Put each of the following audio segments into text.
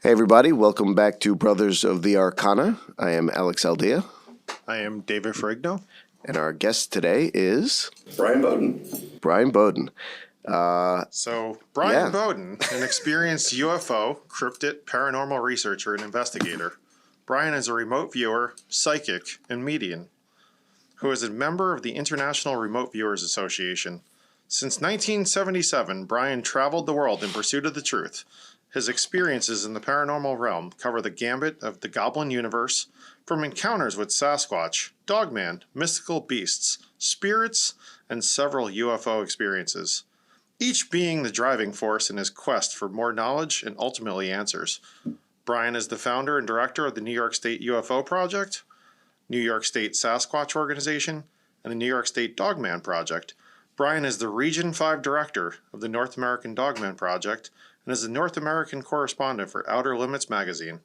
Hey everybody, welcome back to Brothers of the Arcana. I am Alex Aldea. I am David Ferrigno. And our guest today is... Bryan Bowden. Bryan Bowden. Bryan Bowden, an experienced UFO, cryptid, paranormal researcher and investigator. Bryan is a remote viewer, psychic, and medium, who is a member of the International Remote Viewers Association. Since 1977, Bryan traveled the world in pursuit of the truth. His experiences in the paranormal realm cover the gambit of the goblin universe, from encounters with Sasquatch, Dogman, mystical beasts, spirits, and several UFO experiences, each being the driving force in his quest for more knowledge and ultimately answers. Bryan is the founder and director of the New York State UFO Project, New York State Sasquatch Organization, and the New York State Dogman Project. Bryan is the Region 5 director of the North American Dogman Project and is the North American correspondent for Outer Limits magazine.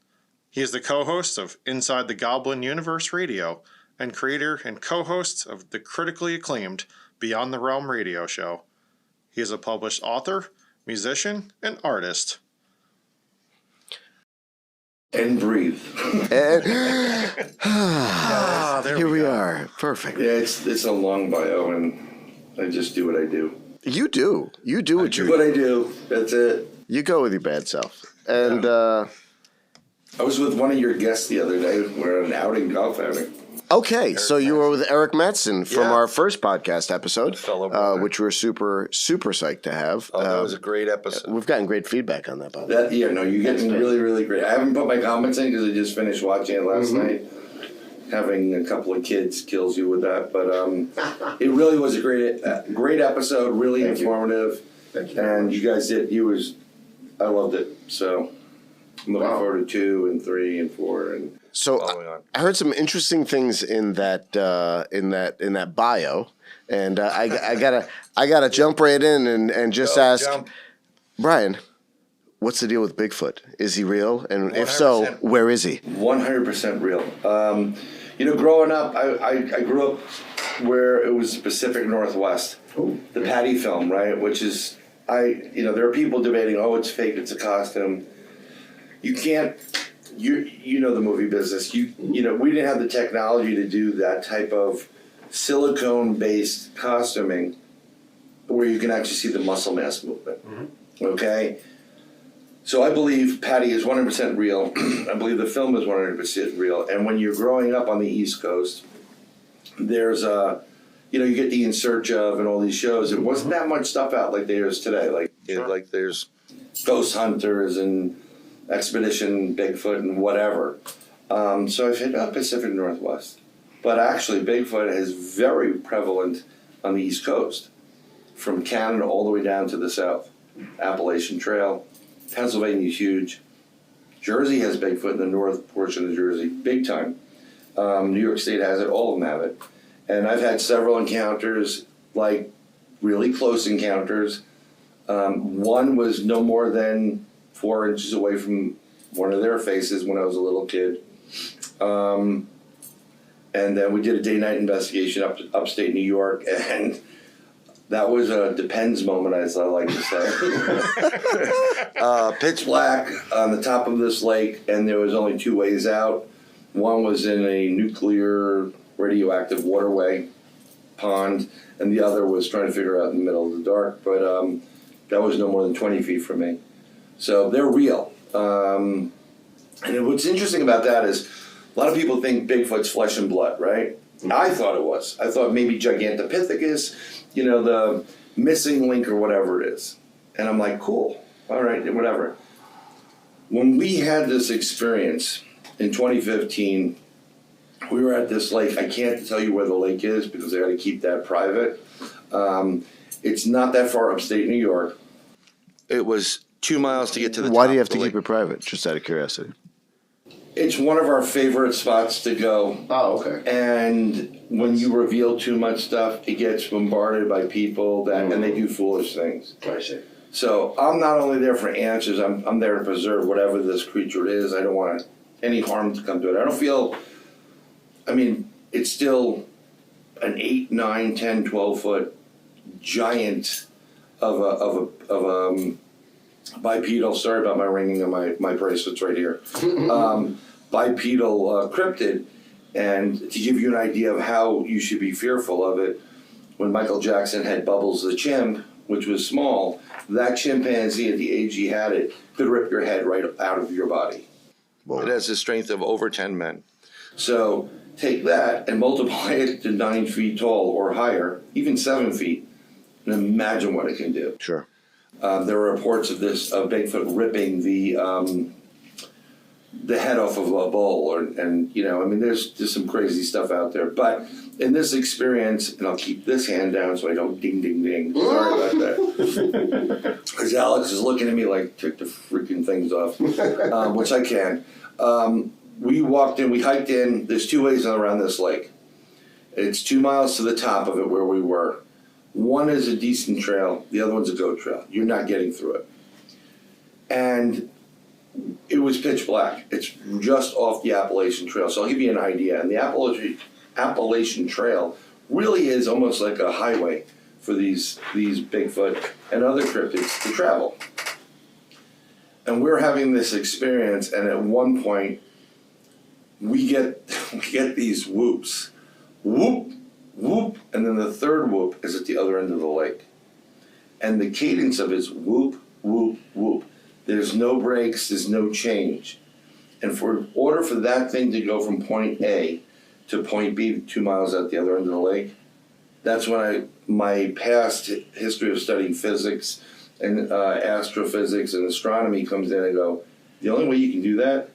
He is the co-host of Inside the Goblin Universe Radio and creator and co-host of the critically acclaimed Beyond the Realm radio show. He is a published author, musician, and artist. And breathe. Here we are. Perfect. Yeah, it's a long bio, and I just do what I do. You do. You do what you do. What I do. That's it. You go with your bad self. And I was with one of your guests the other day. We're at an outing, golf outing. Okay, Eric so you were with Eric Mattson from our first podcast episode, which we're super psyched to have. Oh, that was a great episode. We've gotten great feedback on that, by the way. You're getting really, really great. I haven't put my comments in because I just finished watching it last night. Having a couple of kids kills you with that, but it really was a great episode, really informative. Thank you. And you guys I loved it. So I'm looking forward to 2 and 3 and 4 and. So I heard some interesting things in that bio, and I gotta jump right in and just ask Bryan, what's the deal with Bigfoot? Is he real? And 100%. If so, where is he? 100% real. Growing up, I grew up where it was Pacific Northwest, the Patty film, right? Which is there are people debating, it's fake, it's a costume. You can't. You know the movie business. We didn't have the technology to do that type of silicone-based costuming where you can actually see the muscle mass movement. Okay? So I believe Patty is 100% real. I believe the film is 100% real. And when you're growing up on the East Coast, there's you get the In Search Of and all these shows. There wasn't that much stuff out like there is today. Like there's Ghost Hunters and Expedition Bigfoot and whatever. So I've hit up Pacific Northwest. But actually, Bigfoot is very prevalent on the East Coast, from Canada all the way down to the south. Appalachian Trail. Pennsylvania's huge. Jersey has Bigfoot in the north portion of Jersey, big time. New York State has it, all of them have it. And I've had several encounters, like really close encounters. One was no more than 4 inches away from one of their faces when I was a little kid. And then we did a day-night investigation upstate New York, and that was a depends moment, as I like to say. Pitch black on the top of this lake, and there was only 2 ways out. One was in a nuclear radioactive waterway pond, and the other was trying to figure out in the middle of the dark, but that was no more than 20 feet from me. So they're real. And what's interesting about that is a lot of people think Bigfoot's flesh and blood, right? I thought it was. I thought maybe Gigantopithecus, the missing link or whatever it is. And I'm like, cool. All right, whatever. When we had this experience in 2015, we were at this lake. I can't tell you where the lake is because I got to keep that private. It's not that far upstate New York. It was 2 miles to get to the top. Why do you have to keep it private? Just out of curiosity. It's one of our favorite spots to go. Oh, okay. And when you reveal too much stuff, it gets bombarded by people and they do foolish things. I see. So I'm not only there for answers, I'm there to preserve whatever this creature is. I don't want any harm to come to it. I don't feel, it's still an 8, 9, 10, 12 foot giant of a bipedal, sorry about my ringing on my bracelets right here, bipedal cryptid. And to give you an idea of how you should be fearful of it, when Michael Jackson had Bubbles the chimp, which was small, that chimpanzee at the age he had it could rip your head right out of your body. Whoa. It has the strength of over 10 men. So take that and multiply it to 9 feet tall or higher, even 7 feet, and imagine what it can do. Sure. There are reports of Bigfoot ripping the head off of a bull, there's some crazy stuff out there. But in this experience, and I'll keep this hand down so I don't ding, ding, ding. Sorry about that. Because Alex is looking at me like, take the freaking things off, which I can. We walked in, we hiked in. There's 2 ways around this lake. It's 2 miles to the top of it where we were. One is a decent trail, the other one's a goat trail. You're not getting through it. And it was pitch black. It's just off the Appalachian Trail. So I'll give you an idea. And the Appalachian Trail really is almost like a highway for these Bigfoot and other cryptids to travel. And we're having this experience, and at one point, we get these whoops. Whoop, whoop, and then the third whoop is at the other end of the lake. And the cadence of it is whoop, whoop, whoop. There's no breaks, there's no change. And in order for that thing to go from point A to point B, 2 miles out the other end of the lake, that's when my past history of studying physics and astrophysics and astronomy comes in and go, the only way you can do that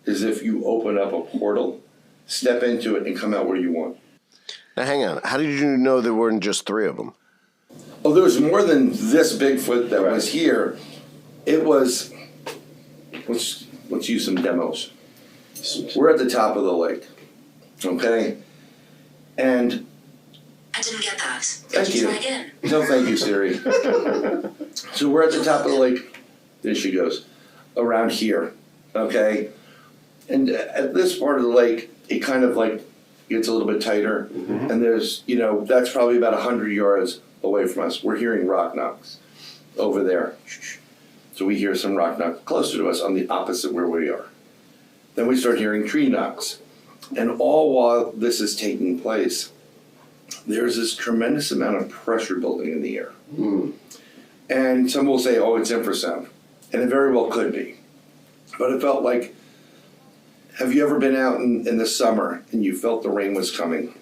is if you open up a portal, step into it, and come out where you want. Now, hang on. How did you know there weren't just 3 of them? Oh, there was more than this Bigfoot that was here. It was, let's use some demos. We're at the top of the lake, okay? And I didn't get that. Thank you. Try again. No, thank you, Siri. So we're at the top of the lake. There she goes. Around here, okay? And at this part of the lake, it kind of like gets a little bit tighter. Mm-hmm. And there's, that's probably about 100 yards away from us. We're hearing rock knocks over there. So we hear some rock knocks closer to us on the opposite where we are. Then we start hearing tree knocks. And all while this is taking place, there's this tremendous amount of pressure building in the air. Mm. And some will say, oh, it's infrasound. And it very well could be. But it felt like, have you ever been out in the summer and you felt the rain was coming?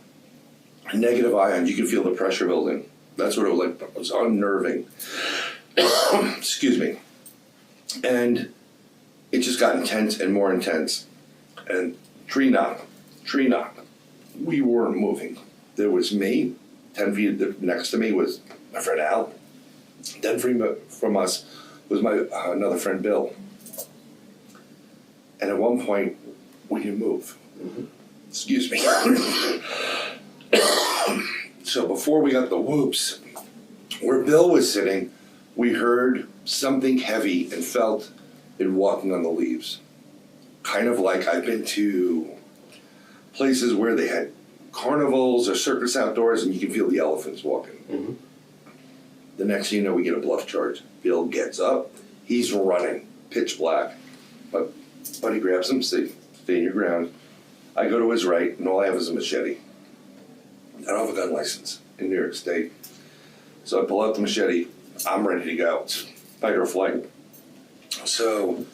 Negative ions, you could feel the pressure building. That's what it was like. It was unnerving. Excuse me. And it just got intense and more intense. And tree knock. We weren't moving. There was me, 10 feet next to me was my friend Al. 10 feet from us was my another friend Bill. And at one point, we didn't move. Mm-hmm. Excuse me. So before we got the whoops, where Bill was sitting, we heard something heavy and felt it walking on the leaves. Kind of like I've been to places where they had carnivals or circus outdoors and you can feel the elephants walking. Mm-hmm. The next thing you know, we get a bluff charge. Bill gets up, he's running, pitch black. My buddy grabs him, stay in your ground. I go to his right, and all I have is a machete. I don't have a gun license in New York State. So I pull out the machete, I'm ready to go. It's fight or flight. So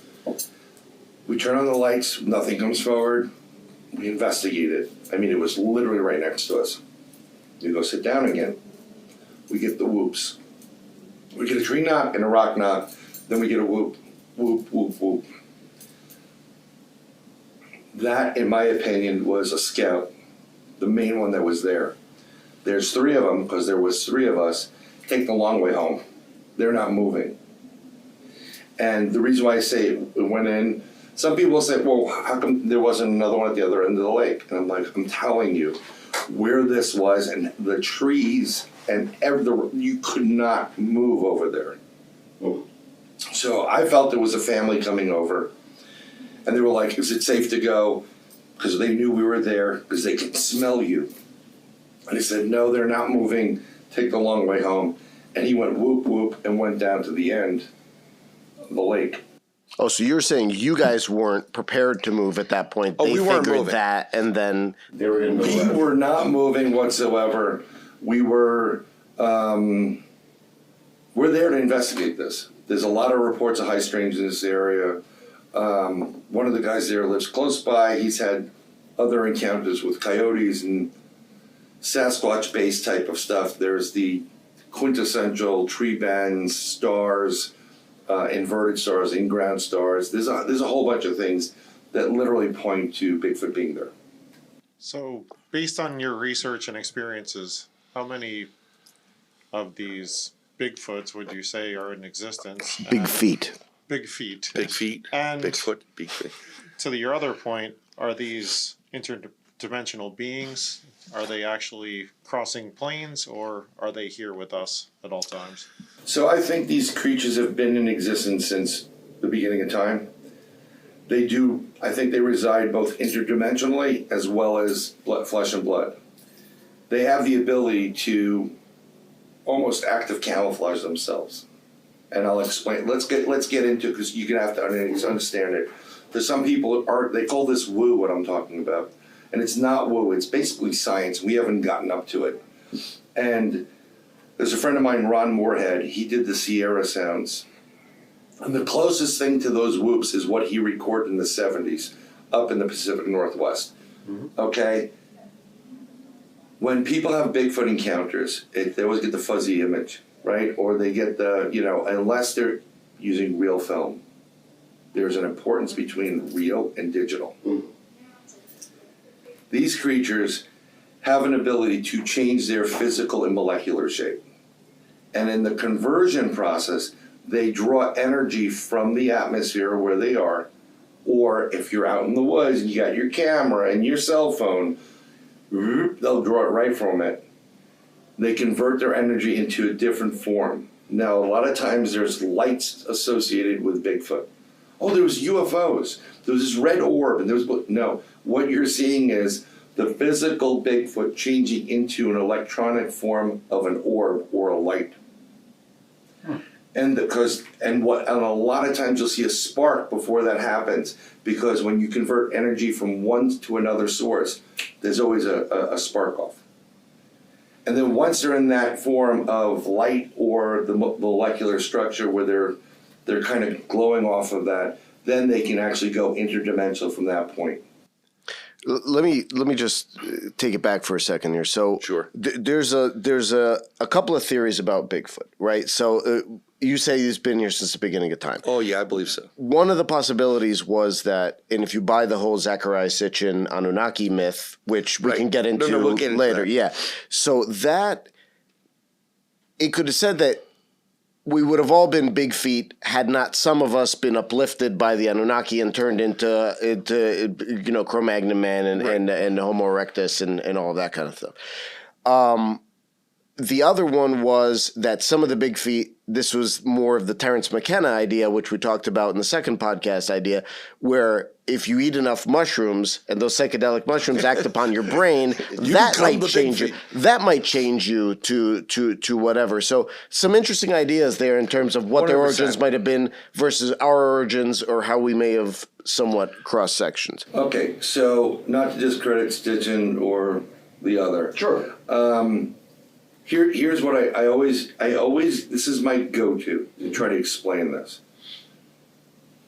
we turn on the lights, nothing comes forward. We investigate it. I mean, it was literally right next to us. We go sit down again. We get the whoops. We get a tree knock and a rock knock. Then we get a whoop, whoop, whoop, whoop. That, in my opinion, was a scout, the main one that was there. There's 3 of them, because there was 3 of us, take the long way home. They're not moving. And the reason why I say it went in, some people say, well, how come there wasn't another one at the other end of the lake? And I'm like, I'm telling you, where this was, and the trees, and you could not move over there. Mm. So I felt there was a family coming over. And they were like, is it safe to go? Because they knew we were there, because they could smell you. And he said, no, they're not moving. Take the long way home. And he went whoop, whoop, and went down to the end. the lake. Oh, so you're saying you guys weren't prepared to move at that point? Oh, They we weren't figured moving. that, and then They were going to We go were not moving whatsoever. We're there to investigate this. There's a lot of reports of high strangeness in this area. One of the guys there lives close by. He's had other encounters with coyotes and Sasquatch-based type of stuff. There's the quintessential tree bands, stars, inverted stars, in-ground stars. There's a whole bunch of things that literally point to Bigfoot being there. So, based on your research and experiences, how many of these Bigfoots would you say are in existence? big feet. Big feet. Big feet, And Bigfoot, big feet. to your other point, are these interdimensional beings? Are they actually crossing planes, or are they here with us at all times? So I think these creatures have been in existence since the beginning of time. I think they reside both interdimensionally as well as flesh and blood. They have the ability to almost active camouflage themselves. And I'll explain. Let's get into it, because you're gonna have to understand it. For some people, they call this woo, what I'm talking about, and it's not woo. It's basically science. We haven't gotten up to it. And there's a friend of mine, Ron Moorhead. He did the Sierra sounds, and the closest thing to those whoops is what he recorded in the '70s up in the Pacific Northwest. Okay. When people have Bigfoot encounters, they always get the fuzzy image, right? Or they get unless they're using real film, there's an importance between real and digital. These creatures have an ability to change their physical and molecular shape. And in the conversion process, they draw energy from the atmosphere where they are, or if you're out in the woods and you got your camera and your cell phone, they'll draw it right from it. They convert their energy into a different form. Now, a lot of times there's lights associated with Bigfoot. Oh, there was UFOs. There was this red orb, and there was no. What you're seeing is the physical Bigfoot changing into an electronic form of an orb or a light. And a lot of times you'll see a spark before that happens, because when you convert energy from one to another source, there's always a spark off. And then once they're in that form of light or the molecular structure where they're kind of glowing off of that, then they can actually go interdimensional from that point. Let me just take it back for a second here. So Sure. There's a couple of theories about Bigfoot, right? So you say he's been here since the beginning of time. Oh, yeah, I believe so. One of the possibilities was that, and if you buy the whole Zachariah Sitchin Anunnaki myth, which we Right. can get into we'll get into later, that. yeah. So that it could have said that we would have all been big feet had not some of us been uplifted by the Anunnaki and turned into Cro-Magnon man and Homo erectus and all that kind of stuff. The other one was that some of the big feet, this was more of the Terence McKenna idea, which we talked about in the second podcast idea, where if you eat enough mushrooms and those psychedelic mushrooms act upon your brain, that become might the change you. Bigfoot. That might change you to whatever. So some interesting ideas there in terms of what their 100%. origins might have been versus our origins, or how we may have somewhat cross sections. Okay, so not to discredit Stitchin or the other. Sure. Here's what I always, this is my go-to to try to explain this.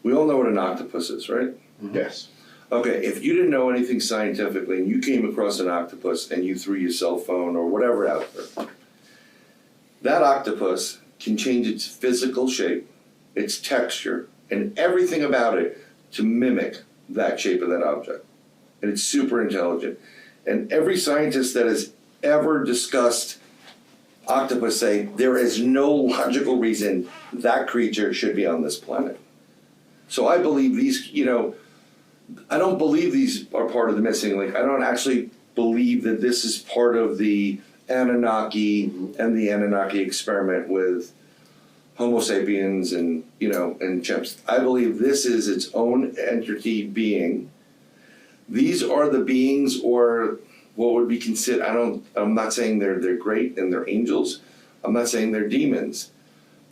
We all know what an octopus is, right? Yes. Okay, if you didn't know anything scientifically and you came across an octopus and you threw your cell phone or whatever out there, that octopus can change its physical shape, its texture, and everything about it to mimic that shape of that object. And it's super intelligent. And every scientist that has ever discussed octopus say there is no logical reason that creature should be on this planet. So I believe these, I don't believe these are part of the missing link. I don't actually believe that this is part of the Anunnaki and the Anunnaki experiment with Homo sapiens and chimps. I believe this is its own entity being. These are the beings, or what would be considered, I'm not saying they're great and they're angels. I'm not saying they're demons.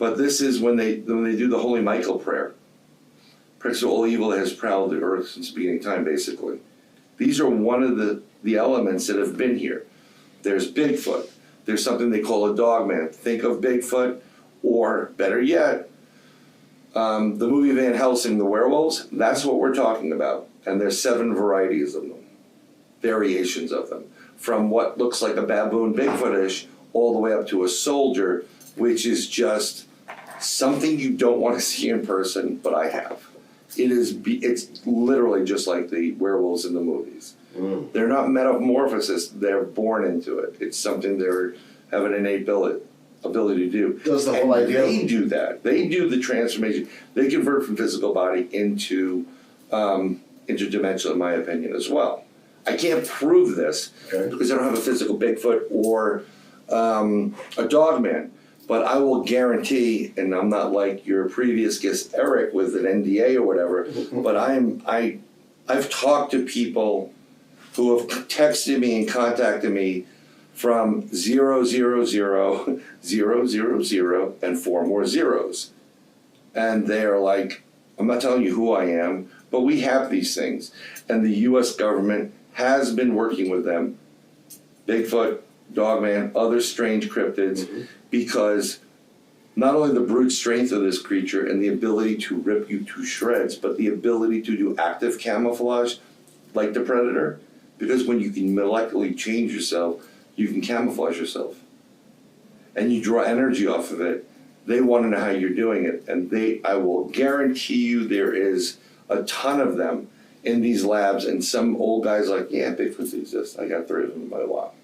But this is when they do the Holy Michael prayer. Prince of all evil that has prowled the earth since the beginning of time, basically. These are one of the elements that have been here. There's Bigfoot. There's something they call a dogman. Think of Bigfoot, or better yet, the movie Van Helsing, the werewolves. That's what we're talking about. And there's 7 varieties of them, variations of them, from what looks like a baboon Bigfoot-ish all the way up to a soldier, which is just something you don't want to see in person, but I have. It's literally just like the werewolves in the movies. They're not metamorphosis, they're born into it. It's something they have an innate ability to do. Does the whole idea. They do that. They do the transformation. They convert from physical body into interdimensional, in my opinion, as well. I can't prove this because I don't have a physical Bigfoot or a dogman. But I will guarantee, and I'm not like your previous guest Eric with an NDA or whatever, but I've talked to people who have texted me and contacted me from 000, 000, and 4 more zeros. And they're like, I'm not telling you who I am, but we have these things. And the US government has been working with them, Bigfoot, Dogman, other strange cryptids, because not only the brute strength of this creature and the ability to rip you to shreds, but the ability to do active camouflage like the predator, because when you can molecularly change yourself, you can camouflage yourself. And you draw energy off of it. They want to know how you're doing it. And I will guarantee you there is a ton of them in these labs, and some old guys like, yeah, Bigfoots exist. I got 3 of them in my lot.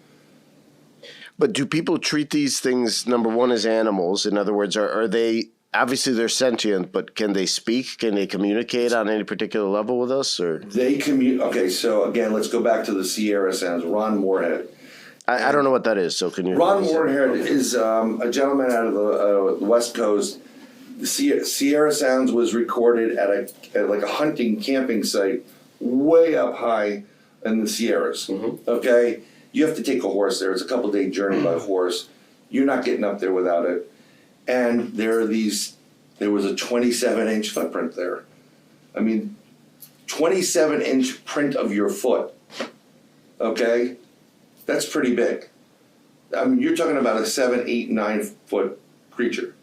But do people treat these things, number one, as animals? In other words, are they, obviously they're sentient, but can they speak? Can they communicate on any particular level with us? Or Okay, so again, let's go back to the Sierra Sounds. Ron Moorhead. I don't know what that is, so can you? Ron Moorhead is a gentleman out of the West Coast. The Sierra Sounds was recorded at like a hunting camping site way up high in the Sierras. Okay? You have to take a horse there. It's a couple-day journey by horse. You're not getting up there without it. And there was a 27-inch footprint there. I mean, 27-inch print of your foot. Okay? That's pretty big. I mean, you're talking about a 7, 8, 9 foot creature.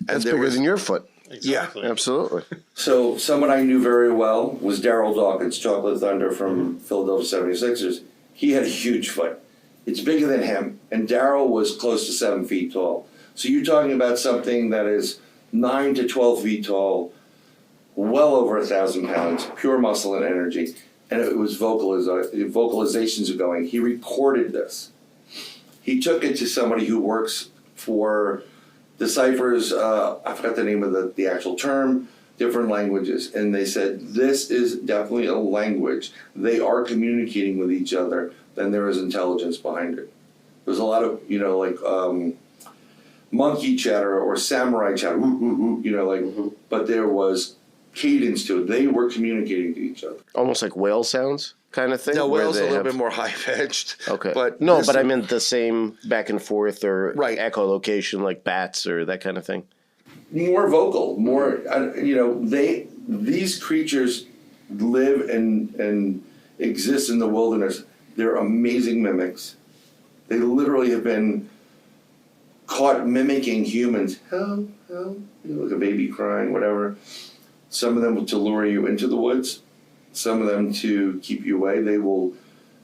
That's bigger than your foot. Exactly. Yeah, absolutely. So someone I knew very well was Daryl Dawkins, Chocolate Thunder from Philadelphia 76ers. He had a huge foot. It's bigger than him. And Daryl was close to 7 feet tall. So you're talking about something that is 9 to 12 feet tall, well over 1,000 pounds, pure muscle and energy. And it was vocalizations are going. He recorded this. He took it to somebody who works for deciphers, I forgot the name of the actual term, different languages. And they said, this is definitely a language. They are communicating with each other. Then there is intelligence behind it. There's a lot of, monkey chatter or samurai chatter, but there was cadence to it. They were communicating to each other. Almost like whale sounds kind of thing? No, where whales they a little have- bit more high-pitched. Okay. But But I meant the same back and forth or Right. echolocation like bats or that kind of thing. More vocal, more, these creatures live and exist in the wilderness. They're amazing mimics. They literally have been caught mimicking humans. Help, help, like a baby crying, whatever. Some of them to lure you into the woods. Some of them to keep you away.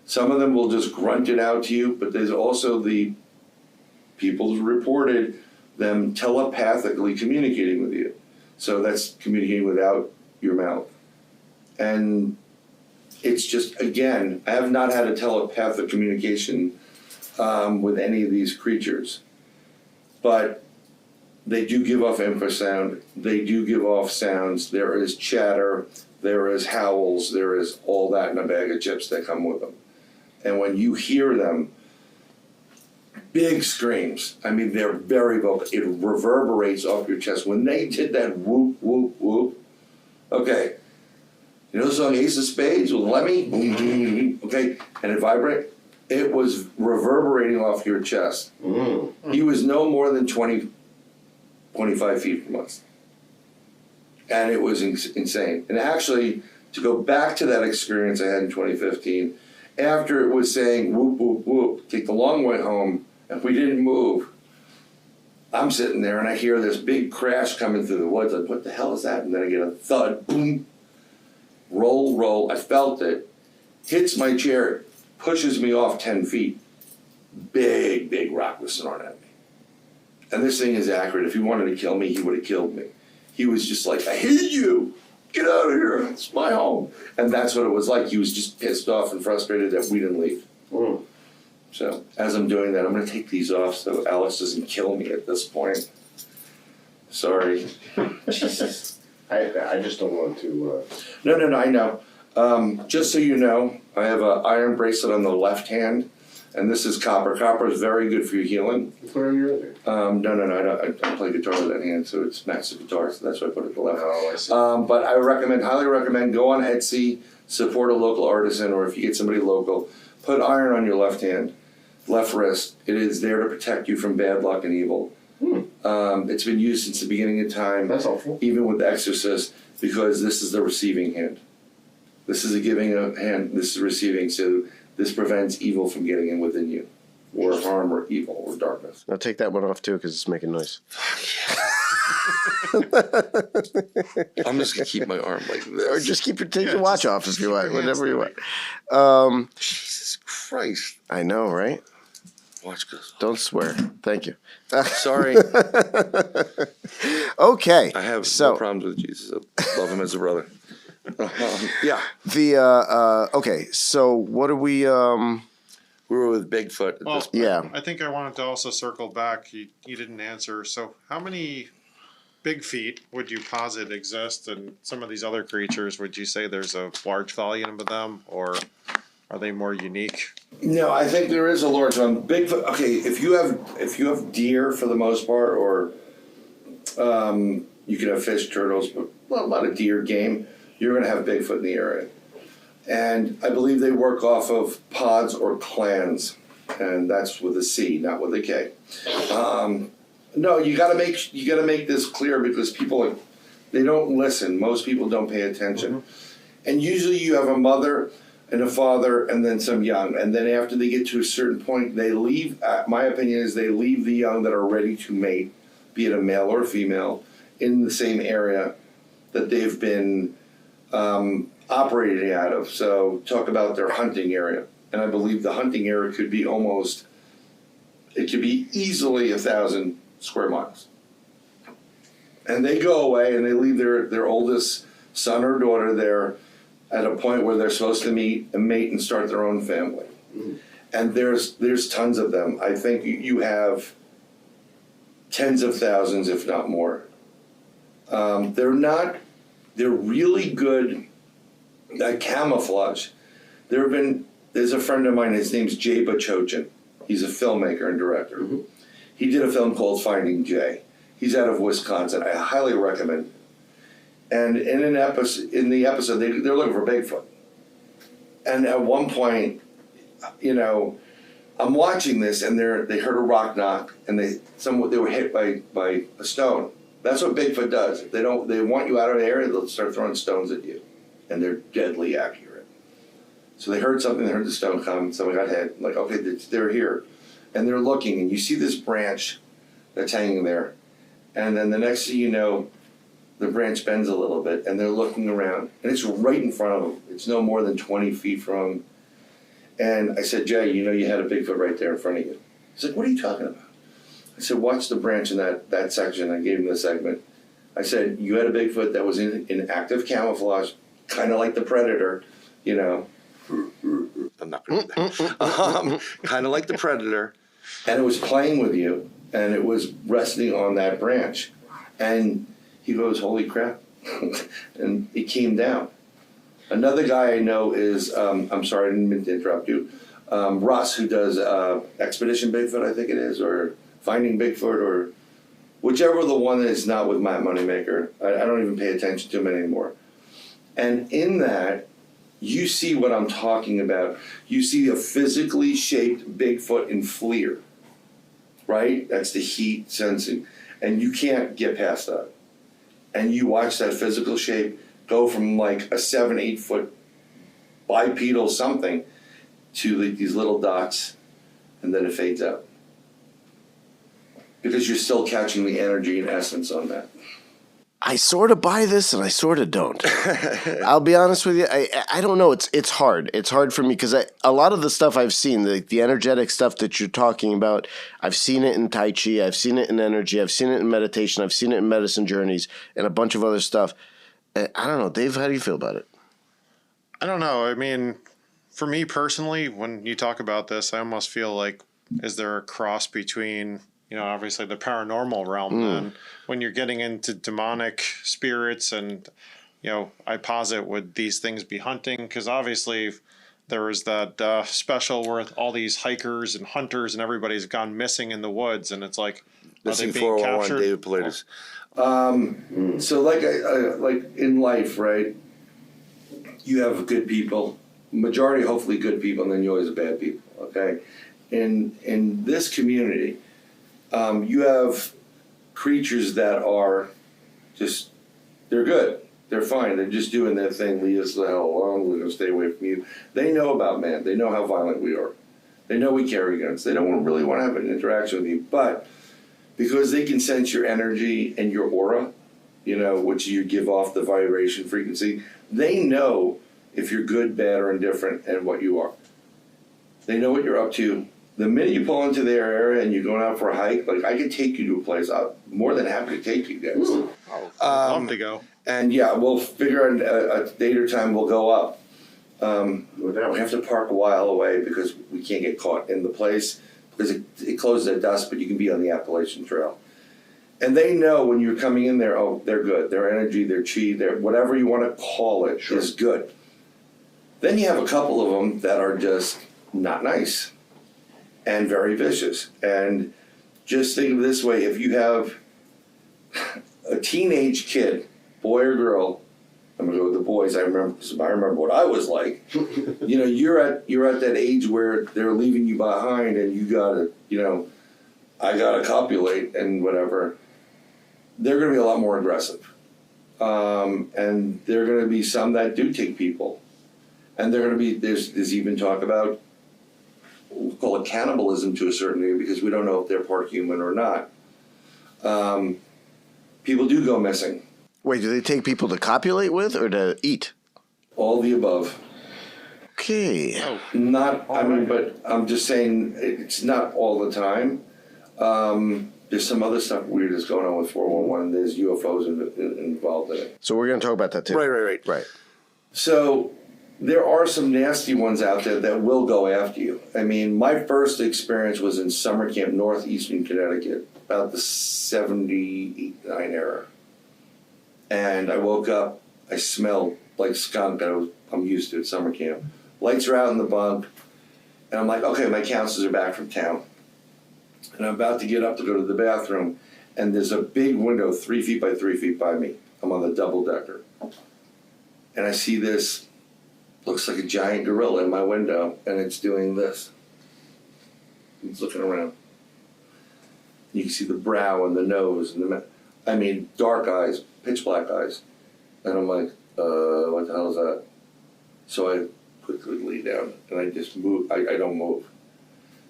Some of them will just grunt it out to you, but there's also the people who reported them telepathically communicating with you. So that's communicating without your mouth. And it's just, again, I have not had a telepathic communication with any of these creatures. But they do give off infrasound. They do give off sounds. There is chatter. There is howls. There is all that in a bag of chips that come with them. And when you hear them, big screams. I mean, they're very vocal. It reverberates off your chest. When they did that whoop, whoop, whoop, okay. You know the song Ace of Spades with Lemmy? Okay, and it vibrates. It was reverberating off your chest. He was no more than 20 25 feet from us. And it was insane. And actually, to go back to that experience I had in 2015, after it was saying, whoop, whoop, whoop, take the long way home, and we didn't move, I'm sitting there and I hear this big crash coming through the woods. Like, what the hell is that? And then I get a thud, boom, roll. I felt it, hits my chair, pushes me off 10 feet. Big rock was thrown at me. And this thing is accurate. If he wanted to kill me, he would have killed me. He was just like, I hate you. Get out of here. It's my home. And that's what it was like. He was just pissed off and frustrated that we didn't leave. So as I'm doing that, I'm going to take these off so Alice doesn't kill me at this point. Sorry. Jesus. I just don't want to. No, I know. Just so you know, I have an iron bracelet on the left hand, and this is copper. Copper is very good for your healing. Put it on your other. No, I play guitar with that hand, so it's massive guitar, so that's why I put it to the left. Oh, I see. But I highly recommend, go on Etsy, support a local artisan, or if you get somebody local, put iron on your left hand, left wrist. It is there to protect you from bad luck and evil. It's been used since the beginning of time. That's helpful. Even with the Exorcist, because this is the receiving hand. This is a giving hand, this is receiving, so this prevents evil from getting in within you, or harm or evil or darkness. I'll take that one off too because it's making noise. I'm just gonna keep my arm like this. Or just take your watch off if you want, whatever you want. Jesus Christ! I know, right? Watch this. Don't swear. Thank you. Sorry. Okay. I have so, no problems with Jesus. I love him as a brother. Yeah. Okay. So what are we? We were with Bigfoot. At Well, this point. Yeah. I think I wanted to also circle back. You didn't answer. So how many big feet would you posit exist, and some of these other creatures, would you say there's a large volume of them, or are they more unique? No, I think there is a large one. Bigfoot. Okay, if you have deer for the most part, or you can have fish, turtles, but a lot of deer, game, you're going to have Bigfoot in the area. And I believe they work off of pods or clans, and that's with a C, not with a K. No, you got to make this clear because people, they don't listen. Most people don't pay attention, and usually you have a mother and a father, and then some young, and then after they get to a certain point, they leave. My opinion is they leave the young that are ready to mate, be it a male or a female, in the same area that they've been operating out of. So talk about their hunting area, and I believe the hunting area could be easily 1,000 square miles. And they go away and they leave their oldest son or daughter there at a point where they're supposed to meet and mate and start their own family. And there's tons of them. I think you have tens of thousands, if not more. They're really good at camouflage. There's a friend of mine, his name's Jay Bachochin. He's a filmmaker and director. He did a film called Finding Jay. He's out of Wisconsin. I highly recommend it. And in the episode, they're looking for Bigfoot. And at one point, I'm watching this, and they heard a rock knock, and they were hit by a stone. That's what Bigfoot does. They want you out of the area, they'll start throwing stones at you, and they're deadly accurate. So they heard something. They heard the stone come. Someone got hit. Like, okay, they're here, and they're looking, and you see this branch that's hanging there, and then the next thing you know, the branch bends a little bit, and they're looking around, and it's right in front of them. It's no more than 20 feet from them. And I said, Jay, you had a Bigfoot right there in front of you. He's like, what are you talking about? I said, watch the branch in that section. I gave him the segment. I said, you had a Bigfoot that was in active camouflage, kind of like the Predator, I'm not going to do that. Kind of like the Predator. and it was playing with you, and it was resting on that branch. And he goes, holy crap. And it came down. Another guy I know is, I'm sorry, I didn't mean to interrupt you, Russ, who does Expedition Bigfoot, I think it is, or Finding Bigfoot, or whichever the one is not with Matt Moneymaker. I don't even pay attention to him anymore. And in that, you see what I'm talking about. You see a physically shaped Bigfoot in FLIR, right? That's the heat sensing. and you can't get past that. And you watch that physical shape go from like a 7-8 foot bipedal something to these little dots, and then it fades out. Because you're still catching the energy and essence on that. I sort of buy this and I sort of don't. I'll be honest with you. I don't know. It's hard. It's hard for me because a lot of the stuff I've seen, the energetic stuff that you're talking about, I've seen it in Tai Chi. I've seen it in energy. I've seen it in meditation. I've seen it in medicine journeys and a bunch of other stuff. I don't know. Dave, how do you feel about it? I don't know. I mean, for me personally, when you talk about this, I almost feel like, is there a cross between, obviously the paranormal realm then, when you're getting into demonic spirits and, I posit, would these things be hunting? Because obviously there was that special where all these hikers and hunters and everybody's gone missing in the woods, and it's like, are they Missing being 411 captured? David Pilatus. So like in life, right? You have good people, majority hopefully good people, and then you always have bad people. Okay, in this community, you have creatures that are just, they're good, they're fine, they're just doing their thing. Leave us the hell alone. We're gonna stay away from you. They know about man. They know how violent we are. They know we carry guns. They don't really want to have an interaction with you, but because they can sense your energy and your aura, which you give off the vibration frequency, they know if you're good, bad, or indifferent and what you are. They know what you're up to. The minute you pull into their area and you're going out for a hike, like I can take you to a place. I'm more than happy to take you guys. I'd love to go. And yeah, we'll figure out a date or time we'll go up. We have to park a while away because we can't get caught in the place because it closes at dusk, but you can be on the Appalachian Trail. And they know when you're coming in there, oh, they're good. Their energy, their chi, their whatever you want to call it is good. Then you have a couple of them that are just not nice and very vicious. And just think of it this way, if you have a teenage kid, boy or girl, I'm gonna go with the boys. I remember what I was like. You're at that age where they're leaving you behind, and you gotta, I gotta copulate and whatever. They're gonna be a lot more aggressive, and there are gonna be some that do take people, and they're gonna be there's even talk about, we'll call it cannibalism to a certain degree because we don't know if they're part human or not. People do go missing. Wait, do they take people to copulate with or to eat? All the above. Okay. But I'm just saying it's not all the time. There's some other stuff weird that's going on with 411. There's UFOs involved in it. So we're going to talk about that too. Right. So there are some nasty ones out there that will go after you. I mean, my first experience was in summer camp, northeastern Connecticut, about the 78-9 era. And I woke up, I smelled like skunk that I'm used to at summer camp. Lights are out in the bunk, and I'm like, okay, my counselors are back from town. And I'm about to get up to go to the bathroom, and there's a big window 3 feet by 3 feet by me. I'm on the double decker. And I see this, looks like a giant gorilla in my window, and it's doing this. It's looking around. You can see the brow and the nose and dark eyes, pitch black eyes. And I'm like, what the hell is that? So I quickly lay down and I just move. I don't move.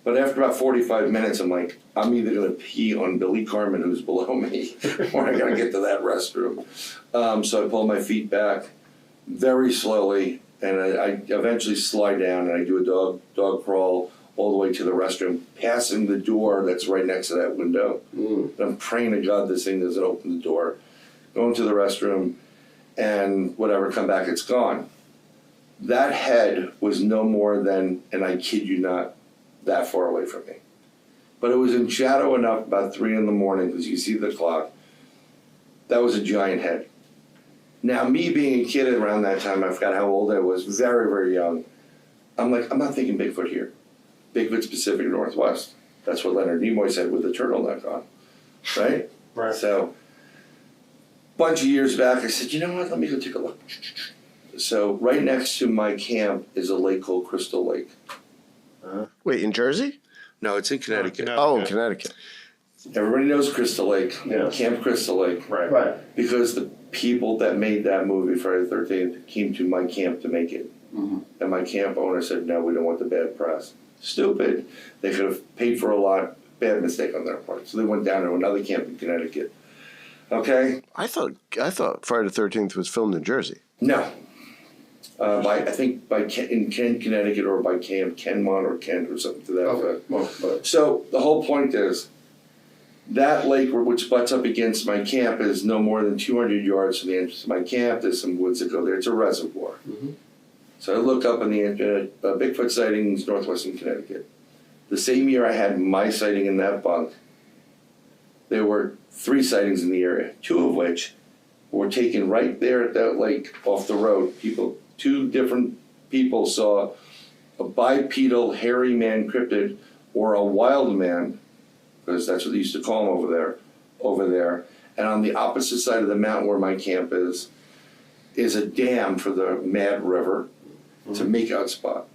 But after about 45 minutes, I'm like, I'm either going to pee on Billy Carmen, who's below me, or I got to get to that restroom. So I pull my feet back very slowly, and I eventually slide down and I do a dog crawl all the way to the restroom, passing the door that's right next to that window. And I'm praying to God this thing doesn't open the door. Go into the restroom, and whatever, come back, it's gone. That head was no more than, and I kid you not, that far away from me. But it was in shadow enough, about 3 a.m, because you see the clock. That was a giant head. Now, me being a kid around that time, I forgot how old I was, very, very young. I'm like, I'm not thinking Bigfoot here. Bigfoot's Pacific Northwest. That's what Leonard Nimoy said with the turtleneck on, right? Right. So, bunch of years back, I said, you know what, let me go take a look. So, right next to my camp is a lake called Crystal Lake. Wait, in Jersey? No, it's in Connecticut. Oh, in Connecticut. Everybody knows Crystal Lake, Camp Crystal Lake. Right. Because the people that made that movie, Friday the 13th, came to my camp to make it. And my camp owner said, no, we don't want the bad press. Stupid. They could have paid for a lot. Bad mistake on their part. So they went down to another camp in Connecticut. Okay? I thought Friday the 13th was filmed in Jersey. No. I think in Connecticut or by Camp Kenmont or Kent or something to that effect. So the whole point is, that lake which butts up against my camp is no more than 200 yards from the entrance to my camp. There's some woods that go there. It's a reservoir. So I look up on the internet, Bigfoot sightings, northwestern Connecticut. The same year I had my sighting in that bunk, there were 3 sightings in the area, 2 of which were taken right there at that lake off the road. 2 different people saw a bipedal hairy man cryptid or a wild man, because that's what they used to call him over there. And on the opposite side of the mountain where my camp is a dam for the Mad River. It's a makeout spot.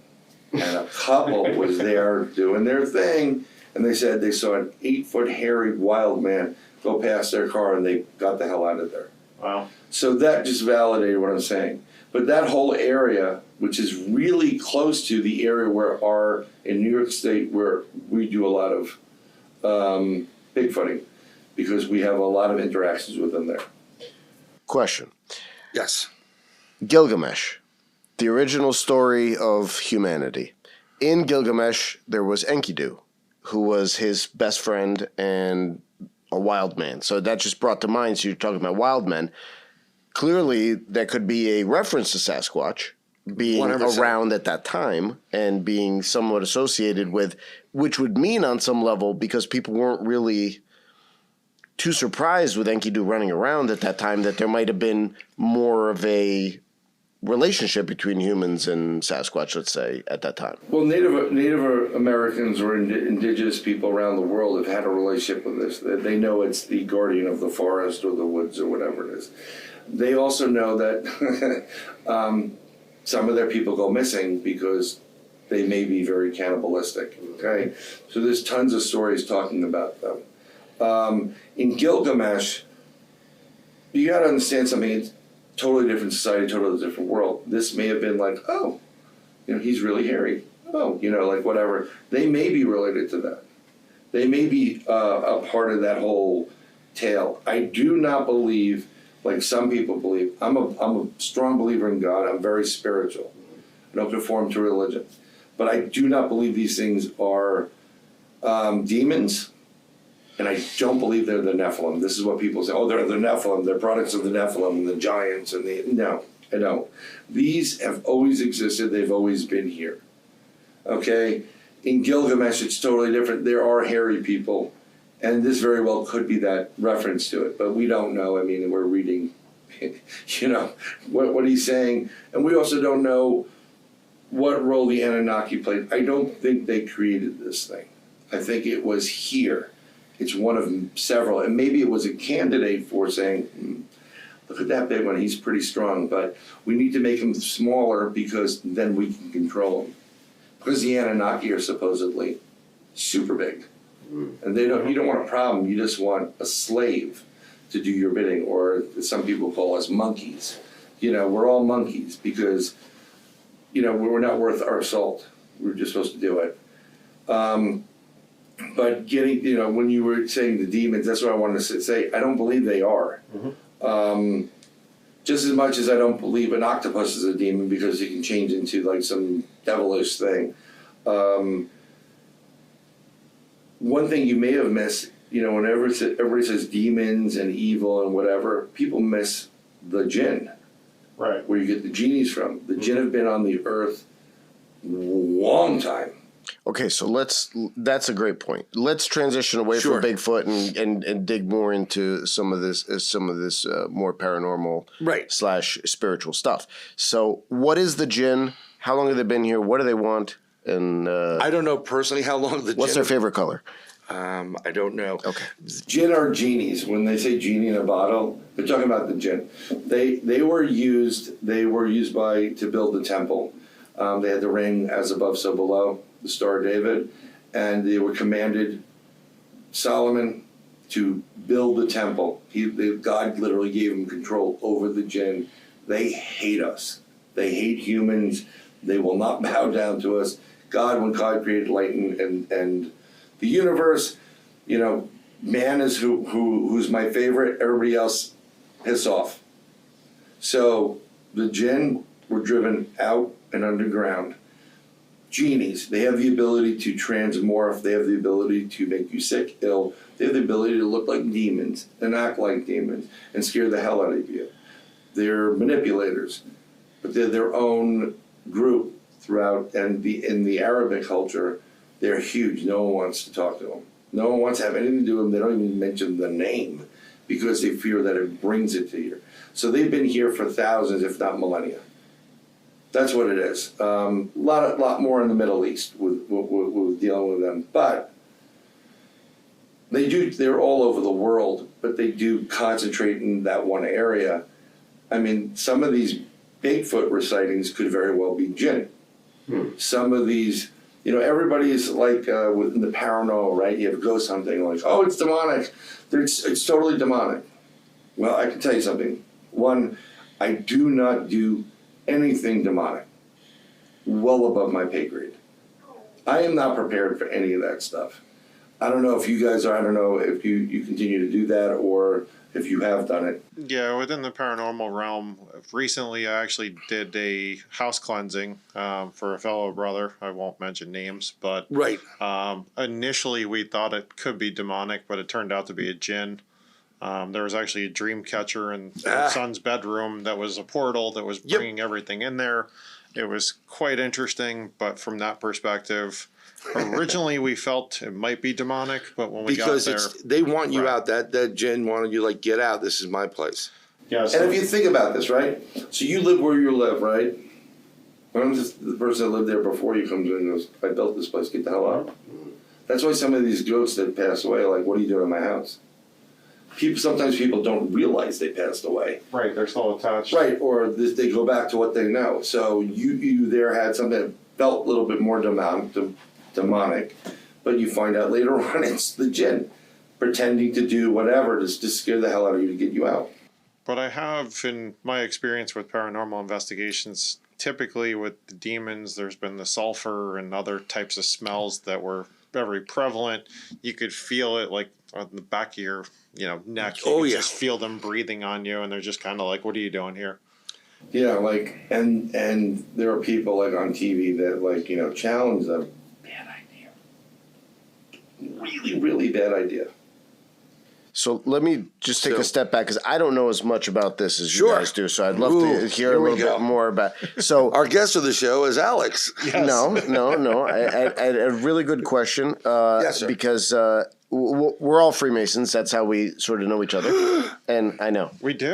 And a couple was there doing their thing, and they said they saw an 8-foot hairy wild man go past their car, and they got the hell out of there. Wow. So that just validated what I'm saying. But that whole area, which is really close to the area in New York State, where we do a lot of Bigfooting, because we have a lot of interactions with them there. Question. Yes. Gilgamesh, the original story of humanity. In Gilgamesh, there was Enkidu, who was his best friend and a wild man. So that just brought to mind, so you're talking about wild men. Clearly, that could be a reference to Sasquatch being 100%. Around at that time and being somewhat associated with, which would mean on some level, because people weren't really too surprised with Enkidu running around at that time, that there might have been more of a relationship between humans and Sasquatch, let's say, at that time. Well, Native Americans or indigenous people around the world have had a relationship with this. They know it's the guardian of the forest or the woods or whatever it is. They also know that some of their people go missing because they may be very cannibalistic. Okay, so there's tons of stories talking about them. In Gilgamesh, you got to understand something. It's totally different society, totally different world. This may have been like, oh, he's really hairy. Oh, like whatever. They may be related to that. They may be a part of that whole tale. I do not believe, like some people believe. I'm a strong believer in God. I'm very spiritual. I don't conform to religion. But I do not believe these things are demons. And I don't believe they're the Nephilim. This is what people say. Oh, they're the Nephilim. They're products of the Nephilim and the giants. No, I don't. These have always existed. They've always been here. Okay? In Gilgamesh, it's totally different. There are hairy people. And this very well could be that reference to it. But we don't know. I mean, we're reading, what he's saying. And we also don't know what role the Anunnaki played. I don't think they created this thing. I think it was here. It's one of several, and maybe it was a candidate for saying, look at that big one, he's pretty strong, but we need to make him smaller because then we can control him. Because the Anunnaki are supposedly super big. And you don't want a problem, you just want a slave to do your bidding, or some people call us monkeys. We're all monkeys because, we're not worth our salt. We're just supposed to do it. But getting, when you were saying the demons, that's what I wanted to say. I don't believe they are. Just as much as I don't believe an octopus is a demon because it can change into like some devilish thing. One thing you may have missed, whenever everybody says demons and evil and whatever, people miss the jinn. Right. Where you get the genies from. The jinn have been on the earth long time. Okay, so that's a great point. Let's transition away from Bigfoot and dig more into some of this more paranormal / spiritual stuff. So what is the jinn? How long have they been here? What do they want? And I don't know personally how long the what's jinn their favorite color? I don't know. Okay. Jinn are genies. When they say genie in a bottle, they're talking about the jinn. They were used to build the temple. They had the ring as above, so below, the Star of David, and they were commanded. Solomon to build the temple. God literally gave him control over the jinn. They hate us. They hate humans. They will not bow down to us. God, when God created light and the universe, man is who's my favorite. Everybody else, piss off. So the jinn were driven out and underground. Genies, they have the ability to transmorph. They have the ability to make you sick, ill. They have the ability to look like demons and act like demons and scare the hell out of you. They're manipulators, but they're their own group throughout. And in the Arabic culture, they're huge. No one wants to talk to them. No one wants to have anything to do with them. They don't even mention the name because they fear that it brings it to you. So they've been here for thousands, if not millennia. That's what it is. A lot more in the Middle East with dealing with them. But they're all over the world, but they do concentrate in that one area. I mean, some of these Bigfoot sightings could very well be jinn. Some of these, everybody's like in the paranormal, right? You have ghost hunting, like, oh, it's demonic. It's totally demonic. Well, I can tell you something. One, I do not do anything demonic. Well above my pay grade. I am not prepared for any of that stuff. I don't know if you guys are. I don't know if you continue to do that or if you have done it. Yeah, within the paranormal realm, recently I actually did a house cleansing for a fellow brother. I won't mention names, but Right. Initially we thought it could be demonic, but it turned out to be a jinn. There was actually a dream catcher in our son's bedroom that was a portal that was bringing everything in there. It was quite interesting, but from that perspective, originally we felt it might be demonic, but when we got there... they want you out. That jinn wanted you, like, get out. This is my place. Yeah, and if you think about this, right? So you live where you live, right? When the person that lived there before you comes in and goes, I built this place, get the hell out. That's why some of these ghosts that pass away are like, what are you doing in my house? Sometimes people don't realize they passed away. Right, they're still attached. Right, or they go back to what they know. So you there had something that felt a little bit more demonic, but you find out later on it's the jinn pretending to do whatever to scare the hell out of you to get you out. But I have, in my experience with paranormal investigations, typically with the demons, there's been the sulfur and other types of smells that were very prevalent. You could feel it like on the back of your neck. You could just feel them breathing on you, and they're just kind of like, what are you doing here? Yeah, like, and there are people like on TV that, like, challenge them. Bad idea. Really, really bad idea. So let me just take a step back because I don't know as much about this as you guys do. So I'd love to hear a little bit more about. So our guest of the show is Alex. Yes. No. I a really good question. Yes, sir. Because we're all Freemasons. That's how we sort of know each other. And I know we do.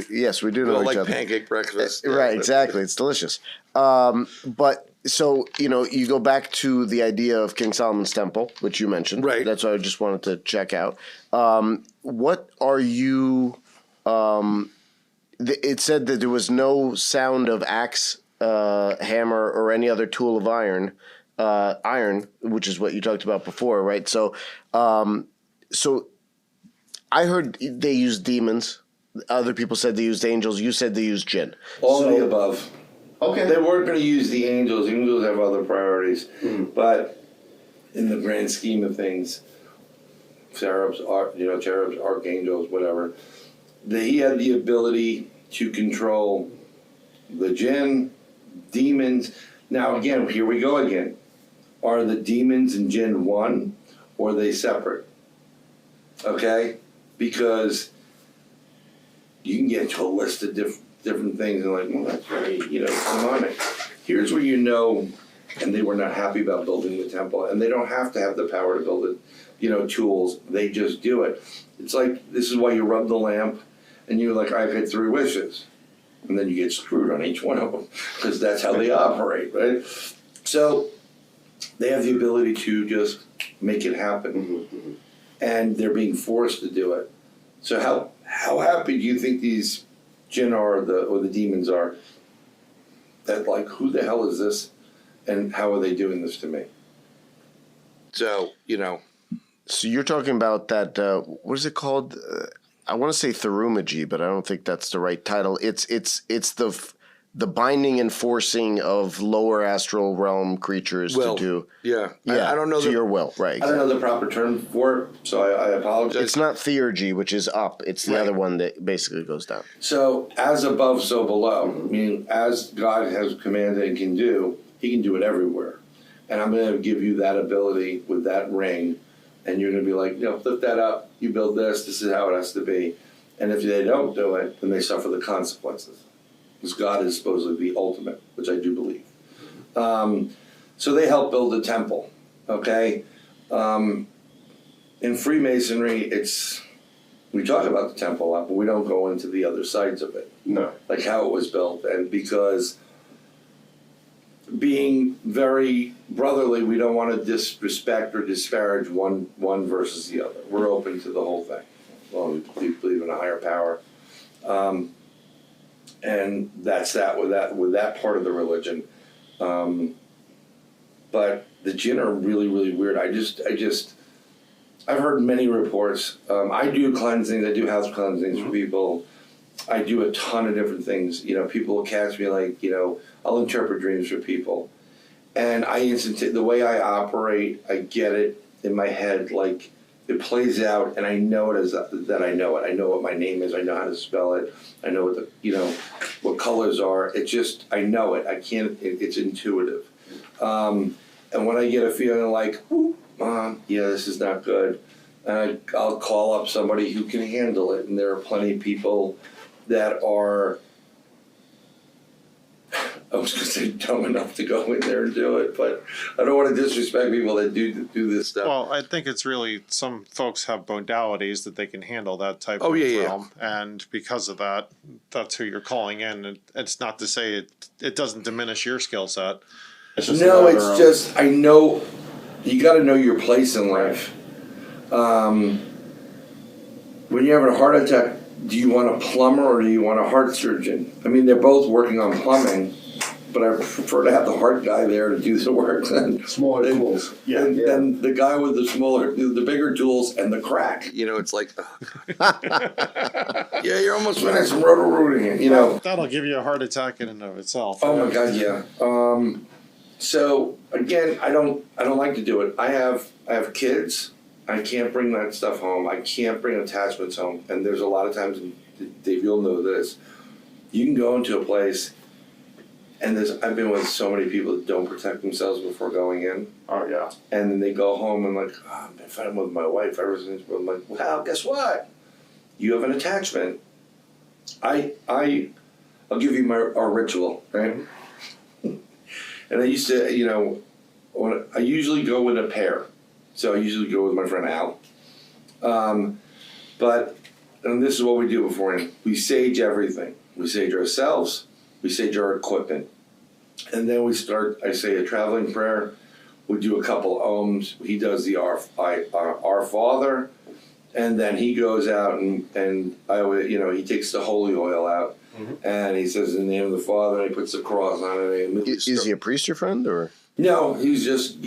Yes, we do know each other. Pancake breakfast. Right. Exactly. It's delicious. But. So, you go back to the idea of King Solomon's Temple, which you mentioned. Right. That's what I just wanted to check out. What are you it said that there was no sound of axe, hammer, or any other tool of iron, which is what you talked about before, right? So I heard they used demons. Other people said they used angels. You said they used jinn. All of the above. Okay. They weren't going to use the angels. Angels have other priorities. But in the grand scheme of things, cherubs, archangels, whatever, he had the ability to control the jinn, demons. Now, again, here we go again. Are the demons and jinn one, or are they separate? Okay? Because you can get into a list of different things and like, well, that's very, demonic. Here's where and they were not happy about building the temple, and they don't have to have the power to build it, tools. They just do it. It's like, this is why you rub the lamp, and you're like, I've had 3 wishes. And then you get screwed on each one of them, because that's how they operate, right? So they have the ability to just make it happen. And they're being forced to do it. So how happy do you think these jinn are, or the demons are, that like, who the hell is this, and how are they doing this to me? So, So you're talking about that? What is it called? I want to say therumagy, but I don't think that's the right title. It's the binding and forcing of lower astral realm creatures to do. Yeah. Yeah, I don't know to your will, right? I don't know the proper term for it, so I apologize. It's not theurgy, which is up. It's the other one that basically goes down. So, as above, so below. Meaning, as God has commanded and can do, he can do it everywhere. And I'm going to give you that ability with that ring, and you're going to be like, flip that up, you build this is how it has to be. And if they don't do it, then they suffer the consequences. Because God is supposedly the ultimate, which I do believe. So they help build the temple, okay? In Freemasonry, we talk about the temple a lot, but we don't go into the other sides of it. No. Like how it was built. And because being very brotherly, we don't want to disrespect or disparage one versus the other. We're open to the whole thing. Well, we believe in a higher power. And that's that with that part of the religion. But the jinn are really, really weird. I've heard many reports. I do cleansings. I do house cleansings for people. I do a ton of different things. People will catch me I'll interpret dreams for people. And the way I operate, I get it in my head, like it plays out, and I know it that I know it. I know what my name is. I know how to spell it. I know what what colors are. I know it. I can't. It's intuitive. And when I get a feeling like, this is not good, and I'll call up somebody who can handle it. And there are plenty of people that are, I was going to say dumb enough to go in there and do it, but I don't want to disrespect people that do this stuff. Well, I think it's really, some folks have modalities that they can handle that type of realm. And because of that, that's who you're calling in. It's not to say it doesn't diminish your skill set. It's just, I know, you got to know your place in life. When you're having a heart attack, do you want a plumber or do you want a heart surgeon? I mean, they're both working on plumbing, but I prefer to have the heart guy there to do the work than Smaller tools. than the guy with the bigger tools and the crack. It's like, Yeah, you're almost finished roto-rooting it, That'll give you a heart attack in and of itself. Oh my God, yeah. So again, I don't like to do it. I have kids. I can't bring that stuff home. I can't bring attachments home. And there's a lot of times, and Dave, you'll know this, you can go into a place, and I've been with so many people that don't protect themselves before going in. Oh, yeah. And then they go home and I've been fighting with my wife ever since. I'm like, well, guess what? You have an attachment. I'll give you our ritual, right? And I used to, I usually go with a pair. So I usually go with my friend Al. And this is what we do beforehand. We sage everything. We sage ourselves. We sage our equipment. And then I say a traveling prayer. We do a couple ohms. He does the Our Father. And then he goes out and he takes the holy oil out. And he says in the name of the Father, and he puts the cross on it. Is he a priest, your friend, or? No, he's just,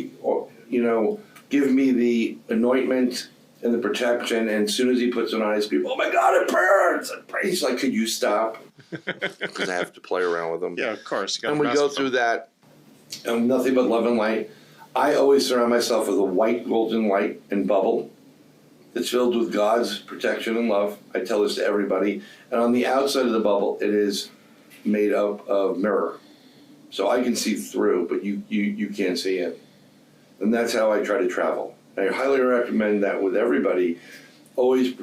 give me the anointment and the protection, and as soon as he puts it on, I scream, oh my God, it burns! He's like, could you stop? because I have to play around with them. Yeah, of course. And we go through that. Nothing but love and light. I always surround myself with a white golden light and bubble that's filled with God's protection and love. I tell this to everybody. And on the outside of the bubble, it is made up of mirror. So I can see through, but you can't see in. And that's how I try to travel. I highly recommend that with everybody. Always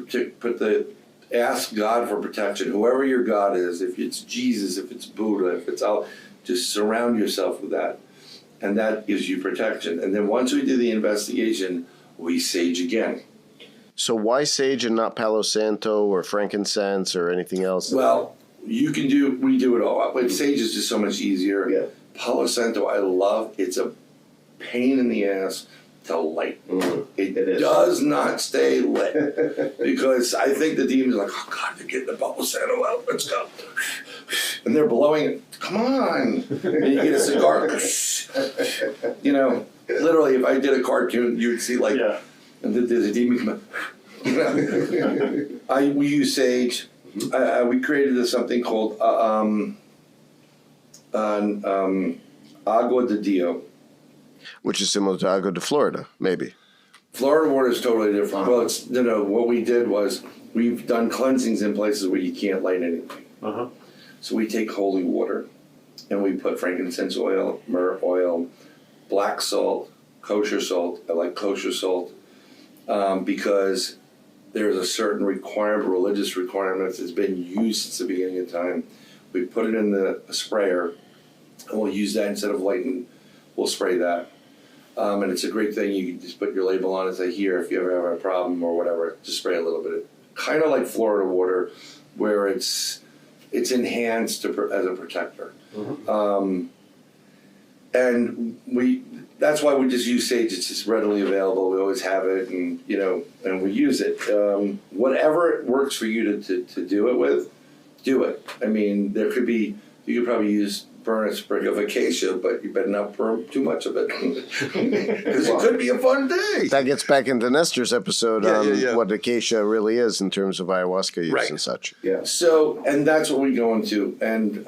ask God for protection. Whoever your God is, if it's Jesus, if it's Buddha, if it's all, just surround yourself with that. And that gives you protection. And then once we do the investigation, we sage again. So why sage and not Palo Santo or frankincense or anything else? Well, we do it all. But sage is just so much easier. Yeah. Palo Santo, I love. It's a pain in the ass to light. It does not stay lit. Because I think the demons are like, oh God, they're getting the Palo Santo out. Let's go. And they're blowing it. Come on. And you get a cigar. Literally, if I did a cartoon, you would see and there's a demon come out. We use sage. We created something called agua de Dio. Which is similar to Agua de Florida, maybe. Florida water is totally different. Well, it's what we did was we've done cleansings in places where you can't light anything. So we take holy water and we put frankincense oil, myrrh oil, black salt, kosher salt. I like kosher salt because there's a certain religious requirement that's been used since the beginning of time. We put it in the sprayer and we'll use that instead of lighting. We'll spray that. And it's a great thing. You can just put your label on and say, here, if you ever have a problem or whatever, just spray a little bit. Kind of like Florida water, where it's enhanced as a protector. And that's why we just use sage. It's just readily available. We always have it, and and we use it. Whatever works for you to do it with, do it. I mean, you could probably burn a sprig of acacia, but you better not burn too much of it, because it could be a fun day. That gets back into Nestor's episode on what acacia really is in terms of ayahuasca use and such. Yeah. So, and that's what we go into, and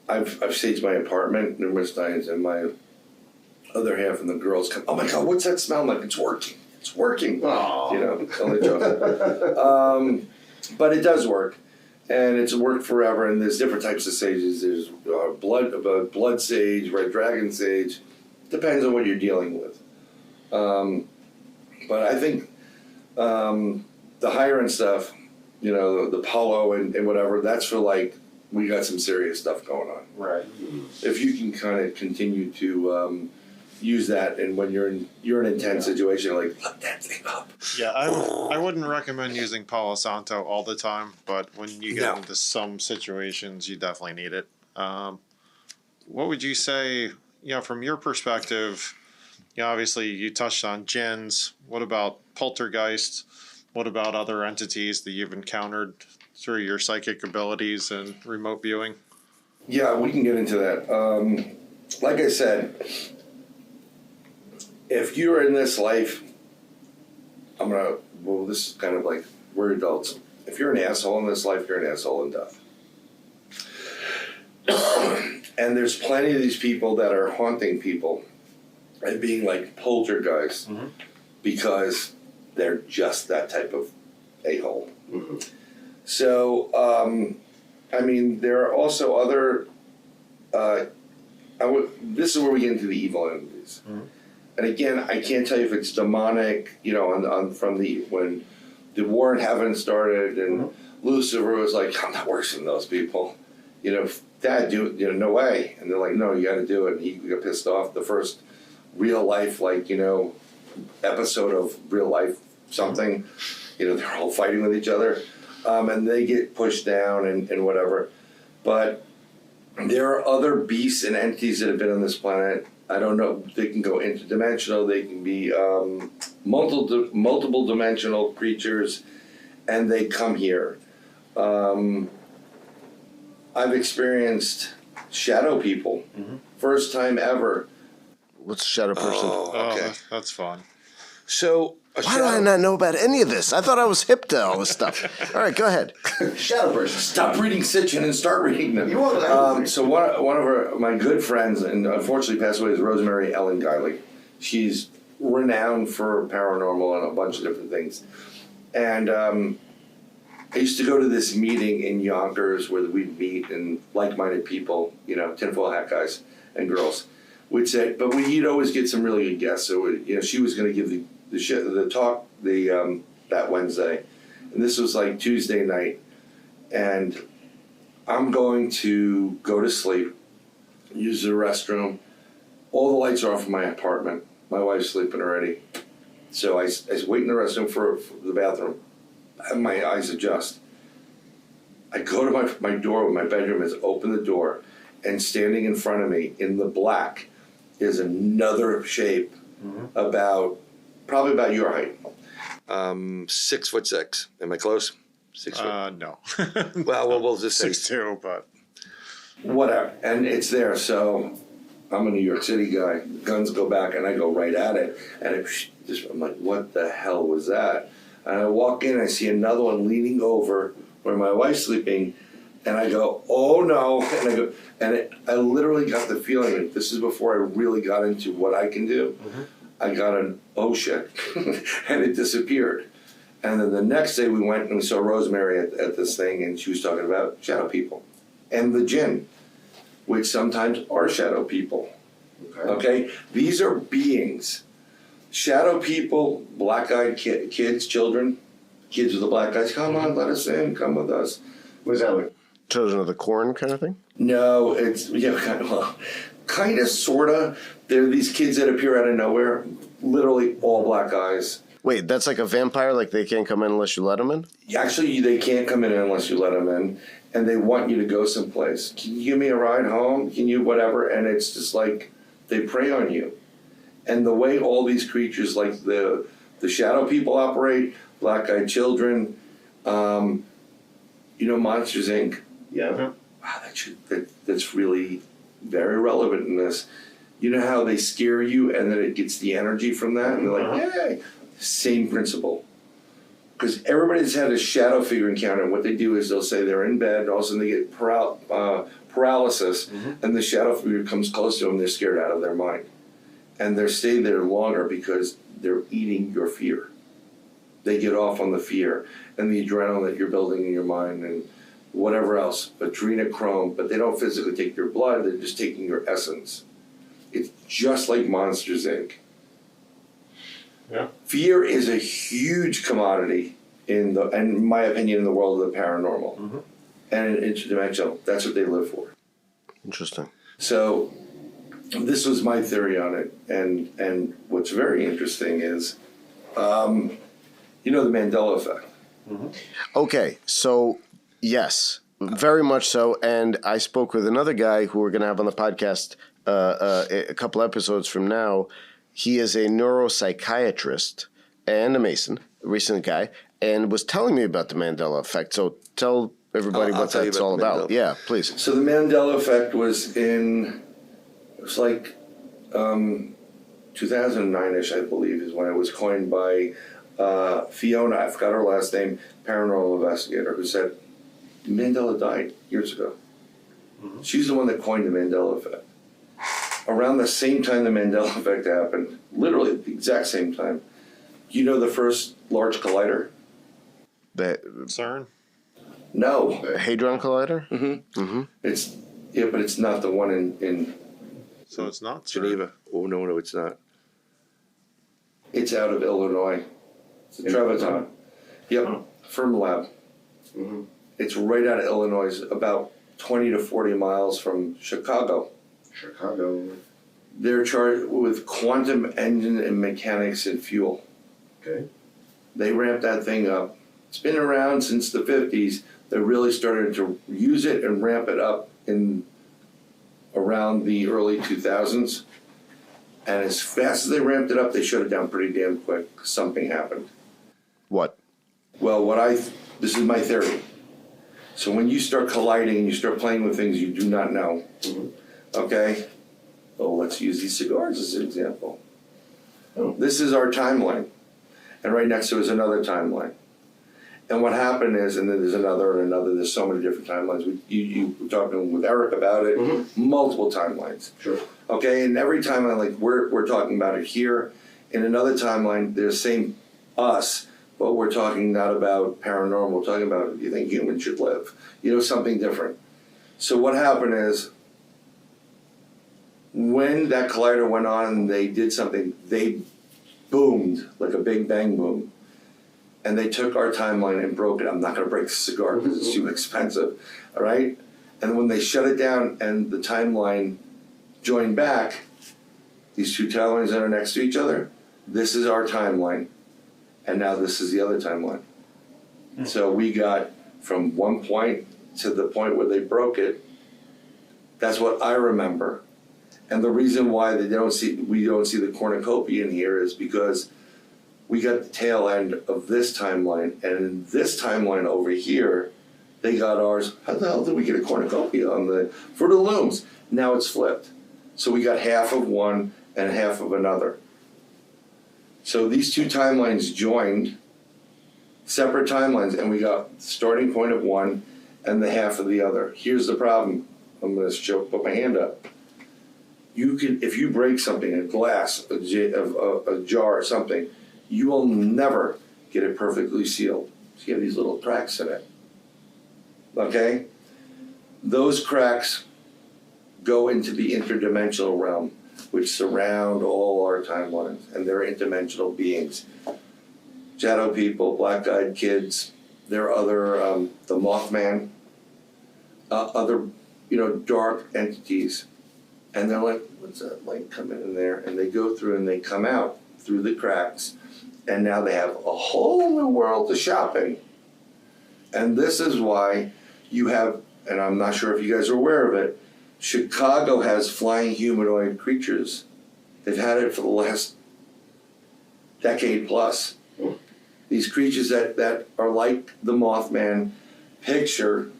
I've saged my apartment numerous times, and my other half and the girls come, oh my God, what's that smell like? It's working. It's working. Aww. Only joking. But it does work. And it's worked forever, and there's different types of sages. There's blood sage, red dragon sage. Depends on what you're dealing with. But I think the higher end stuff, the polo and whatever, that's for we got some serious stuff going on. Right. If you can kind of continue to use that, and when you're in an intense situation, look that thing up. Yeah, I wouldn't recommend using Palo Santo all the time, but when you get into some situations, you definitely need it. What would you say, from your perspective, obviously you touched on jinns. What about poltergeists? What about other entities that you've encountered through your psychic abilities and remote viewing? Yeah, we can get into that. Like I said, if you're in this life, this is kind of like, we're adults. If you're an asshole in this life, you're an asshole in death. And there's plenty of these people that are haunting people and being like poltergeists because they're just that type of a-hole. So, there are also other, this is where we get into the evil entities. And again, I can't tell you if it's demonic, when the war in heaven started and Lucifer was like, I'm not worse than those people. Dad, no way. And they're like, no, you got to do it. And he got pissed off. The first real life, episode of real life something, they're all fighting with each other. And they get pushed down and whatever. But there are other beasts and entities that have been on this planet. I don't know. They can go interdimensional. They can be multiple dimensional creatures, and they come here. I've experienced shadow people. First time ever. What's a shadow person? Oh, okay. That's fun. So Why do I not know about any of this? I thought I was hip to all this stuff. All right, go ahead. Shadow person. Stop reading Sitchin and start reading them. So one of my good friends, and unfortunately passed away, is Rosemary Ellen Guiley. She's renowned for paranormal and a bunch of different things. And I used to go to this meeting in Yonkers where we'd meet and like-minded people, tinfoil hat guys and girls. But we'd always get some really good guests. So she was going to give the talk that Wednesday, and this was like Tuesday night, and I'm going to go to sleep, use the restroom. All the lights are off in my apartment. My wife's sleeping already, so I wait in the restroom for the bathroom. And my eyes adjust. I go to my door when my bedroom is, open the door, and standing in front of me in the black is another shape probably about your height. 6'6". Am I close? 6 foot. No. Well, we'll just say 6'2", but Whatever. And it's there. So I'm a New York City guy. Guns go back, and I go right at it. And I'm like, what the hell was that? And I walk in, and I see another one leaning over where my wife's sleeping, and I go, oh no. And I go, I literally got the feeling that this is before I really got into what I can do. Mm-hmm. I got an, oh shit, and it disappeared. And then the next day we went and we saw Rosemary at this thing, and she was talking about shadow people and the jinn, which sometimes are shadow people. Okay? These are beings. Shadow people, black-eyed kids, children, kids with the black eyes, come on, let us in, come with us. Was that like Children of the Corn kind of thing? No, it's, kind of, sort of. They're these kids that appear out of nowhere, literally all black eyes. Wait, that's like a vampire? Like they can't come in unless you let them in? Actually, they can't come in unless you let them in, and they want you to go someplace. Can you give me a ride home? Can you whatever? And it's just like they prey on you. And the way all these creatures, like the shadow people operate, black-eyed children, Monsters, Inc. Yeah. Wow, that's really very relevant in this. You know how they scare you and then it gets the energy from that? And they're like, yay! Same principle. Because everybody's had a shadow figure encounter. What they do is they'll say they're in bed, and all of a sudden they get paralysis, and the shadow figure comes close to them, they're scared out of their mind. And they're staying there longer because they're eating your fear. They get off on the fear and the adrenaline that you're building in your mind and whatever else, adrenochrome, but they don't physically take your blood, they're just taking your essence. It's just like Monsters, Inc. Yeah. Fear is a huge commodity in my opinion, in the world of the paranormal and interdimensional. That's what they live for. Interesting. So this was my theory on it, and what's very interesting is, the Mandela effect. Okay, so yes, very much so. And I spoke with another guy who we're going to have on the podcast a couple episodes from now. He is a neuropsychiatrist and a Mason, a recent guy, and was telling me about the Mandela effect. So tell everybody what that's all about. Yeah, please. So the Mandela effect was like 2009-ish, I believe, is when it was coined by Fiona, I forgot her last name, paranormal investigator, who said Mandela died years ago. She's the one that coined the Mandela effect. Around the same time the Mandela effect happened, literally the exact same time, the first large collider? The CERN? No. Hadron Collider? But it's not the one in So it's not CERN. Geneva. Oh, no, it's not. It's out of Illinois. It's a Treviton. Yep, Fermilab. It's right out of Illinois, about 20 to 40 miles from Chicago. They're charged with quantum engine and mechanics and fuel. Okay. They ramped that thing up. It's been around since the 50s. They really started to use it and ramp it up in around the early 2000s. And as fast as they ramped it up, they shut it down pretty damn quick. Something happened. What? Well, this is my theory. So when you start colliding and you start playing with things you do not know, okay? Well, let's use these cigars as an example. This is our timeline. And right next to it is another timeline. And what happened is, and then there's another and another, there's so many different timelines. You were talking with Eric about it, multiple timelines. Sure. Okay, and every timeline, like we're talking about it here. In another timeline, there's same us, but we're talking not about paranormal, we're talking about, you think humans should live? Something different. So what happened is, when that collider went on, they did something, they boomed, like a big bang boom. And they took our timeline and broke it. I'm not going to break the cigar because it's too expensive, all right? And when they shut it down and the timeline joined back, these two timelines that are next to each other, this is our timeline, and now this is the other timeline. So we got from one point to the point where they broke it. That's what I remember. And the reason why we don't see the cornucopia in here is because we got the tail end of this timeline, and in this timeline over here, they got ours. How the hell did we get a cornucopia on the Fruit of the Looms? Now it's flipped. So we got half of one and half of another. So these two timelines joined, separate timelines, and we got starting point of one and the half of the other. Here's the problem. I'm going to put my hand up. You can, if you break something, a glass, a jar or something, you will never get it perfectly sealed. So you have these little cracks in it. Okay? Those cracks go into the interdimensional realm, which surround all our timelines, and they're interdimensional beings. Shadow people, black-eyed kids, there are other, the Mothman, other, dark entities. And they're like, what's that light coming in there? And they go through and they come out through the cracks. And now they have a whole new world to shop in. And this is why you have, and I'm not sure if you guys are aware of it, Chicago has flying humanoid creatures. They've had it for the last decade plus. These creatures that are like the Mothman. Picture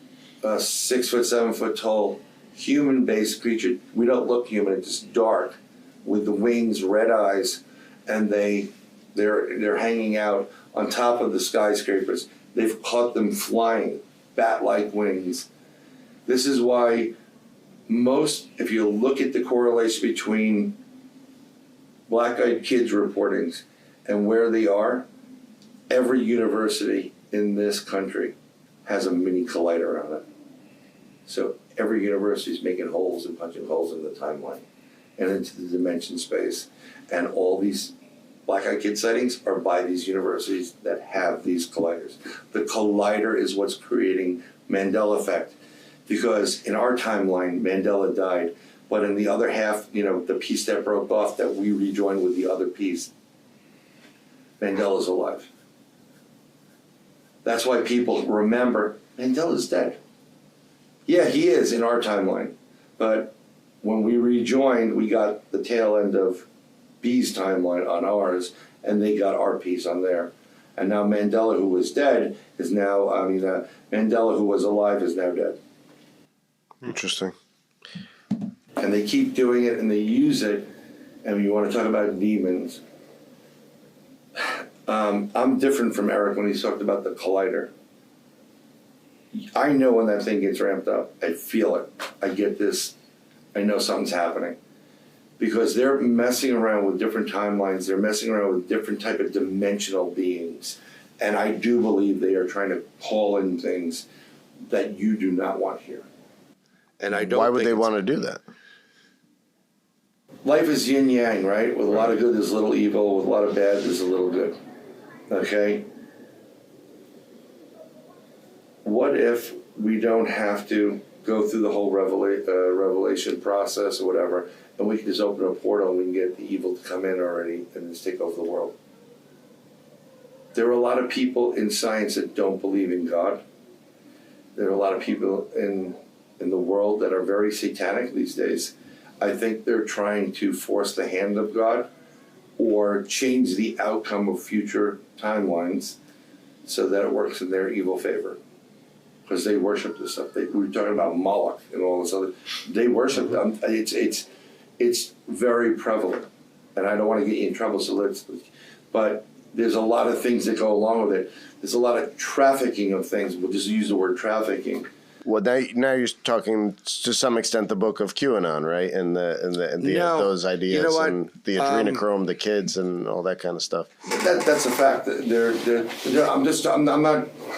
a 6 foot, 7 foot tall human-based creature. We don't look human, it's just dark with the wings, red eyes, and they're hanging out on top of the skyscrapers. They've caught them flying, bat-like wings. This is why if you look at the correlation between black-eyed kids reportings and where they are, every university in this country has a mini collider on it. So every university is making holes and punching holes in the timeline and into the dimension space. And all these black-eyed kid sightings are by these universities that have these colliders. The collider is what's creating Mandela effect, because in our timeline, Mandela died, but in the other half, the piece that broke off that we rejoined with the other piece, Mandela's alive. That's why people remember Mandela's dead. Yeah, he is in our timeline, but when we rejoined, we got the tail end of B's timeline on ours, and they got our piece on there. And now Mandela, who was dead, is now, Mandela, who was alive, is now dead. Interesting. And they keep doing it, and they use it, and you want to talk about demons. I'm different from Eric when he's talked about the collider. I know when that thing gets ramped up. I feel it. I get this. I know something's happening. Because they're messing around with different timelines. They're messing around with different type of dimensional beings. And I do believe they are trying to call in things that you do not want here. And I don't. Why would they want to do that? Life is yin yang, right? With a lot of good, there's a little evil. With a lot of bad, there's a little good. Okay? What if we don't have to go through the whole revelation process or whatever, and we can just open a portal and we can get the evil to come in already and just take over the world? There are a lot of people in science that don't believe in God. There are a lot of people in the world that are very satanic these days. I think they're trying to force the hand of God or change the outcome of future timelines so that it works in their evil favor. Because they worship this stuff. We were talking about Moloch and all this other. They worship them. It's very prevalent, and I don't want to get you in trouble. But there's a lot of things that go along with it. There's a lot of trafficking of things. We'll just use the word trafficking. Well, now you're talking to some extent the book of QAnon, right? And those ideas, you know what? and the adrenochrome, the kids, and all that kind of stuff. That's a fact. I'm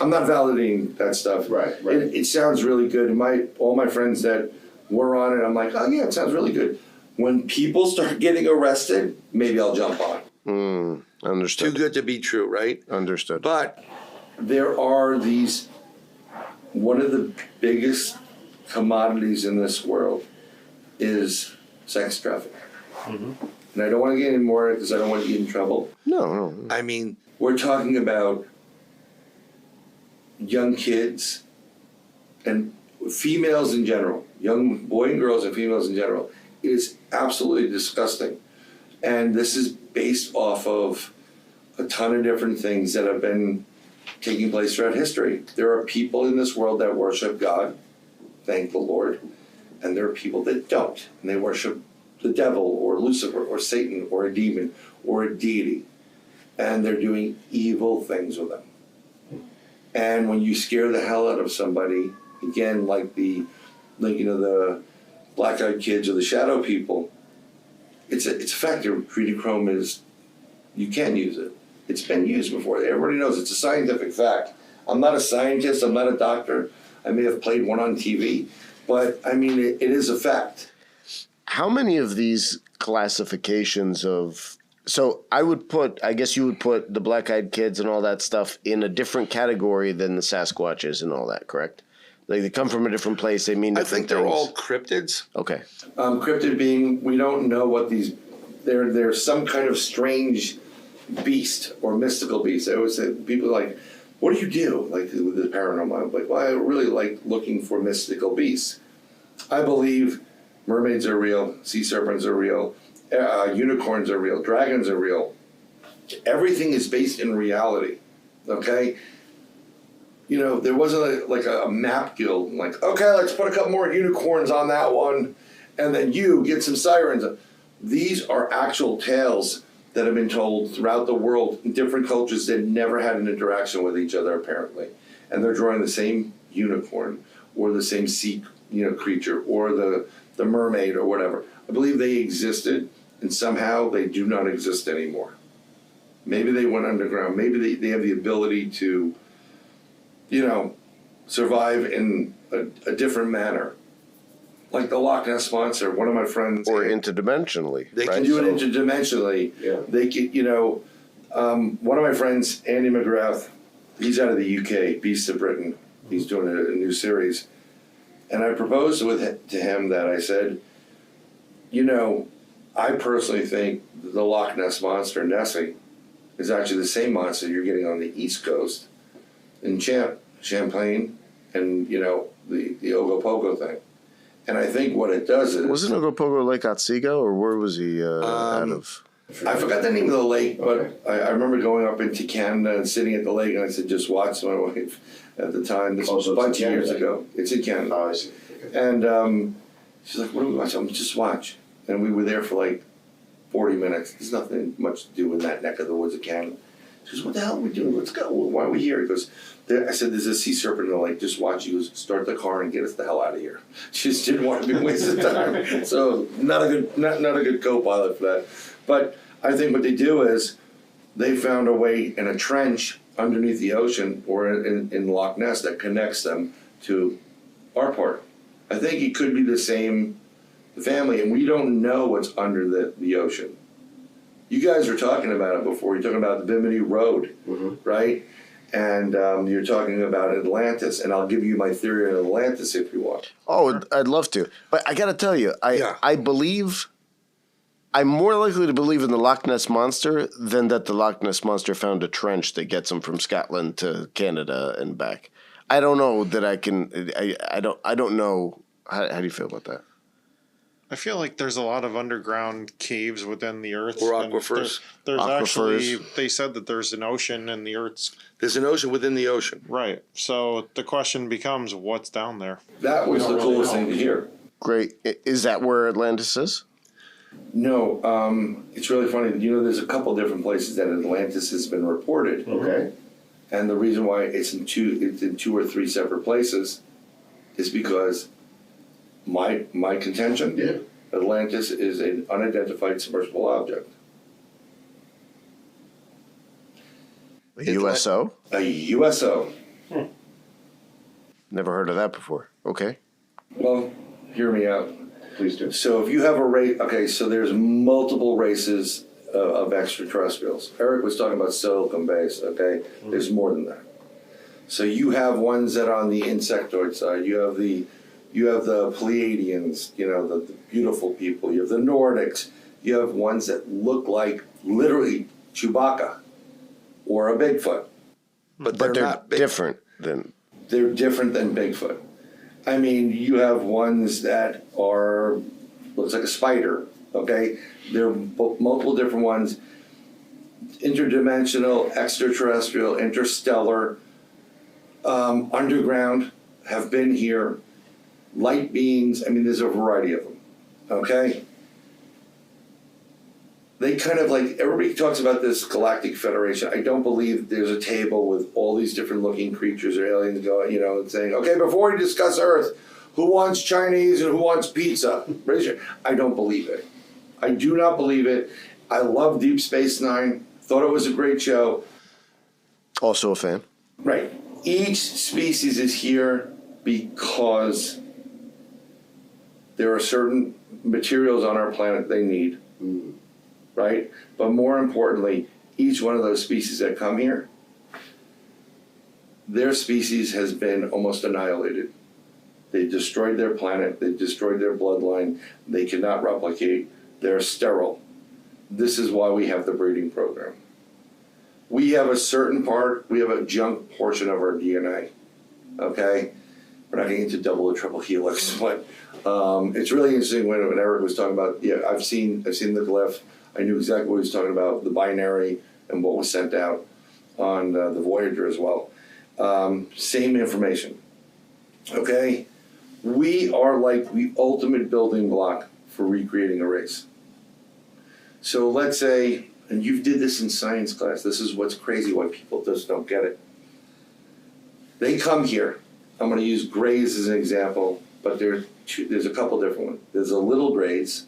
not validating that stuff. Right. It sounds really good. All my friends that were on it, I'm like, oh yeah, it sounds really good. When people start getting arrested, maybe I'll jump on. Understood. Too good to be true, right? Understood. But there are these. One of the biggest commodities in this world is sex trafficking. Mm-hmm. And I don't want to get any more because I don't want to get in trouble. No. I mean, we're talking about young kids and females in general, young boys and girls and females in general. It is absolutely disgusting. And this is based off of a ton of different things that have been taking place throughout history. There are people in this world that worship God, thank the Lord, and there are people that don't, and they worship the devil or Lucifer or Satan or a demon or a deity, and they're doing evil things with them. And when you scare the hell out of somebody, again, like the black-eyed kids or the shadow people, it's effective. Adrenochrome is, you can use it. It's been used before. Everybody knows it's a scientific fact. I'm not a scientist. I'm not a doctor. I may have played one on TV, but I mean, it is a fact. How many of these classifications of... So I guess you would put the black-eyed kids and all that stuff in a different category than the Sasquatches and all that, correct? Like they come from a different place, they mean I different think they're things. all cryptids. Okay. Cryptid being, we don't know what these, they're some kind of strange beast or mystical beast. I always say, people are like, what do you do? Like with the paranormal, I'm like, well, I really like looking for mystical beasts. I believe mermaids are real, sea serpents are real, unicorns are real, dragons are real. Everything is based in reality, okay? You know, there wasn't like a map guild, like, okay, let's put a couple more unicorns on that one, and then you get some sirens. These are actual tales that have been told throughout the world in different cultures that never had an interaction with each other, apparently. And they're drawing the same unicorn, or the same sea, creature, or the mermaid, or whatever. I believe they existed, and somehow they do not exist anymore. Maybe they went underground. Maybe they have the ability to, survive in a different manner. Like the Loch Ness Monster, one of my friends... Or interdimensionally. They right? can do it interdimensionally. Yeah. They can, one of my friends, Andy McGrath, he's out of the UK, Beasts of Britain. He's doing a new series. And I proposed to him that I said, I personally think the Loch Ness Monster, Nessie, is actually the same monster you're getting on the East Coast in Champlain and, the Ogopogo thing. And I think what it does is... Wasn't Ogopogo Lake Otsego, or where was he out of? I forgot the name of the lake, but I remember going up into Canada and sitting at the lake, and I said, just watch my wife at the time. This was a bunch of years ago. It's in Canada. Oh, I see. Okay. And she's like, what are we watching? I'm just watch. And we were there for like 40 minutes. There's nothing much to do in that neck of the woods of Canada. She goes, what the hell are we doing? Let's go. Why are we here? He goes, I said, there's a sea serpent in the lake. Just watch. He goes, start the car and get us the hell out of here. She just didn't want to be wasting time. So not a good co-pilot for that. But I think what they do is they found a way in a trench underneath the ocean or in Loch Ness that connects them to our part. I think it could be the same family, and we don't know what's under the ocean. You guys were talking about it before. You're talking about the Bimini Road, right? And you're talking about Atlantis, and I'll give you my theory on Atlantis if you want. Oh, I'd love to. But I got to tell you, I believe... I'm more likely to believe in the Loch Ness Monster than that the Loch Ness Monster found a trench that gets him from Scotland to Canada and back. I don't know that I can... I don't know... How do you feel about that? I feel like there's a lot of underground caves within the earth. Or and aquifers. There's Aquifers. actually, they said that there's an ocean in the earth's... There's an ocean within the ocean. Right. So the question becomes, what's down there? That was the coolest thing to hear. Great. Is that where Atlantis is? No, it's really funny. There's a couple different places that Atlantis has been reported. Okay. And the reason why it's in two or three separate places is because my contention, Atlantis is an unidentified submersible object. A USO? A USO. Never heard of that before. Okay. Well, hear me out. Please do. So if you have a race, okay, so there's multiple races of extraterrestrials. Eric was talking about silicon base, okay? There's more than that. So you have ones that are on the insectoid side. You have the Pleiadians, the beautiful people. You have the Nordics. You have ones that look like literally Chewbacca or a Bigfoot. But But they're not big. different than... They're different than Bigfoot. I mean, you have ones that looks like a spider, okay? There are multiple different ones. Interdimensional, extraterrestrial, interstellar, underground, have been here. Light beings, I mean, there's a variety of them, okay? they kind of like, everybody talks about this galactic federation. I don't believe there's a table with all these different looking creatures or aliens going, and saying, okay, before we discuss Earth, who wants Chinese and who wants pizza? I don't believe it. I do not believe it. I love Deep Space Nine. Thought it was a great show. Also a fan. Right. Each species is here because there are certain materials on our planet they need. Right? But more importantly, each one of those species that come here, their species has been almost annihilated. They destroyed their planet. They destroyed their bloodline. They cannot replicate. They're sterile. This is why we have the breeding program. We have a certain part, we have a junk portion of our DNA, okay? We're not getting into double or triple helix, but it's really interesting when Eric was talking about, I've seen the glyph. I knew exactly what he was talking about, the binary and what was sent out on the Voyager as well. Same information, okay? We are like the ultimate building block for recreating a race. So let's say, and you did this in science class, this is what's crazy, why people just don't get it. They come here, I'm gonna use grays as an example, but there's a couple different ones. There's the little grays,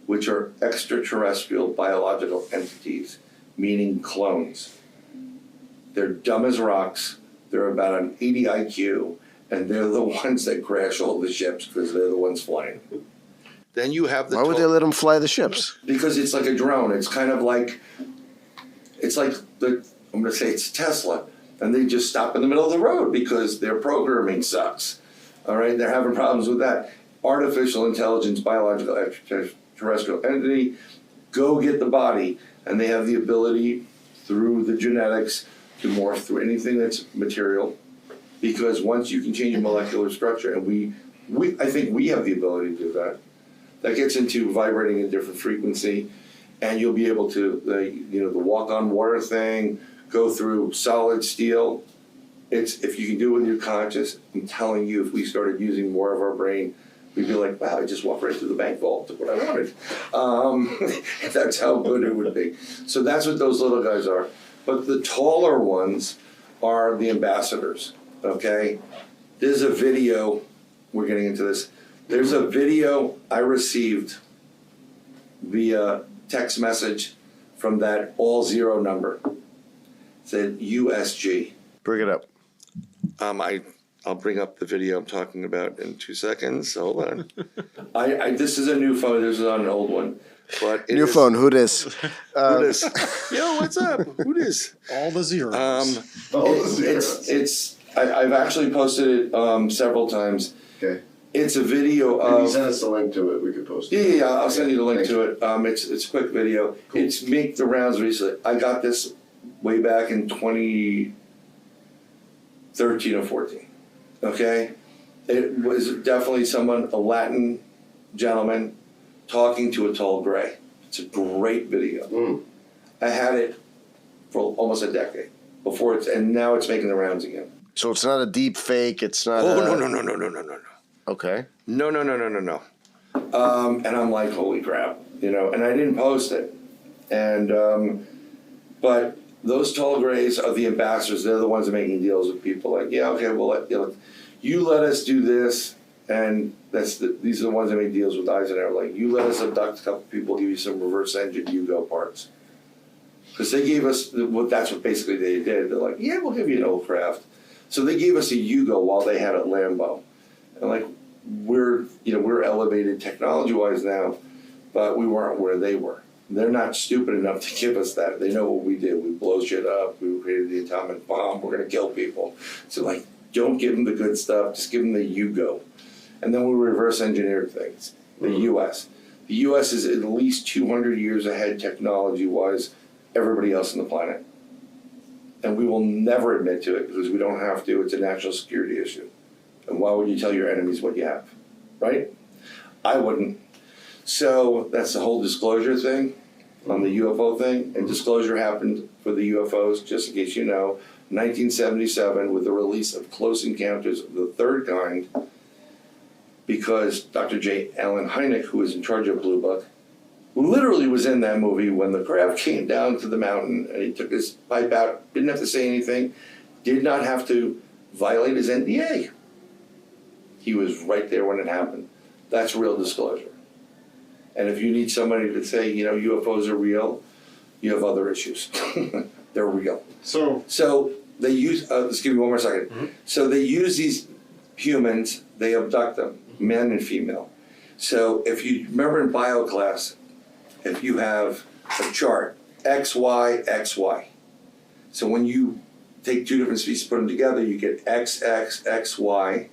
which are extraterrestrial biological entities, meaning clones. They're dumb as rocks, they're about an 80 IQ, and they're the ones that crash all the ships because they're the ones flying. Then you have the. Why would they let them fly the ships? Because it's like a drone. It's kind of like, I'm going to say it's Tesla, and they just stop in the middle of the road because their programming sucks. All right, they're having problems with that. Artificial intelligence, biological extraterrestrial entity, go get the body, and they have the ability through the genetics to morph through anything that's material. Because once you can change your molecular structure, and I think we have the ability to do that. That gets into vibrating a different frequency, and you'll be able to, the walk on water thing, go through solid steel. If you can do it with your conscious, I'm telling you, if we started using more of our brain, we'd be like, wow, I just walked right through the bank vault to what I wanted. That's how good it would be. So that's what those little guys are. But the taller ones are the ambassadors, okay? There's a video, we're getting into this. There's a video I received via text message from that all zero number. It said USG. Bring it up. I'll bring up the video I'm talking about in 2 seconds. Hold on. This is a new phone. This is on an old one. But New phone. Who this? Who this? Yo, what's up? Who this? All the zeros. I've actually posted it several times. Okay. It's a video If you of. send us the link to it, we could post it. Yeah, I'll send you the link to it. It's a quick video. Cool. It's make the rounds recently. I got this way back in 2013 or 14. Okay? It was definitely a Latin gentleman talking to a tall gray. It's a great video. I had it for almost a decade before and now it's making the rounds again. So it's not a deep fake. It's not. Oh, a... no. Okay. No. And I'm like, holy crap, and I didn't post it. And, but those tall grays are the ambassadors. They're the ones that are making deals with people like, yeah, okay, well, you let us do this. And these are the ones that make deals with Eisenhower. Like, you let us abduct a couple people, give you some reverse engine Yugo parts. Because they gave us, that's what basically they did. They're like, yeah, we'll give you an old craft. So they gave us a Yugo while they had a Lambo. And like, we're elevated technology-wise now, but we weren't where they were. They're not stupid enough to give us that. They know what we did. We blow shit up. We created the atomic bomb. We're going to kill people. So like, don't give them the good stuff. Just give them the Yugo. And then we reverse engineered things. The U.S. The U.S. is at least 200 years ahead technology-wise everybody else on the planet. And we will never admit to it because we don't have to. It's a national security issue. And why would you tell your enemies what you have? Right? I wouldn't. So that's the whole disclosure thing on the UFO thing. And disclosure happened for the UFOs, just in case you know, 1977 with the release of Close Encounters of the Third Kind, because Dr. J. Allen Hynek, who was in charge of Blue Book, literally was in that movie when the crab came down to the mountain and he took his pipe out, didn't have to say anything, did not have to violate his NDA. He was right there when it happened. That's real disclosure. And if you need somebody to say, you know, UFOs are real, you have other issues. They're real. So they use, let's give you one more second. Mm-hmm. So they use these humans, they abduct them, men and female. So if you remember in bio class, if you have a chart, X, Y, X, Y. So when you take two different species, put them together, you get X, X, X, Y,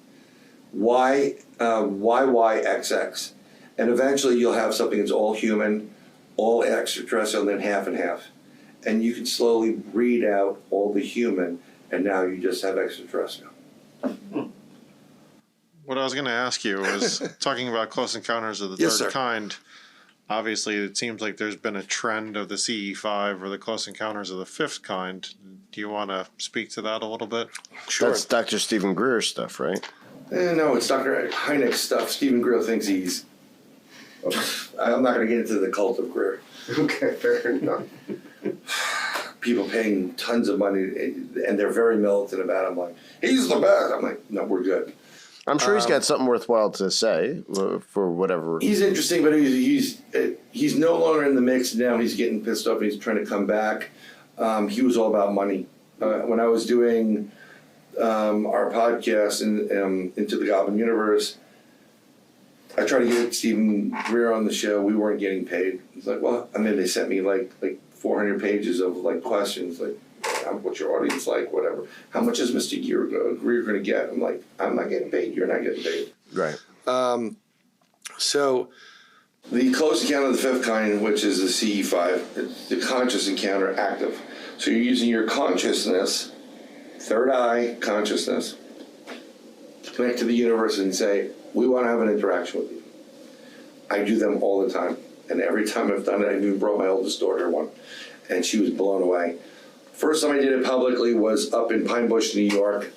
Y, Y, Y, X, X. And eventually you'll have something that's all human, all extraterrestrial, and then half and half. And you can slowly breed out all the human, and now you just have extraterrestrial. What I was going to ask you was talking about close encounters of the third kind. Obviously, it seems like there's been a trend of the CE5 or the close encounters of the fifth kind. Do you want to speak to that a little bit? Sure. That's Dr. Stephen Greer's stuff, right? No, it's Dr. Hynek's stuff. Stephen Greer thinks he's... I'm not going to get into the cult of Greer. Okay, fair enough. People paying tons of money, and they're very militant about it. I'm like, he's the best. I'm like, no, we're good. I'm sure he's got something worthwhile to say for whatever. He's interesting, but he's no longer in the mix now. He's getting pissed off. He's trying to come back. He was all about money. When I was doing our podcast Into the Goblin Universe, I tried to get Stephen Greer on the show. We weren't getting paid. It's like, well, I mean, they sent me like 400 pages of like questions, like, what's your audience like, whatever. How much is Mr. Greer going to get? I'm like, I'm not getting paid. You're not getting paid. Right. So the close encounter of the fifth kind, which is the CE5, the conscious encounter active. So you're using your consciousness, third eye consciousness, to connect to the universe and say, we want to have an interaction with you. I do them all the time. And every time I've done it, I've even brought my oldest daughter one. And she was blown away. First time I did it publicly was up in Pine Bush, New York.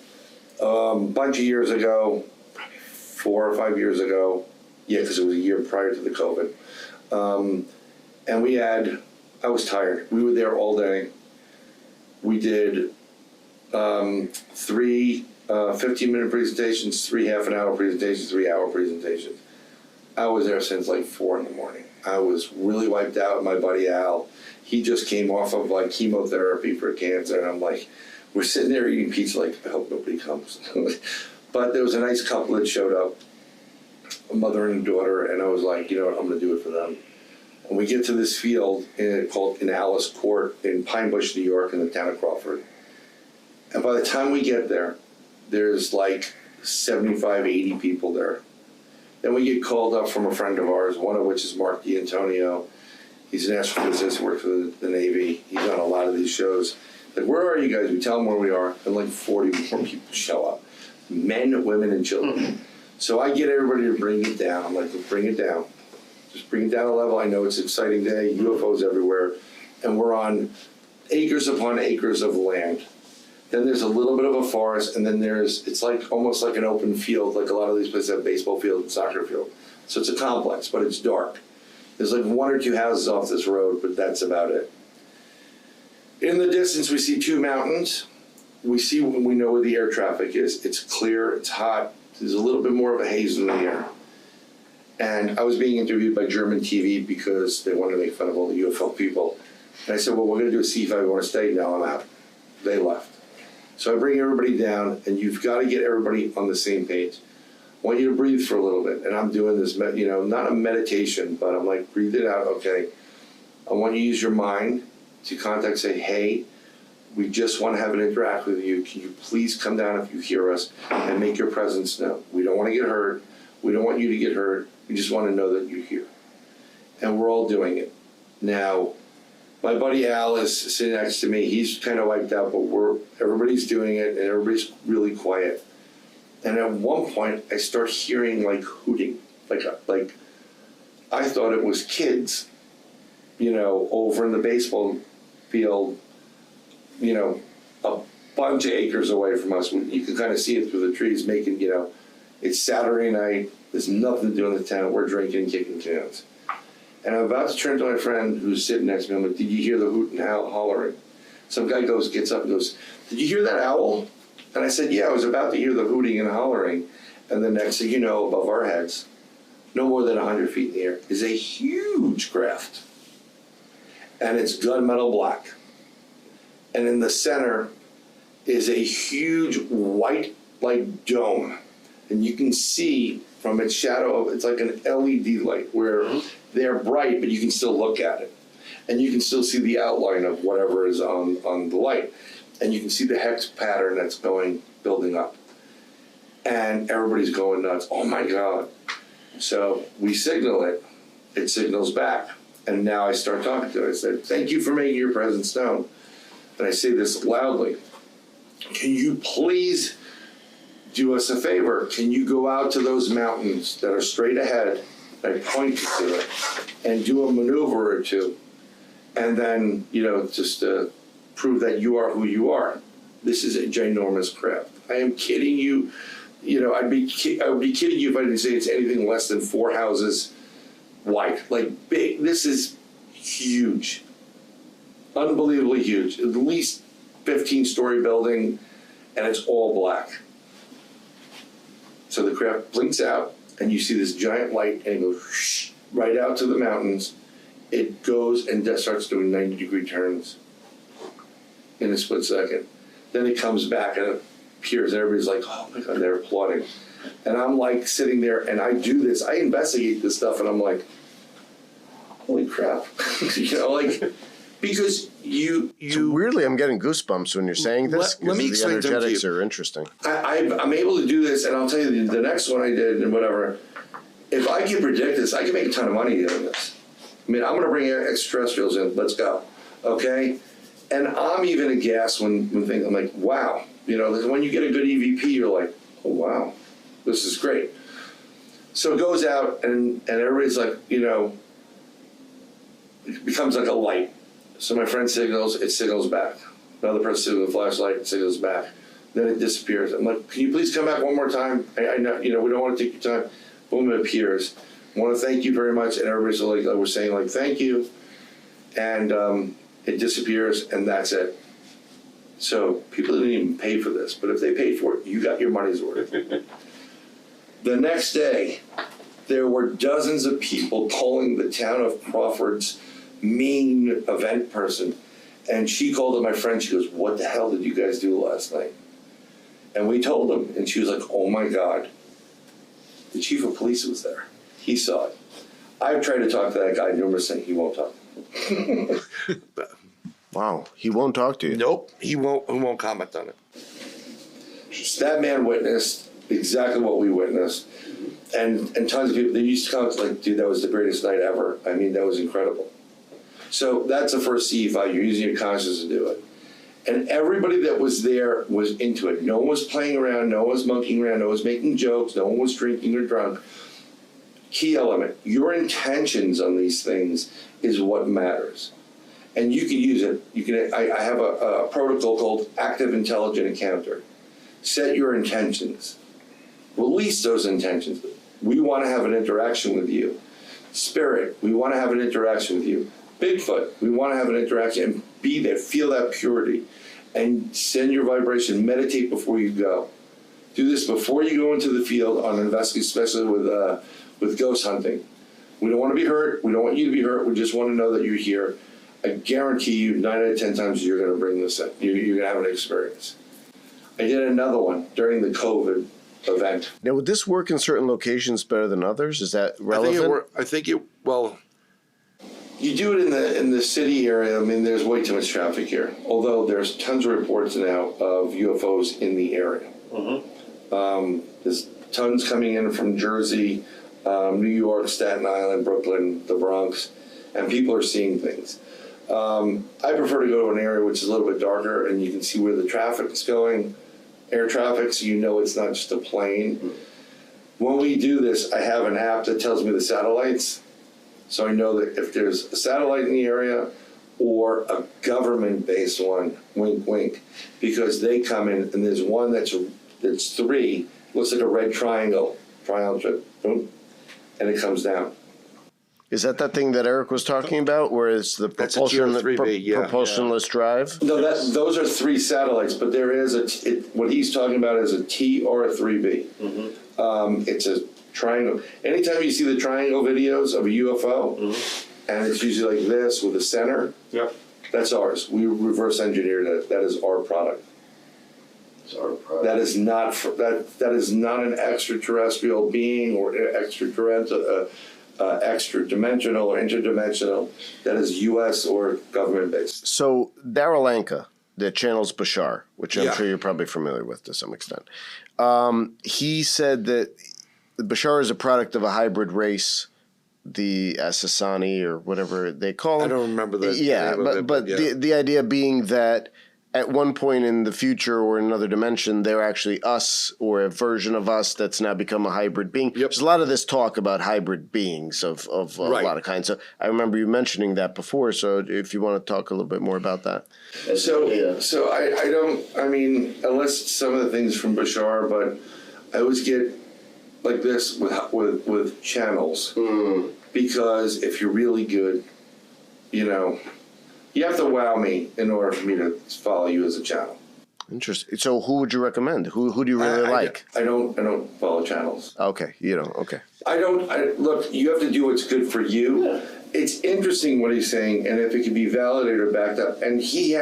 A bunch of years ago, probably 4 or 5 years ago. Yeah, because it was a year prior to the COVID. And we had, I was tired. We were there all day. We did 3 15-minute presentations, 3 half-an-hour presentations, 3-hour presentations. I was there since like 4 in the morning. I was really wiped out. My buddy Al, he just came off of like chemotherapy for cancer, and I'm like, we're sitting there eating pizza, like, I hope nobody comes. But there was a nice couple that showed up, a mother and a daughter, and I was like, you know what, I'm going to do it for them. And we get to this field called in Alice Court in Pine Bush, New York, in the town of Crawford. And by the time we get there, there's like 75, 80 people there. Then we get called up from a friend of ours, one of which is Mark D'Antonio. He's an astrophysicist, works for the Navy. He's on a lot of these shows. Like, where are you guys? We tell them where we are, and like 40 more people show up. Men, women, and children. So I get everybody to bring it down. I'm like, bring it down. Just bring it down a level. I know it's an exciting day, UFOs everywhere, and we're on acres upon acres of land. Then there's a little bit of a forest, and then it's like almost like an open field, like a lot of these places have baseball field and soccer field. So it's a complex, but it's dark. There's like 1 or 2 houses off this road, but that's about it. In the distance, we see 2 mountains. We know where the air traffic is. It's clear, it's hot. There's a little bit more of a haze in the air. And I was being interviewed by German TV because they wanted to make fun of all the UFO people. And I said, well, we're going to do a C5. You want to stay? No, I'm out. They left. So I bring everybody down, and you've got to get everybody on the same page. I want you to breathe for a little bit. And I'm doing this, not a meditation, but I'm like, breathe it out. Okay. I want you to use your mind to contact, say, hey, we just want to have an interact with you. Can you please come down if you hear us and make your presence known? We don't want to get hurt. We don't want you to get hurt. We just want to know that you're here. And we're all doing it. Now, my buddy Al is sitting next to me. He's kind of wiped out, but everybody's doing it, and everybody's really quiet. And at one point, I start hearing like hooting, like I thought it was kids, over in the baseball field, a bunch of acres away from us. You can kind of see it through the trees, making, it's Saturday night. There's nothing to do in the town. We're drinking and kicking cans. And I'm about to turn to my friend who's sitting next to me. I'm like, did you hear the hoot and hollering? Some guy gets up and goes, did you hear that owl? And I said, yeah, I was about to hear the hooting and hollering. And the next thing you know, above our heads, no more than 100 feet in the air, is a huge craft. And it's gunmetal black. And in the center is a huge white, like, dome. And you can see from its shadow, it's like an LED light where they're bright, but you can still look at it. And you can still see the outline of whatever is on the light. And you can see the hex pattern that's building up. And everybody's going nuts. Oh my God. So we signal it. It signals back. And now I start talking to it. I said, thank you for making your presence known. And I say this loudly. Can you please do us a favor? Can you go out to those mountains that are straight ahead? I point you to it and do a maneuver or two. And then, just to prove that you are who you are. This is a ginormous craft. I am kidding you. I would be kidding you if I didn't say it's anything less than 4 houses wide. Like big. This is huge. Unbelievably huge. At least 15-story building, and it's all black. So the craft blinks out, and you see this giant light, and it goes right out to the mountains. It goes and starts doing 90-degree turns in a split second. Then it comes back and it appears, and everybody's like, oh my God, they're applauding. And I'm like sitting there, and I do this. I investigate this stuff, and I'm like, holy crap. Because So weirdly, I'm getting goosebumps when you're saying this. Let me explain the something to energetics you. are interesting. I'm able to do this, and I'll tell you the next one I did and whatever. If I can predict this, I can make a ton of money doing this. I mean, I'm going to bring extraterrestrials in. Let's go, okay? And I'm even aghast when things. I'm like, wow. When you get a good EVP, you're like, oh wow, this is great. So it goes out, and everybody's like, it becomes like a light. So my friend signals, it signals back. Another person signals a flashlight, it signals back. Then it disappears. I'm like, can you please come back one more time? I know, we don't want to take your time. Boom, it appears. I want to thank you very much. And everybody's like, we're saying like, thank you. And it disappears, and that's it. So people didn't even pay for this. But if they paid for it, you got your money's worth. The next day, there were dozens of people calling the town of Crawford's main event person, and she called up my friend. She goes, what the hell did you guys do last night? And we told them, and she was like, oh my God, the chief of police was there. He saw it. I've tried to talk to that guy numerous times. He won't talk. Wow, he won't talk to you. Nope, he won't comment on it. That man witnessed exactly what we witnessed, and tons of people. They used to come like, dude, that was the greatest night ever. I mean, that was incredible. So that's the first CE5. You're using your consciousness to do it. And everybody that was there was into it. No one was playing around. No one was monkeying around. No one was making jokes. No one was drinking or drunk. Key element, your intentions on these things is what matters. And you can use it. I have a protocol called Active Intelligent Encounter. Set your intentions. Release those intentions. We want to have an interaction with you. Spirit, we want to have an interaction with you. Bigfoot, we want to have an interaction and be there, feel that purity, and send your vibration. Meditate before you go. Do this before you go into the field on investigation, especially with ghost hunting. We don't want to be hurt. We don't want you to be hurt. We just want to know that you're here. I guarantee you 9 out of 10 times you're going to bring this in. You're going to have an experience. I did another one during the COVID event. Now, would this work in certain locations better than others? Is that relevant? I think it You do it in the city area. I mean, there's way too much traffic here. Although there's tons of reports now of UFOs in the area. There's tons coming in from Jersey, New York, Staten Island, Brooklyn, the Bronx, and people are seeing things. I prefer to go to an area which is a little bit darker, and you can see where the traffic is going, air traffic, so you know it's not just a plane. When we do this, I have an app that tells me the satellites. So I know that if there's a satellite in the area or a government-based one, wink, wink, because they come in and there's one that's 3, looks like a red triangle, boom, and it comes down. Is that thing that Eric was talking about, where it's the That's a propulsion, TR3B, yeah. propulsionless drive? No, those are 3 satellites, but there is what he's talking about is a TR3B. It's a triangle. Anytime you see the triangle videos of a UFO, and it's usually like this with a center, that's ours. We reverse engineered it. That is our product. It's our product. That is not that is not an extraterrestrial being or extra-dimensional or interdimensional. That is U.S. or government based. So Darryl Anka, that channels Bashar, which I'm Yeah. sure you're probably familiar with to some extent, he said that Bashar is a product of a hybrid race, the Assassani or whatever they call them. I don't remember the Yeah, name of it, but yeah. the idea being that at one point in the future or in another dimension, they're actually us or a version of us that's now become a hybrid being. Yep. There's a lot of this talk about hybrid beings of a Right. lot of kinds. So I remember you mentioning that before. So if you want to talk a little bit more about that. So I don't. I mean, unless some of the things from Bashar, but I always get like this with channels because if you're really good, you know, you have to wow me in order for me to follow you as a channel. Interesting. So who would you recommend? Who do you really like? I don't follow channels. Okay, you don't. Okay. Look, you have to do what's good for you. Yeah. It's interesting what he's saying, and if it can be validated or backed up, and he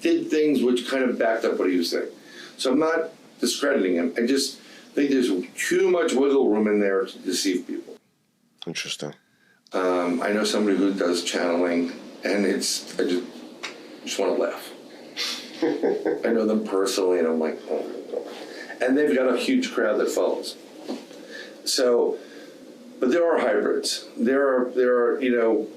did things which kind of backed up what he was saying. So I'm not discrediting him. I just think there's too much wiggle room in there to deceive people. Interesting. I know somebody who does channeling, and I just want to laugh. I know them personally, and I'm like, oh my God. And they've got a huge crowd that follows. So, but there are hybrids. There are, you know,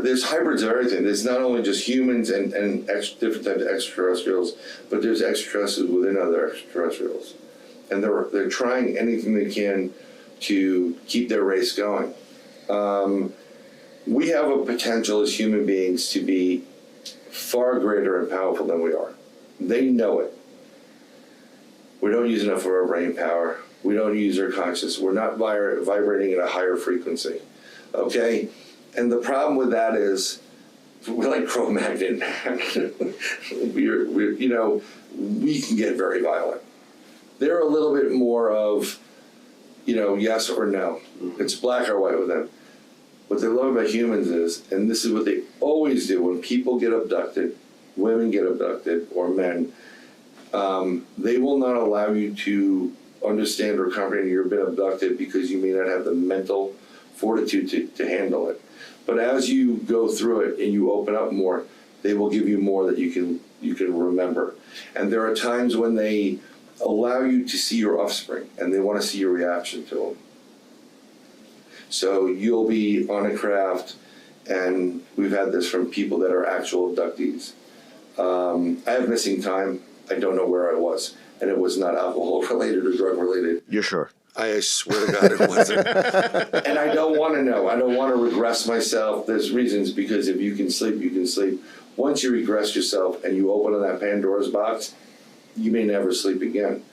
there's hybrids of everything. There's not only just humans and different types of extraterrestrials, but there's extraterrestrials within other extraterrestrials. And they're trying anything they can to keep their race going. We have a potential as human beings to be far greater and powerful than we are. They know it. We don't use enough of our brain power. We don't use our consciousness. We're not vibrating at a higher frequency. Okay? And the problem with that is we're like Cro-Magnon. we're, you know, we can get very violent. They're a little bit more of, you know, yes or no. It's black or white with them. What they love about humans is, and this is what they always do when people get abducted, women get abducted, or men, they will not allow you to understand or comprehend you've been abducted because you may not have the mental fortitude to handle it. But as you go through it and you open up more, they will give you more that you can remember. And there are times when they allow you to see your offspring and they want to see your reaction to them. So you'll be on a craft, and we've had this from people that are actual abductees. I have missing time. I don't know where I was, and it was not alcohol related or drug related. You're sure? I swear to God it wasn't. And I don't want to know. I don't want to regress myself. There's reasons, because if you can sleep, you can sleep. Once you regress yourself and you open that Pandora's box, you may never sleep again.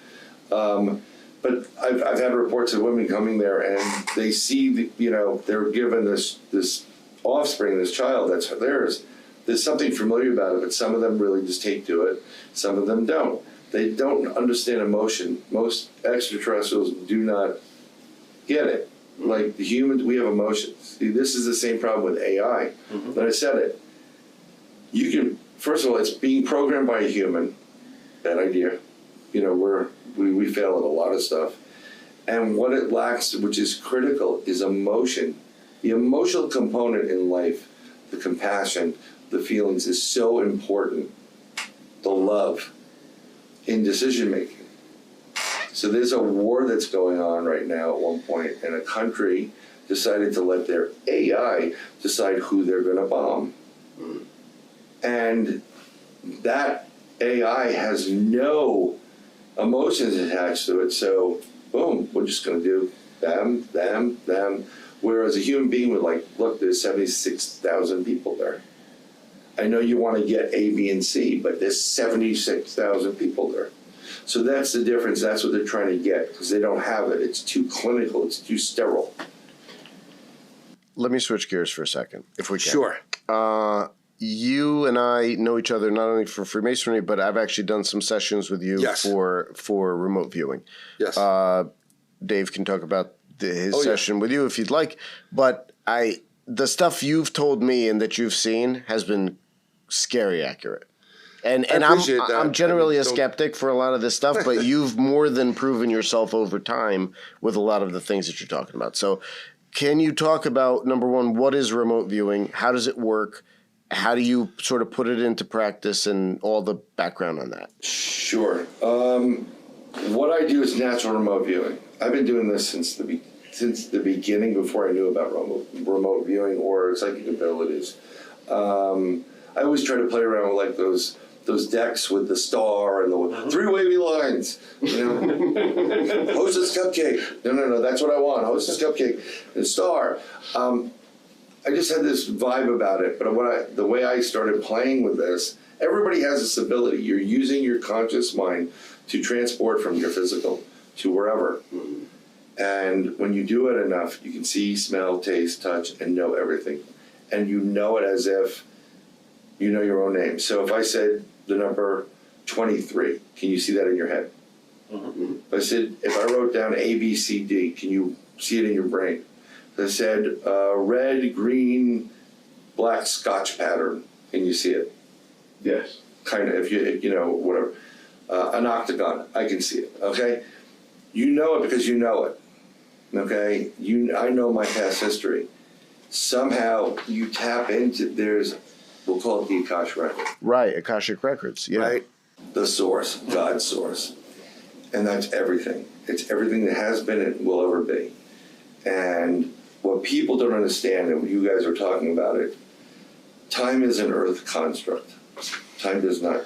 But I've had reports of women coming there and they see, they're given this offspring, this child that's theirs. There's something familiar about it, but some of them really just take to it. Some of them don't. They don't understand emotion. Most extraterrestrials do not get it. Like the humans, we have emotions. See, this is the same problem with AI. When I said it, you can, first of all, it's being programmed by a human. Bad idea. We fail at a lot of stuff. And what it lacks, which is critical, is emotion. The emotional component in life, the compassion, the feelings, is so important. The love in decision making. So there's a war that's going on right now at one point, and a country decided to let their AI decide who they're going to bomb. And that AI has no emotions attached to it, so boom, we're just going to do them. Whereas a human being would look, there's 76,000 people there. I know you want to get A, B, and C, but there's 76,000 people there. So that's the difference. That's what they're trying to get, because they don't have it. It's too clinical. It's too sterile. Let me switch gears for a second, if we can. Sure. You and I know each other not only for Freemasonry, but I've actually done some sessions with you Yes. for remote viewing. Yes. Dave can talk about his Oh, yeah. session with you if you'd like, but the stuff you've told me and that you've seen has been scary accurate. And appreciate that. I'm generally I a mean, skeptic for a lot of this stuff, but you've more than proven yourself over time with a lot of the things that you're talking about. So can you talk about, number one, what is remote viewing? How does it work? How do you sort of put it into practice and all the background on that? Sure. What I do is natural remote viewing. I've been doing this since the beginning, before I knew about remote viewing or psychic abilities. I always try to play around with like those decks with the star and the three wavy lines. You know, hostess cupcake. No. That's what I want. Hostess cupcake and star. I just had this vibe about it. But the way I started playing with this, everybody has this ability. You're using your conscious mind to transport from your physical to wherever. And when you do it enough, you can see, smell, taste, touch, and know everything. And you know it as if you know your own name. So if I said the number 23, can you see that in your head? If I wrote down A, B, C, D, can you see it in your brain? If I said red, green, black Scotch pattern, can you see it? Yes. Kind of, if you know, whatever. An octagon, I can see it, okay? You know it because you know it, okay? I know my past history. Somehow you tap into, we'll call it the Akashic record. Right, Akashic Records, yeah. Right? The source, God's source. And that's everything. It's everything that has been and will ever be. And what people don't understand, and you guys are talking about it, time is an earth construct. Time does not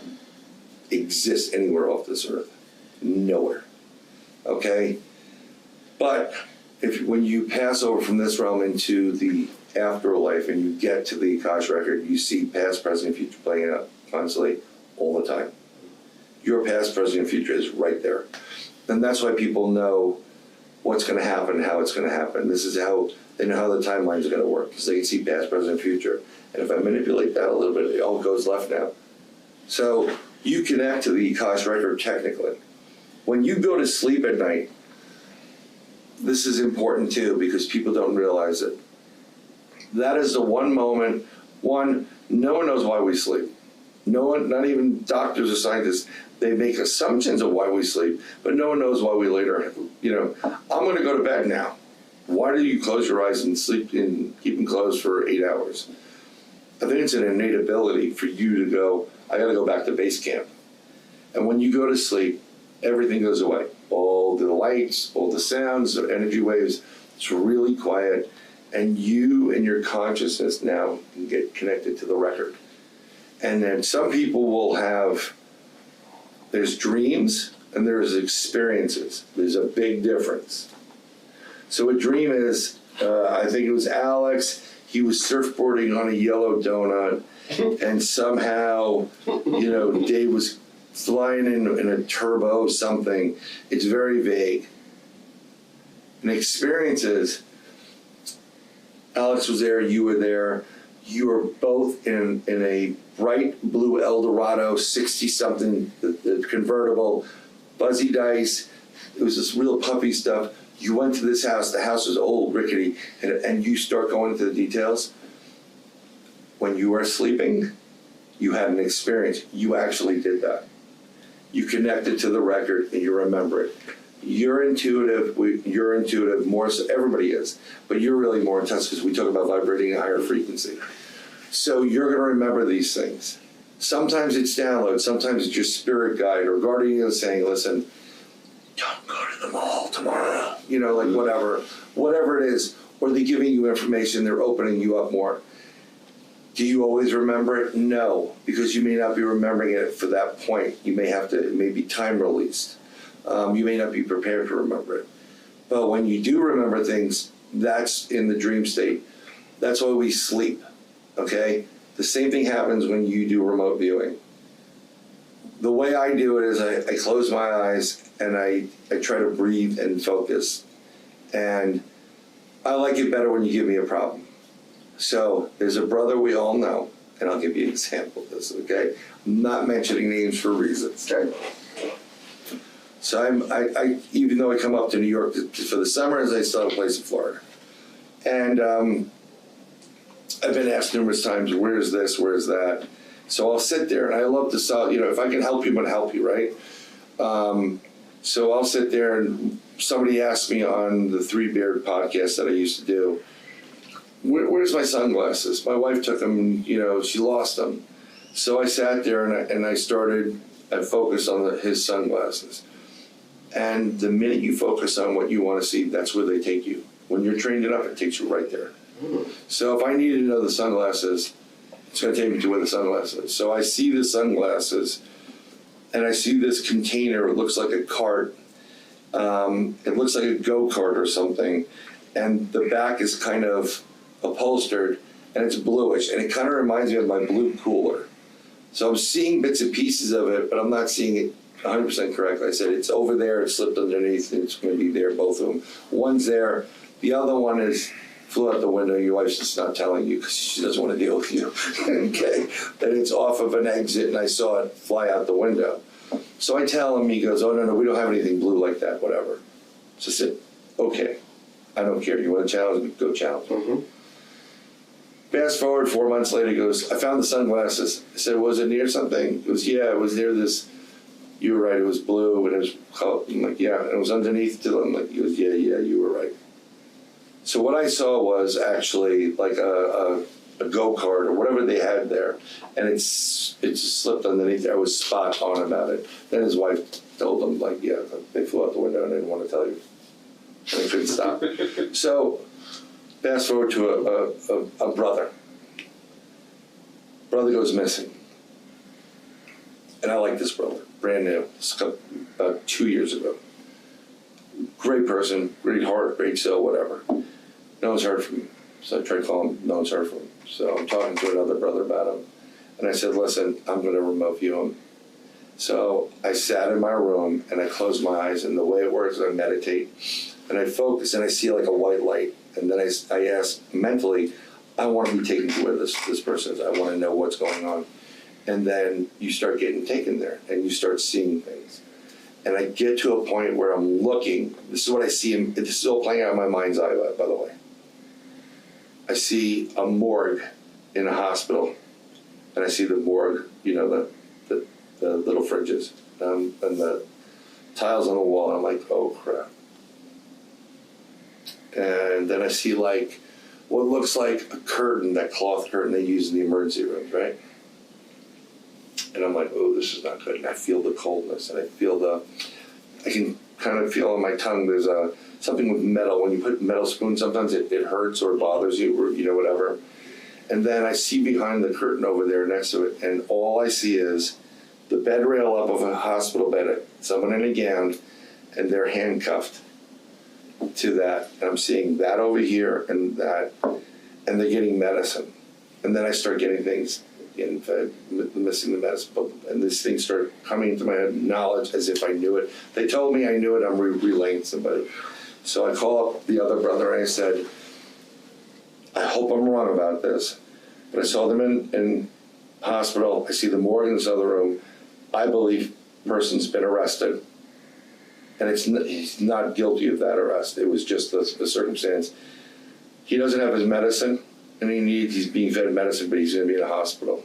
exist anywhere off this earth. Nowhere. Okay? But when you pass over from this realm into the afterlife and you get to the Akashic record, you see past, present, and future playing out constantly all the time. Your past, present, and future is right there. And that's why people know what's going to happen and how it's going to happen. This is how they know how the timeline is going to work, because they can see past, present, and future. And if I manipulate that a little bit, it all goes left now. So you connect to the Akashic record technically. When you go to sleep at night, this is important too, because people don't realize it. That is the one moment, no one knows why we sleep. No one, not even doctors or scientists, they make assumptions of why we sleep, but no one knows why we later, I'm going to go to bed now. Why do you close your eyes and sleep and keep them closed for 8 hours? I think it's an innate ability for you to go, I got to go back to base camp. And when you go to sleep, everything goes away. All the lights, all the sounds, the energy waves, it's really quiet. And you and your consciousness now can get connected to the record. And then some people will have, there's dreams and there's experiences. There's a big difference. So a dream is, I think it was Alex, he was surfboarding on a yellow donut, and somehow, Dave was flying in a turbo something. It's very vague. And experiences, Alex was there, you were there, you were both in a bright blue Eldorado 60-something, the convertible, fuzzy dice. It was this real puppy stuff. You went to this house. The house was old, rickety, and you start going into the details. When you were sleeping, you had an experience. You actually did that. You connected to the record, and you remember it. You're intuitive. You're intuitive more so. Everybody is, but you're really more intense because we talk about vibrating at a higher frequency. So you're going to remember these things. Sometimes it's download. Sometimes it's your spirit guide or guardian saying, "Listen, don't go to the mall tomorrow." Whatever it is, or they're giving you information. They're opening you up more. Do you always remember it? No, because you may not be remembering it for that point. You may have to. It may be time released. You may not be prepared to remember it. But when you do remember things, that's in the dream state. That's why we sleep, okay? The same thing happens when you do remote viewing. the way I do it is I close my eyes and I try to breathe and focus. And I like it better when you give me a problem. So there's a brother we all know, and I'll give you an example of this, okay? I'm not mentioning names for reasons, okay? So I even though I come up to New York for the summers, I still have a place in Florida. And I've been asked numerous times, where's this, where's that? So I'll sit there, and I love to solve, if I can help you, I'm going to help you, right? So I'll sit there, and somebody asked me on the Three Beard podcast that I used to do, where's my sunglasses? My wife took them, she lost them. So I sat there, and I focused on his sunglasses. And the minute you focus on what you want to see, that's where they take you. When you're trained enough, it takes you right there. So if I needed to know the sunglasses, it's going to take me to where the sunglasses is. So I see the sunglasses, and I see this container. It looks like a cart. It looks like a go-kart or something. And the back is kind of upholstered, and it's bluish. And it kind of reminds me of my blue cooler. So I'm seeing bits and pieces of it, but I'm not seeing it 100% correctly. I said, it's over there, it slipped underneath, and it's going to be there, both of them. One's there, the other one flew out the window. Your wife's just not telling you because she doesn't want to deal with you. Okay, that it's off of an exit, and I saw it fly out the window. So I tell him, he goes, oh, no, we don't have anything blue like that, whatever. So I said, okay, I don't care. You want to challenge me? Go challenge me. Fast forward 4 months later, he goes, I found the sunglasses. I said, was it near something? He goes, yeah, it was near this. You were right, it was blue, and it was colored. I'm like, yeah, and it was underneath. I'm like, he goes, yeah, you were right. So what I saw was actually like a go-kart or whatever they had there, and it just slipped underneath there. I was spot on about it. Then his wife told him, like, yeah, they flew out the window and I didn't want to tell you. And they couldn't stop. So fast forward to a brother. Brother goes missing. And I like this brother, brand new, about 2 years ago. Great person, great heart, great soul, whatever. No one's heard from him. So I tried calling him, no one's heard from him. So I'm talking to another brother about him. And I said, listen, I'm going to remote view him. So I sat in my room and I closed my eyes, and the way it works is I meditate and I focus and I see like a white light. And then I ask mentally, I want to be taken to where this person is. I want to know what's going on. And then you start getting taken there and you start seeing things. And I get to a point where I'm looking. This is what I see. This is all playing out in my mind's eye, by the way. I see a morgue in a hospital. And I see the morgue, the little fridges and the tiles on the wall. And I'm like, oh, crap. And then I see like what looks like a curtain, that cloth curtain they use in the emergency rooms, right? And I'm like, oh, this is not good. And I feel the coldness, and I can kind of feel on my tongue there's something with metal. When you put metal spoon, sometimes it hurts or bothers you, or whatever. And then I see behind the curtain over there next to it, and all I see is the bed rail up of a hospital bed, someone in a gown, and they're handcuffed to that. And I'm seeing that over here and that, and they're getting medicine. And then I start getting things, getting fed, missing the medicine, and these things start coming into my head, knowledge as if I knew it. They told me I knew it, I'm relaying to somebody. So I call up the other brother and I said, I hope I'm wrong about this, but I saw them in hospital. I see the morgue in this other room. I believe person's been arrested, and he's not guilty of that arrest. It was just the circumstance. He doesn't have his medicine, and he's being fed medicine, but he's going to be in a hospital.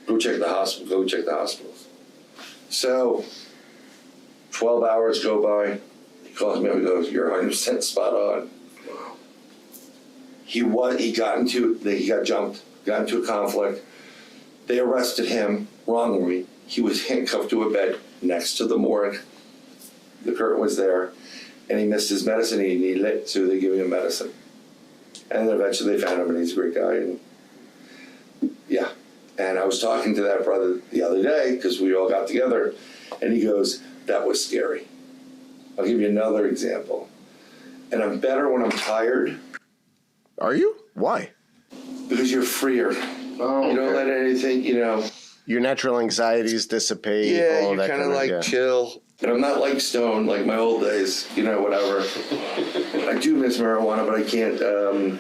Go check the hospital. Go check the hospitals. So 12 hours go by. He calls me up and goes, "You're 100% spot on." He got jumped, got into a conflict. They arrested him wrongly. He was handcuffed to a bed next to the morgue. The curtain was there, and he missed his medicine. He needed it, so they gave him medicine. And then eventually they found him, and he's a great guy. And yeah, and I was talking to that brother the other day because we all got together, and he goes, "That was scary." I'll give you another example. And I'm better when I'm tired. Are you? Why? Because you're freer. Oh, You don't let anything, Your natural anxieties dissipate. Yeah, all you're that kind of like yeah. chill. And I'm not like Stone, like my old days, whatever. I do miss marijuana, but I can't do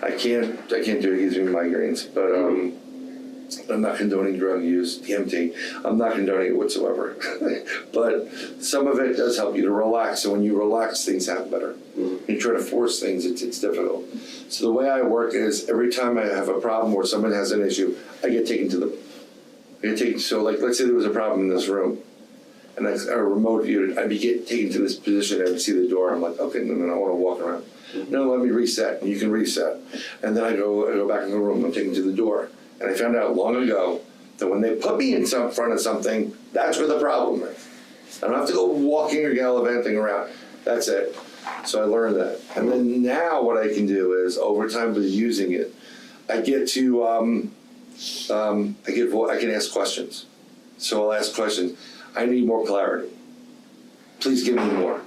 it. It gives me migraines. But I'm not condoning drug use, DMT. I'm not condoning it whatsoever. But some of it does help you to relax. And when you relax, things happen better. When you try to force things, it's difficult. So the way I work is every time I have a problem or someone has an issue, I get taken to the... So like, let's say there was a problem in this room. And I remote viewed it, I'd be taken to this position, I would see the door, I'm like, okay, no, I want to walk around. No, let me reset, and you can reset. And then I go back in the room, I'm taken to the door. And I found out long ago that when they put me in front of something, that's where the problem is. I don't have to go walking or gallivanting around, that's it. So I learned that. And then now what I can do is, over time with using it, I get to, I can ask questions. So I'll ask questions. I need more clarity. Please give me more.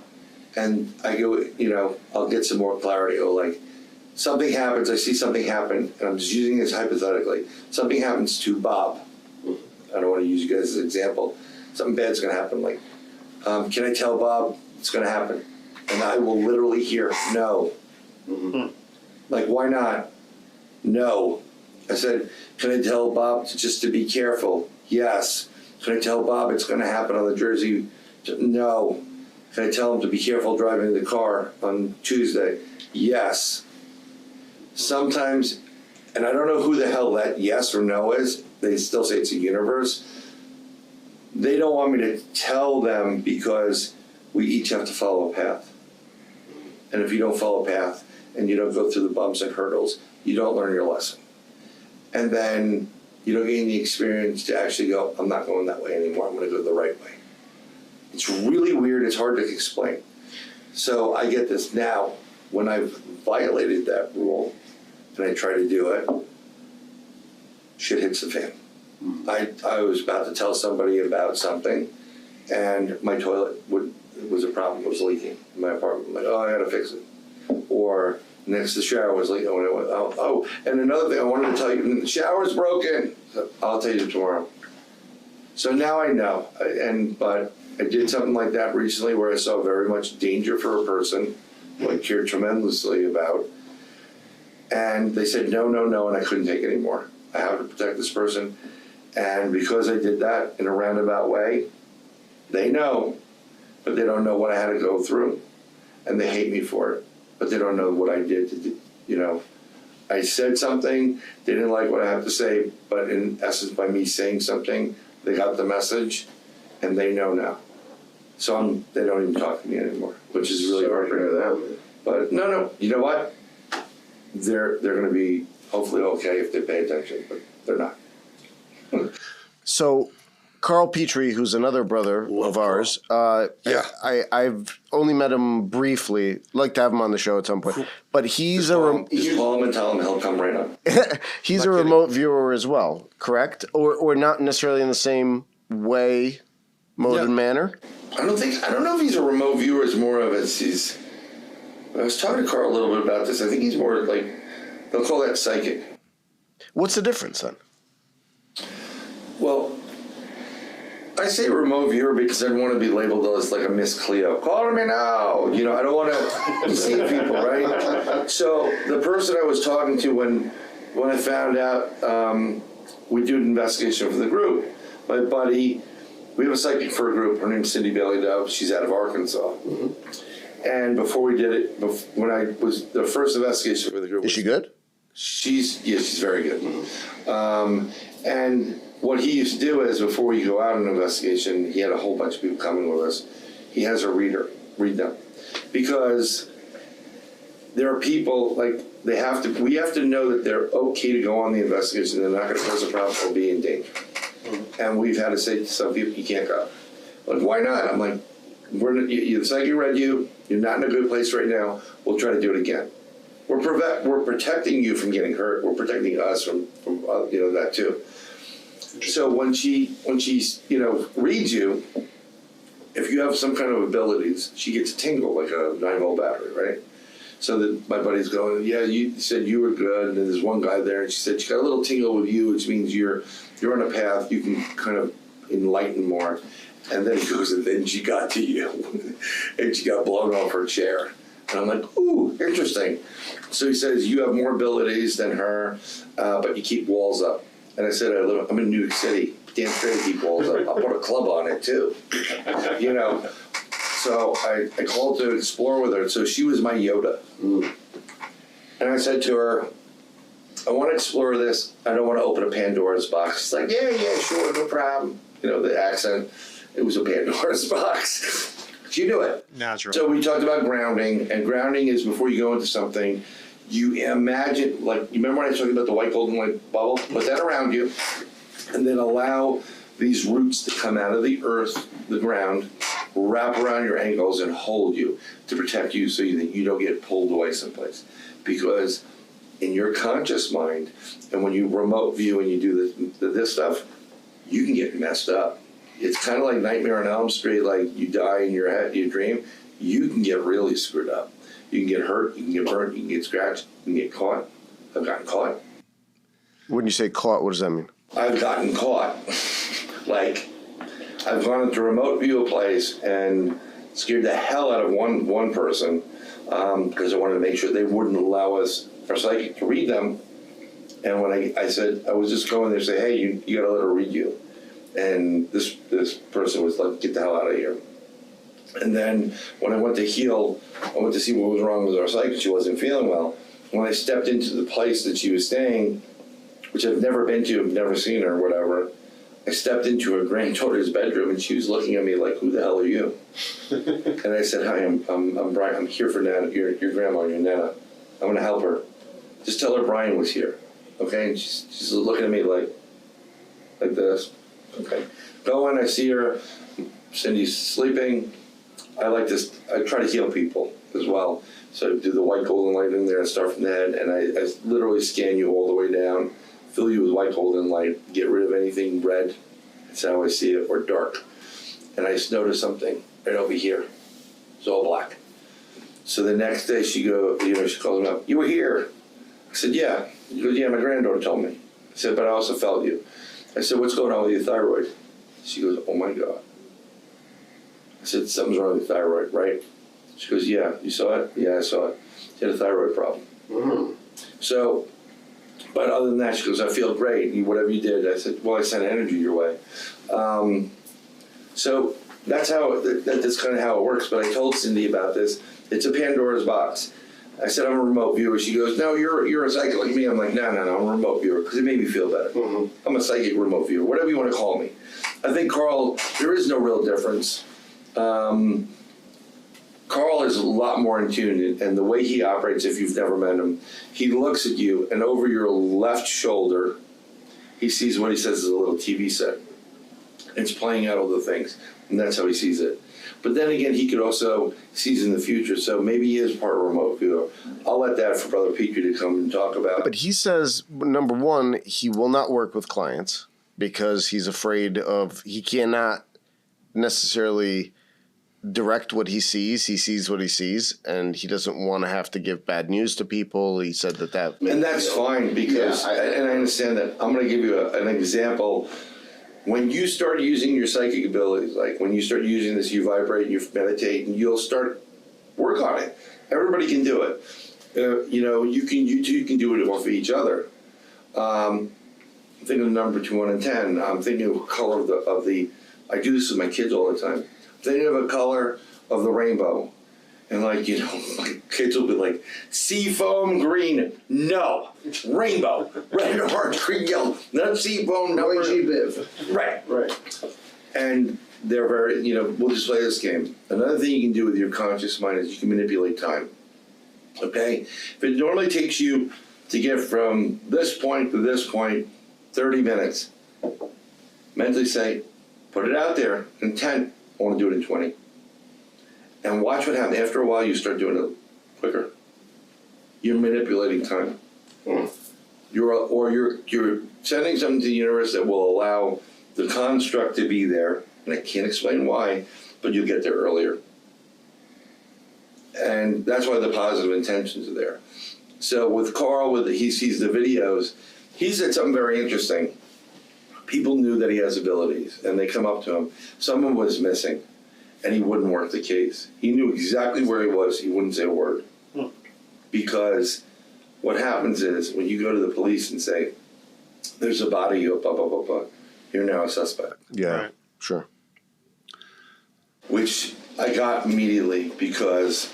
And I go, I'll get some more clarity. Or like, something happens, I see something happen, and I'm just using this hypothetically. Something happens to Bob. I don't want to use you guys as an example. Something bad's going to happen. Like, can I tell Bob it's going to happen? And I will literally hear, no. Like, why not? No. I said, can I tell Bob just to be careful? Yes. Can I tell Bob it's going to happen on the Jersey? No. Can I tell him to be careful driving the car on Tuesday? Yes. Sometimes, and I don't know who the hell that yes or no is, they still say it's a universe. They don't want me to tell them because we each have to follow a path. And if you don't follow a path and you don't go through the bumps and hurdles, you don't learn your lesson. And then you don't gain the experience to actually go, I'm not going that way anymore, I'm going to go the right way. It's really weird, it's hard to explain. So I get this now, when I've violated that rule and I try to do it, shit hits the fan. I was about to tell somebody about something and my toilet was a problem, it was leaking in my apartment. I'm like, oh, I gotta fix it. Or next to the shower was leaking. And I went, oh, and another thing I wanted to tell you, the shower's broken. So I'll tell you tomorrow. So now I know, but I did something like that recently where I saw very much danger for a person who I cared tremendously about. And they said, no, and I couldn't take it anymore. I have to protect this person. And because I did that in a roundabout way, they know, but they don't know what I had to go through. And they hate me for it, but they don't know what I did to do, I said something, they didn't like what I have to say, but in essence, by me saying something, they got the message, and they know now. So they don't even talk to me anymore, which is really hard to hear that. But no, you know what? They're going to be hopefully okay if they pay attention, but they're not. So, Carl Petrie, who's another brother of ours, I've only met him briefly. Like to have him on the show at some point. But he's Just call him and tell him he'll come right up. he's a remote viewer as well, correct? Or not necessarily in the same way, mode, and manner? I don't know if he's a remote viewer. It's more of I was talking to Carl a little bit about this. I think he's more like, they'll call that psychic. What's the difference then? Well, I say remote viewer because I don't want to be labeled as like a Miss Cleo. Call me now. I don't want to deceive people, right? So the person I was talking to when I found out we do an investigation for the group, my buddy, we have a psychic for a group. Her name's Cindy Bailey Dove. She's out of Arkansas. Mm-hmm. And before we did it, when I was the first investigation for the group, is she good? She's very good. Mm-hmm. And what he used to do is, before we go out on an investigation, he had a whole bunch of people coming with us. He has a reader read them, because there are people we have to know that they're okay to go on the investigation. They're not going to cause a problem or be in danger. Mm-hmm. And we've had to say to some people, you can't go. Like, why not? I'm like, the psychic read you. You're not in a good place right now. We'll try to do it again. We're protecting you from getting hurt. We're protecting us from that too. So when she reads you, if you have some kind of abilities, she gets a tingle like a 9-volt battery, right? So that my buddy's going, yeah, you said you were good, and then there's one guy there, and she said she got a little tingle with you, which means you're on a path you can kind of enlighten more. And then he goes, and then she got to you, and she got blown off her chair. And I'm like, ooh, interesting. So he says, you have more abilities than her, but you keep walls up. And I said, I'm in New York City. Damn straight I keep walls up. I'll put a club on it, too. You know. So I called to explore with her. So she was my Yoda. And I said to her, I want to explore this. I don't want to open a Pandora's box. She's like, yeah, sure, no problem. You know, the accent. It was a Pandora's box. She knew it. Natural. So we talked about grounding, and grounding is before you go into something, you imagine, like, you remember when I was talking about the white golden light bubble? Put that around you, and then allow these roots to come out of the earth, the ground, wrap around your ankles and hold you to protect you so that you don't get pulled away someplace. Because in your conscious mind, and when you remote view and you do this stuff, you can get messed up. It's kind of like Nightmare on Elm Street, like you die in your head, you dream, you can get really screwed up. You can get hurt, you can get burnt, you can get scratched, you can get caught. I've gotten caught. When you say caught, what does that mean? I've gotten caught. Like, I've gone into remote view a place and scared the hell out of one person because I wanted to make sure they wouldn't allow us, our psychic, to read them. And when I said, I was just going there to say, hey, you got to let her read you. And this person was like, get the hell out of here. And then when I went to heal, I went to see what was wrong with our psychic. She wasn't feeling well. When I stepped into the place that she was staying, which I've never been to, I've never seen her or whatever, I stepped into her granddaughter's bedroom and she was looking at me like, who the hell are you? And I said, hi, I'm Brian. I'm here for Nana, your grandma, your Nana. I'm going to help her. Just tell her Brian was here. Okay? And she's looking at me like this. Okay. Go in, I see her. Cindy's sleeping. I try to heal people as well. So I do the white golden light in there and start from the head, and I literally scan you all the way down, fill you with white golden light, get rid of anything red, that's how I see it, or dark. And I just noticed something right over here. It's all black. So the next day she calls me up, you were here. I said, yeah. She goes, yeah, my granddaughter told me. I said, but I also felt you. I said, what's going on with your thyroid? She goes, oh my God. I said, something's wrong with your thyroid, right? She goes, yeah, you saw it? Yeah, I saw it. She had a thyroid problem. Mm-hmm. So, but other than that, she goes, I feel great. Whatever you did. I said, well, I sent energy your way. So that's kind of how it works. But I told Cindy about this. It's a Pandora's box. I said, I'm a remote viewer. She goes, no, you're a psychic like me. I'm like, no, I'm a remote viewer because it made me feel better. Mm-hmm. I'm a psychic remote viewer, whatever you want to call me. I think, Carl, there is no real difference. Carl is a lot more in tune, and the way he operates, if you've never met him, he looks at you, and over your left shoulder, he sees what he says is a little TV set. It's playing out all the things, and that's how he sees it. But then again, he could also see in the future, so maybe he is part of remote viewer. I'll let that for Brother Petrie to come and talk about. But he says, number one, he will not work with clients because he's afraid he cannot necessarily direct what he sees what he sees, and he doesn't want to have to give bad news to people. He said that and that's fine because and I understand that. I'm going to give you an example. When you start using your psychic abilities, like when you start using this, you vibrate, you meditate, and you'll start work on it. Everybody can do it. You can do it off of each other. I'm thinking of number 2, 1, and 10. I'm thinking of color of the. I do this with my kids all the time. Thinking of a color of the rainbow. And my kids will be like, sea foam green. No. Rainbow. Red, orange, green, yellow. Not sea foam, no. Biv. Right. And they're very, we'll just play this game. Another thing you can do with your conscious mind is you can manipulate time. Okay? If it normally takes you to get from this point to this point, 30 minutes, mentally say, put it out there, intent, I want to do it in 20. And watch what happens. After a while, you start doing it quicker. You're manipulating time. You're sending something to the universe that will allow the construct to be there, and I can't explain why, but you'll get there earlier. And that's why the positive intentions are there. So with Carl, he sees the videos, he said something very interesting. People knew that he has abilities, and they come up to him. Someone was missing, and he wouldn't work the case. He knew exactly where he was. He wouldn't say a word. Because what happens is, when you go to the police and say, there's a body, you're now a suspect. Yeah, Right. sure. Which I got immediately because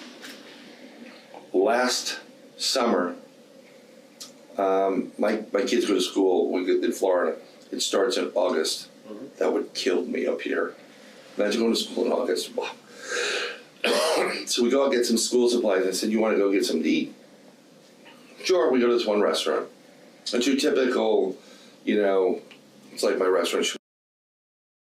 last summer, my kids go to school in Florida. It starts in August. That would kill me up here. Imagine going to school in August. So we go out and get some school supplies. I said, you want to go get something to eat? Sure, we go to this one restaurant. It's your typical, it's like my restaurant.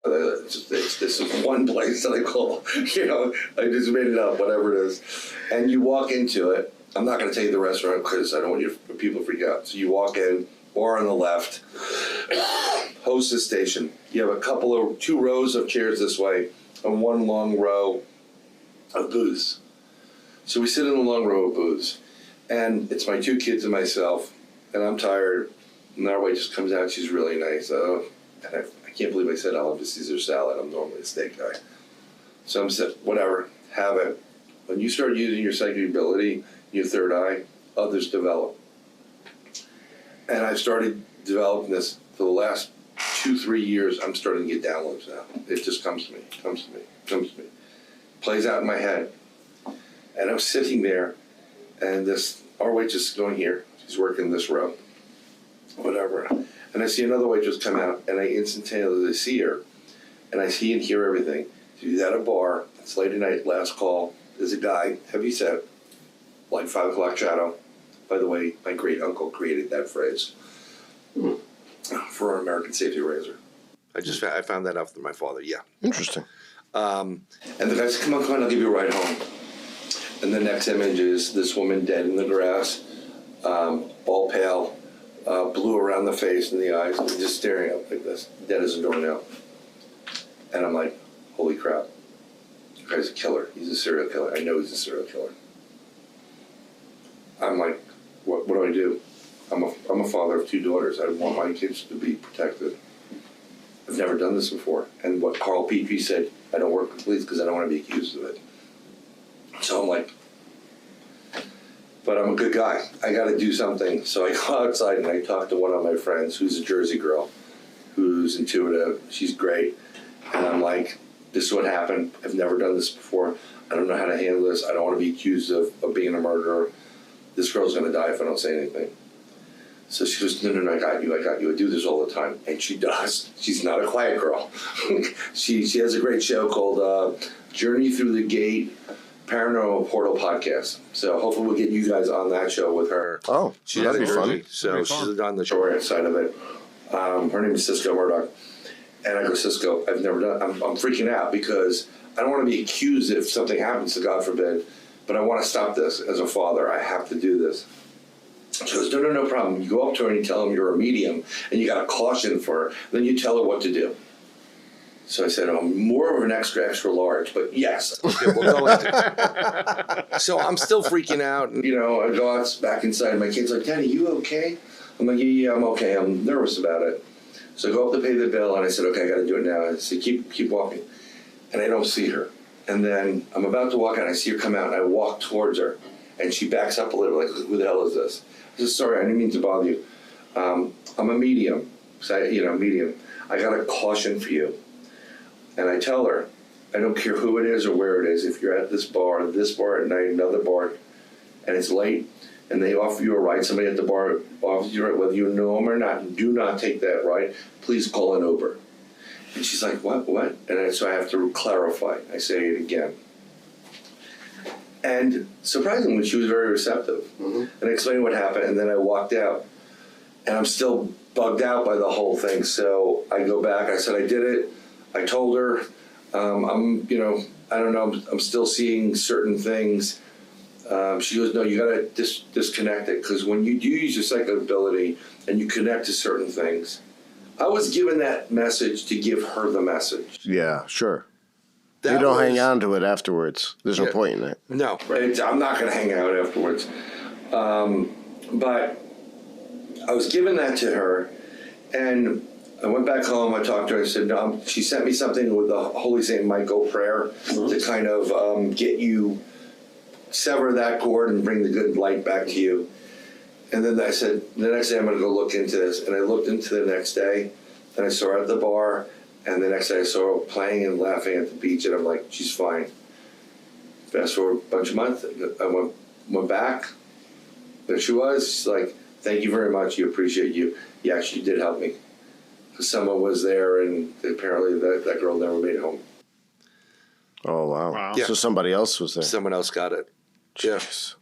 This is one place that I call, I just made it up, whatever it is. And you walk into it. I'm not going to tell you the restaurant because I don't want people to freak out. So you walk in, bar on the left, hostess station. You have two rows of chairs this way and one long row of booths. So we sit in a long row of booths. And it's my two kids and myself. And I'm tired. And our waitress comes out. She's really nice. And I can't believe I said I'll have a Caesar salad. I'm normally a steak guy. So I'm said, whatever, have it. When you start using your psychic ability, your third eye, others develop. And I've started developing this for the last 2-3 years. I'm starting to get downloads now. It just comes to me. Plays out in my head. And I'm sitting there, and our waitress is going here. She's working this row, whatever. And I see another waitress come out, and I instantaneously see her, and I see and hear everything. She's at a bar. It's late at night, last call. There's a guy, heavy set, like 5 o'clock shadow. By the way, my great uncle created that phrase for an American safety razor. I found that out from my father. Yeah. Interesting. And the guy said, come on, I'll give you a ride home. And the next image is this woman dead in the grass, all pale, blue around the face and the eyes, just staring up like this, dead as a doornail. And I'm like, holy crap. The guy's a killer. He's a serial killer. I know he's a serial killer. I'm like, what do I do? I'm a father of 2 daughters. I want my kids to be protected. I've never done this before. And what Carl Petrie said, I don't work with police because I don't want to be accused of it. So I'm like, but I'm a good guy. I got to do something. So I go outside and I talk to one of my friends who's a Jersey girl, who's intuitive. She's great. And I'm like, this is what happened. I've never done this before. I don't know how to handle this. I don't want to be accused of being a murderer. This girl's going to die if I don't say anything. So she goes, no, I got you. I do this all the time. And she does. She's not a quiet girl. She has a great show called Journey Through the Gate, Paranormal Portal Podcast. So hopefully we'll get you guys on that show with her. Oh, that'd be fun. So she's on the show side of it. Her name is Cisco Murdoch. And I go, Cisco, I've never done I'm freaking out because I don't want to be accused if something happens to God forbid, but I want to stop this as a father. I have to do this. She goes, no problem. You go up to her and you tell them you're a medium and you got a caution for her. Then you tell her what to do. So I said, I'm more of an extra large, but yes. Okay, we'll go into it. So I'm still freaking out. And, I go out back inside. My kid's like, Daddy, you okay? I'm like, yeah, I'm okay. I'm nervous about it. So I go up to pay the bill, and I said, okay, I got to do it now. I said, keep walking. And I don't see her. And then I'm about to walk out, and I see her come out, and I walk towards her. And she backs up a little, like, who the hell is this? I said, sorry, I didn't mean to bother you. I'm a medium. So medium. I got a caution for you. And I tell her, I don't care who it is or where it is, if you're at this bar at night, another bar, and it's late, and they offer you a ride, somebody at the bar offers you a ride, whether you know them or not, do not take that ride. Please call an Uber. And she's like, what? And so I have to clarify. I say it again. And surprisingly, she was very receptive. And I explained what happened, and then I walked out. And I'm still bugged out by the whole thing. So I go back. I said, I did it. I told her, I don't know, I'm still seeing certain things. She goes, no, you got to disconnect it. Because when you do use your psychic ability and you connect to certain things, I was given that message to give her the message. Yeah, sure. You don't hang on to it afterwards. There's no point in it. No. Right? I'm not going to hang out afterwards. But I was giving that to her, and I went back home. I talked to her. I said, no, she sent me something with the Holy Saint Michael prayer to kind of get you, sever that cord and bring the good light back to you. And then I said, the next day I'm going to go look into this. And I looked into the next day, and I saw her at the bar. And the next day I saw her playing and laughing at the beach, and I'm like, she's fine. Fast forward a bunch of months, I went back. There she was. She's like, thank you very much. You appreciate you. You actually did help me. Because someone was there, and apparently that girl never made it home. Oh, wow. Wow. So somebody else was there. Someone else got it. Jeez.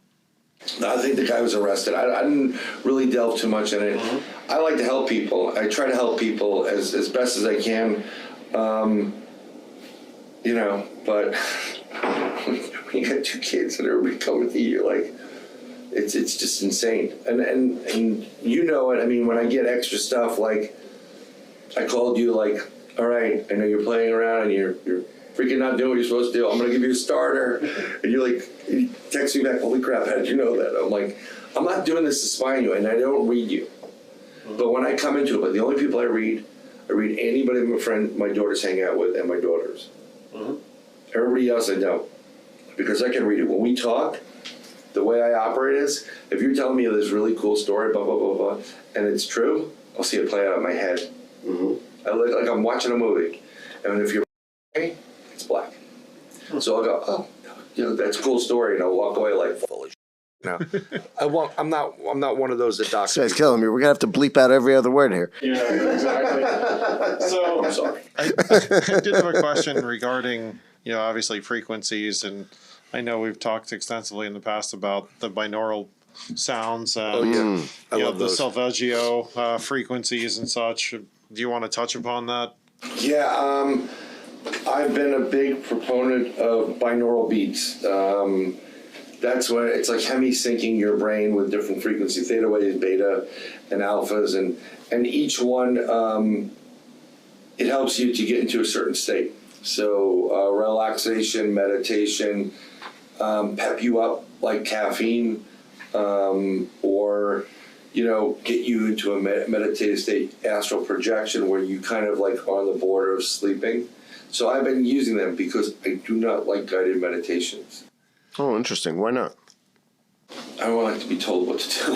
I think the guy was arrested. I didn't really delve too much in it. I like to help people. I try to help people as best as I can. You know, but when you got 2 kids and everybody coming to you, like, it's just insane. And you know it. I mean, when I get extra stuff, like, I called you, like, all right, I know you're playing around and you're freaking not doing what you're supposed to do. I'm going to give you a starter. And you're like, you text me back, holy crap, how did you know that? I'm like, I'm not doing this to spy on you, and I don't read you. But when I come into it, but the only people I read anybody my daughters hang out with and my daughters. Everybody else I don't. Because I can read it. When we talk, the way I operate is, if you're telling me this really cool story, blah, blah, blah, blah, and it's true, I'll see it play out in my head. I look like I'm watching a movie. And if you're it's black. So I'll go, oh, you know, that's a cool story, and I'll walk away like, holy shit. No, I won't. I'm not one of those that This guy's killing me. We're going to have to bleep out every other word here. Yeah, exactly. So I'm sorry. I did have a question regarding, obviously frequencies, and I know we've talked extensively in the past about the binaural sounds and I love the those. Salveggio frequencies and such. Do you want to touch upon that? Yeah, I've been a big proponent of binaural beats. That's when it's like hemi-syncing your brain with different frequencies, theta waves, beta, and alphas, and each one, it helps you to get into a certain state. So relaxation, meditation, pep you up like caffeine, or get you into a meditative state, astral projection, where you kind of like on the border of sleeping. So I've been using them because I do not like guided meditations. Oh, interesting. Why not? I don't like to be told what to do.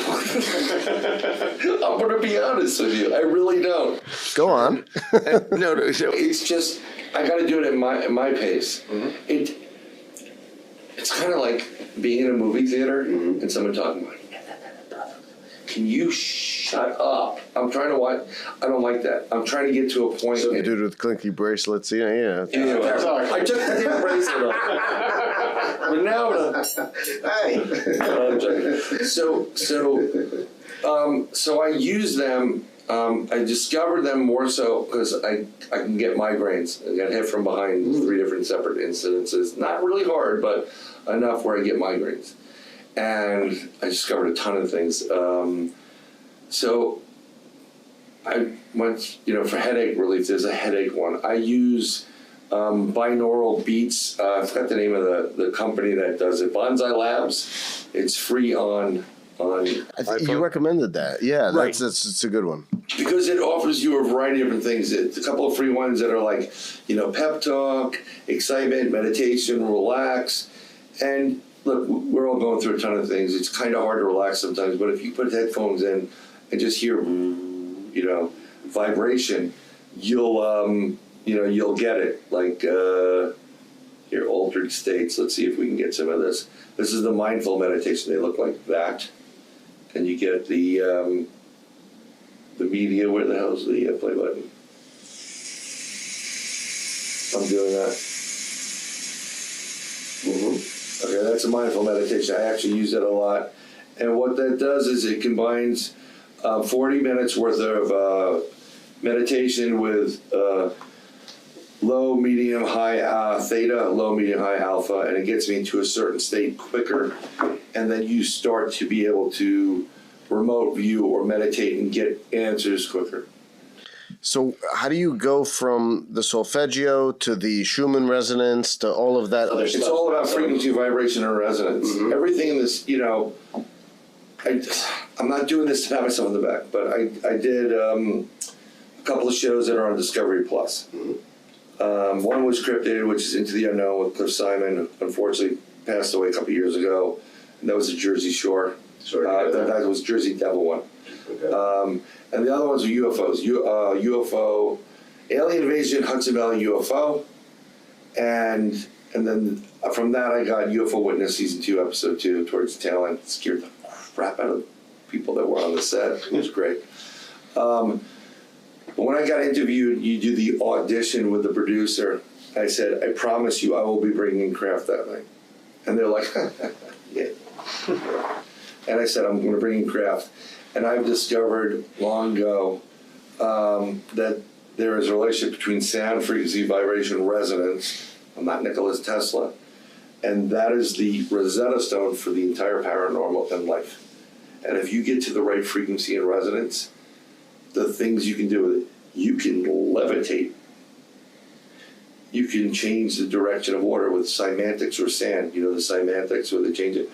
I'm going to be honest with you. I really don't. Go on. No. It's just, I got to do it at my pace. It's kind of like being in a movie theater and someone talking about, can you shut up? I'm trying to watch. I don't like that. I'm trying to get to a point. Dude with clinky bracelets, yeah. Anyway, I took the damn bracelet off. But now, so I use them. I discovered them more so because I can get migraines. I got hit from behind 3 different separate incidences. Not really hard, but enough where I get migraines. And I discovered a ton of things. So I went, for headache relief, there's a headache one. I use binaural beats. I forgot the name of the company that does it. Bonsai Labs. It's free on I think you recommended that. Yeah, Right. it's a good one. because it offers you a variety of different things. It's a couple of free ones that are like, pep talk, excitement, meditation, relax. And look, we're all going through a ton of things. It's kind of hard to relax sometimes, but if you put headphones in and just hear, vibration, you'll get it. Like your altered states. Let's see if we can get some of this. This is the mindful meditation. They look like that. And you get the media. Where the hell's the play button? I'm doing that. Okay, that's a mindful meditation. I actually use it a lot. And what that does is it combines 40 minutes worth of meditation with low, medium, high theta, low, medium, high alpha, and it gets me into a certain state quicker. And then you start to be able to remote view or meditate and get answers quicker. So how do you go from the solfeggio to the Schumann resonance to all of that other It's stuff? all about frequency, vibration, and resonance. Everything in this, I'm not doing this to pat myself on the back, but I did a couple of shows that are on Discovery Plus. One was Cryptid, which is Into the Unknown with Cliff Simon. Unfortunately, passed away a couple of years ago. And that was the Jersey Shore. That was Jersey Devil one. Okay. And the other ones were UFOs. UFO, Alien Invasion, Hudson Valley UFO. And then from that I got UFO Witness Season 2, Episode 2, towards the tail end. It scared the crap out of people that were on the set. It was great. But when I got interviewed, you do the audition with the producer. I said, I promise you I will be bringing craft that night. And they're like, yeah. And I said, I'm going to bring in craft. And I've discovered long ago that there is a relationship between sound, frequency, vibration, resonance. I'm not Nikola Tesla. And that is the Rosetta Stone for the entire paranormal and life. And if you get to the right frequency and resonance, the things you can do with it, you can levitate. You can change the direction of water with semantics or sand. You know the semantics where they change it.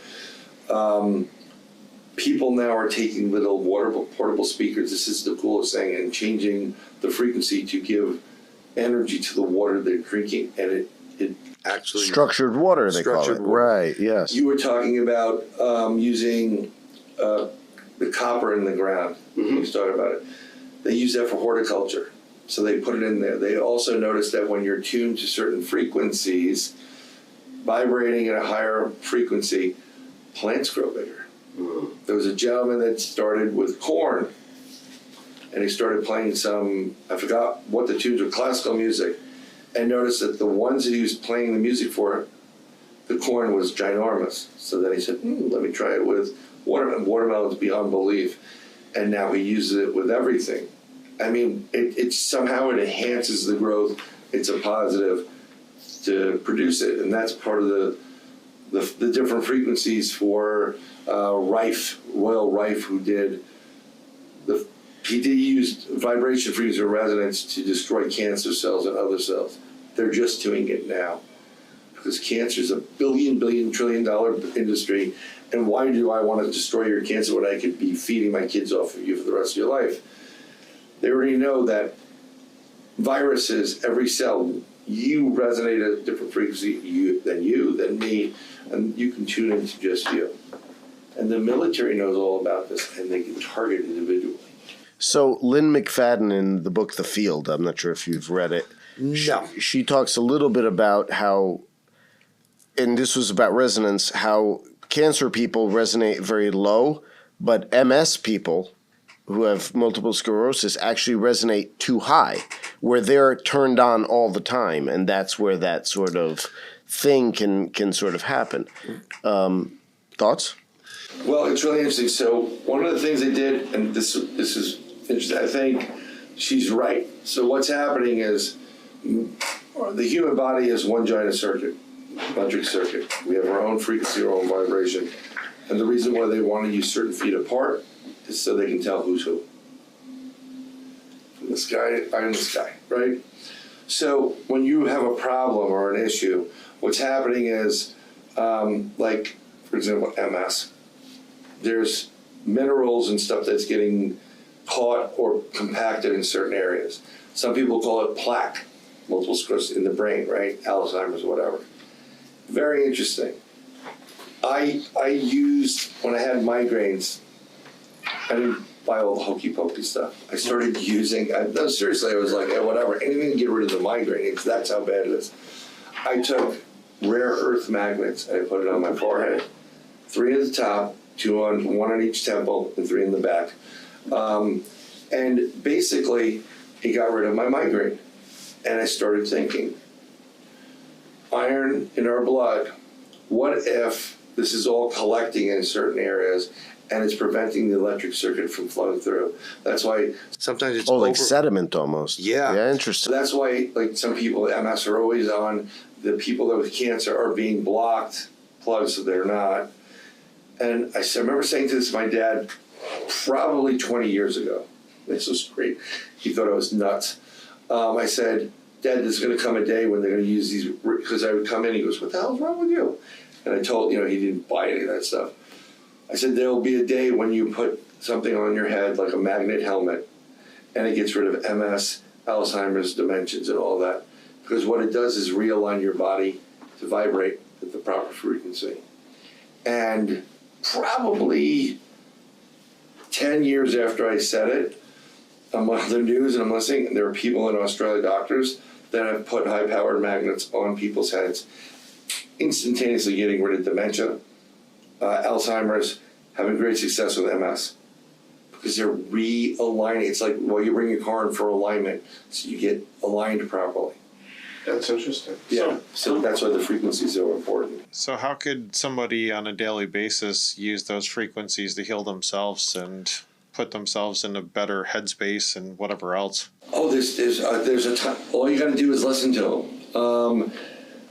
People now are taking little portable speakers, this is the coolest thing, and changing the frequency to give energy to the water they're drinking. And it Actually, Structured water, they call Structured it. water. Right, yes. you were talking about using the copper in the ground. You started about it. They use that for horticulture. So they put it in there. They also noticed that when you're tuned to certain frequencies, vibrating at a higher frequency, plants grow bigger. There was a gentleman that started with corn, and he started playing some, I forgot what the tunes were, classical music, and noticed that the ones that he was playing the music for, the corn was ginormous. So then he said, let me try it with watermelon. Watermelons beyond belief. And now he uses it with everything. I mean, it somehow it enhances the growth. It's a positive to produce it, and that's part of the different frequencies for Royal Rife, who he used vibration, frequency, and resonance to destroy cancer cells and other cells. They're just doing it now because cancer is a billion, trillion-dollar industry. And why do I want to destroy your cancer when I could be feeding my kids off of you for the rest of your life? They already know that viruses, every cell, you resonate at a different frequency than me, and you can tune into just you. And the military knows all about this, and they can target individually. So Lynn McFadden in the book The Field, I'm not sure if you've read it. no. She talks a little bit about how, and this was about resonance, how cancer people resonate very low, but MS people who have multiple sclerosis actually resonate too high, where they're turned on all the time, and that's where that sort of thing can sort of happen. Thoughts? Well, it's really interesting. So one of the things they did, and this is interesting, I think she's right. So what's happening is the human body is one giant circuit, electric circuit. We have our own frequency, our own vibration. And the reason why they want to use certain feet apart is so they can tell who's who. From the sky, eye in the sky, right? So when you have a problem or an issue, what's happening is, like, for example, MS, there's minerals and stuff that's getting caught or compacted in certain areas. Some people call it plaque, multiple sclerosis in the brain, right? Alzheimer's, whatever. Very interesting. I used, when I had migraines, I didn't buy all the hokey pokey stuff. I started using, no, seriously, I was like, whatever, anything to get rid of the migraine, because that's how bad it is. I took rare earth magnets and I put it on my forehead. 3 at the top, 1 on each temple, and 3 in the back. And basically, it got rid of my migraine. And I started thinking, iron in our blood, what if this is all collecting in certain areas and it's preventing the electric circuit from flowing through? That's why Sometimes it's Like sediment almost. Yeah. Yeah, So interesting. that's why, like, some people with MS are always on. The people that with cancer are being blocked, plugged, so they're not. And I remember saying to this to my dad probably 20 years ago. This was great. He thought I was nuts. I said, Dad, there's going to come a day when they're going to use these, because I would come in, he goes, what the hell's wrong with you? And I told, he didn't buy any of that stuff. I said, there will be a day when you put something on your head, like a magnet helmet, and it gets rid of MS, Alzheimer's, dementias, and all that. Because what it does is realign your body to vibrate at the proper frequency. And probably 10 years after I said it, I'm on the news and I'm listening, and there are people in Australia, doctors, that have put high-powered magnets on people's heads, instantaneously getting rid of dementia, Alzheimer's, having great success with MS. Because they're realigning. It's like, well, you bring your car in for alignment, so you get aligned properly. That's interesting. Yeah, so that's why the frequencies are important. So how could somebody on a daily basis use those frequencies to heal themselves and put themselves in a better headspace and whatever else? Oh, there's a ton. All you got to do is listen to them.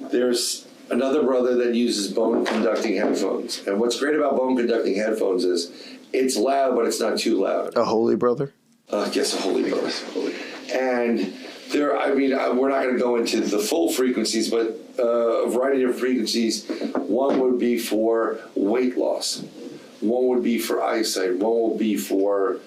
There's another brother that uses bone conducting headphones, and what's great about bone conducting headphones is it's loud, but it's not too loud. A holy brother? Yes, a holy brother. And there, we're not going to go into the full frequencies, but a variety of frequencies. One would be for weight loss. One would be for eyesight. One would be for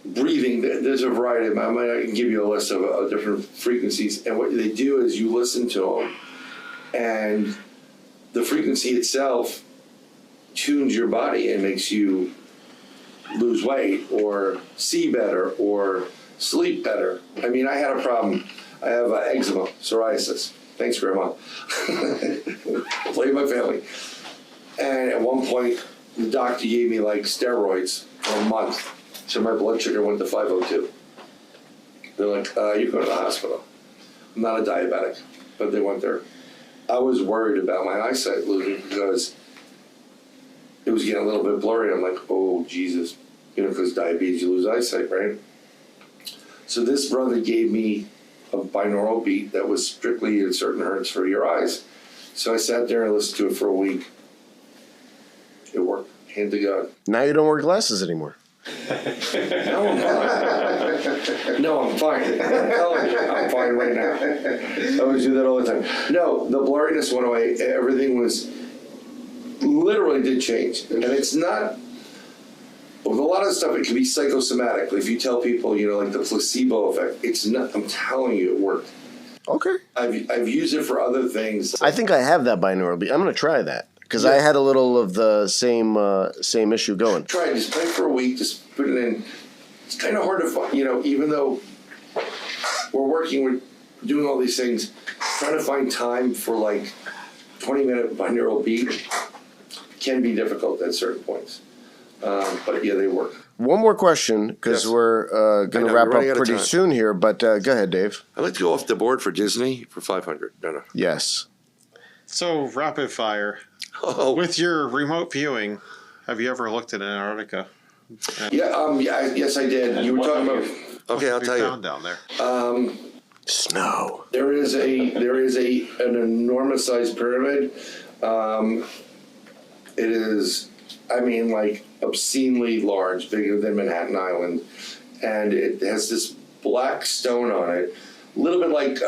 breathing. There's a variety of them. I can give you a list of different frequencies. And what they do is you listen to them, and the frequency itself tunes your body and makes you lose weight or see better or sleep better. I mean, I had a problem. I have eczema, psoriasis. Thanks, Grandma. Blame my family. And at one point, the doctor gave me like steroids for a month. So my blood sugar went to 502. They're like, you're going to the hospital. I'm not a diabetic, but they went there. I was worried about my eyesight losing because it was getting a little bit blurry. I'm like, oh, Jesus. Because diabetes, you lose eyesight, right? So this brother gave me a binaural beat that was strictly at certain hertz for your eyes. So I sat there and listened to it for a week. It worked. Hand to God. Now you don't wear glasses anymore. No, I'm fine. No, I'm fine. I'm telling you, I'm fine right now. I always do that all the time. No, the blurriness went away. Everything was literally did change. And it's not, with a lot of stuff, it can be psychosomatic. If you tell people, like the placebo effect, it's not, I'm telling you, it worked. Okay. I've used it for other things. I think I have that binaural beat. I'm going to try that. Because I had a little of the same issue going. Try it. Just play for a week. Just put it in. It's kind of hard to find, even though we're working with doing all these things, trying to find time for like 20-minute binaural beat can be difficult at certain points. But yeah, they work. One more question, because Yes. we're going to wrap up pretty soon here. But go ahead, Dave. I'd like to go off the board for Disney for $500. No. Yes. So, rapid fire. Oh, With your remote viewing, have you ever looked at Antarctica? Yes, I did. You were talking about. okay, I'll What tell you you. found down there? Snow. There is an enormous sized pyramid. It is, like obscenely large, bigger than Manhattan Island, and it has this black stone on it, a little bit like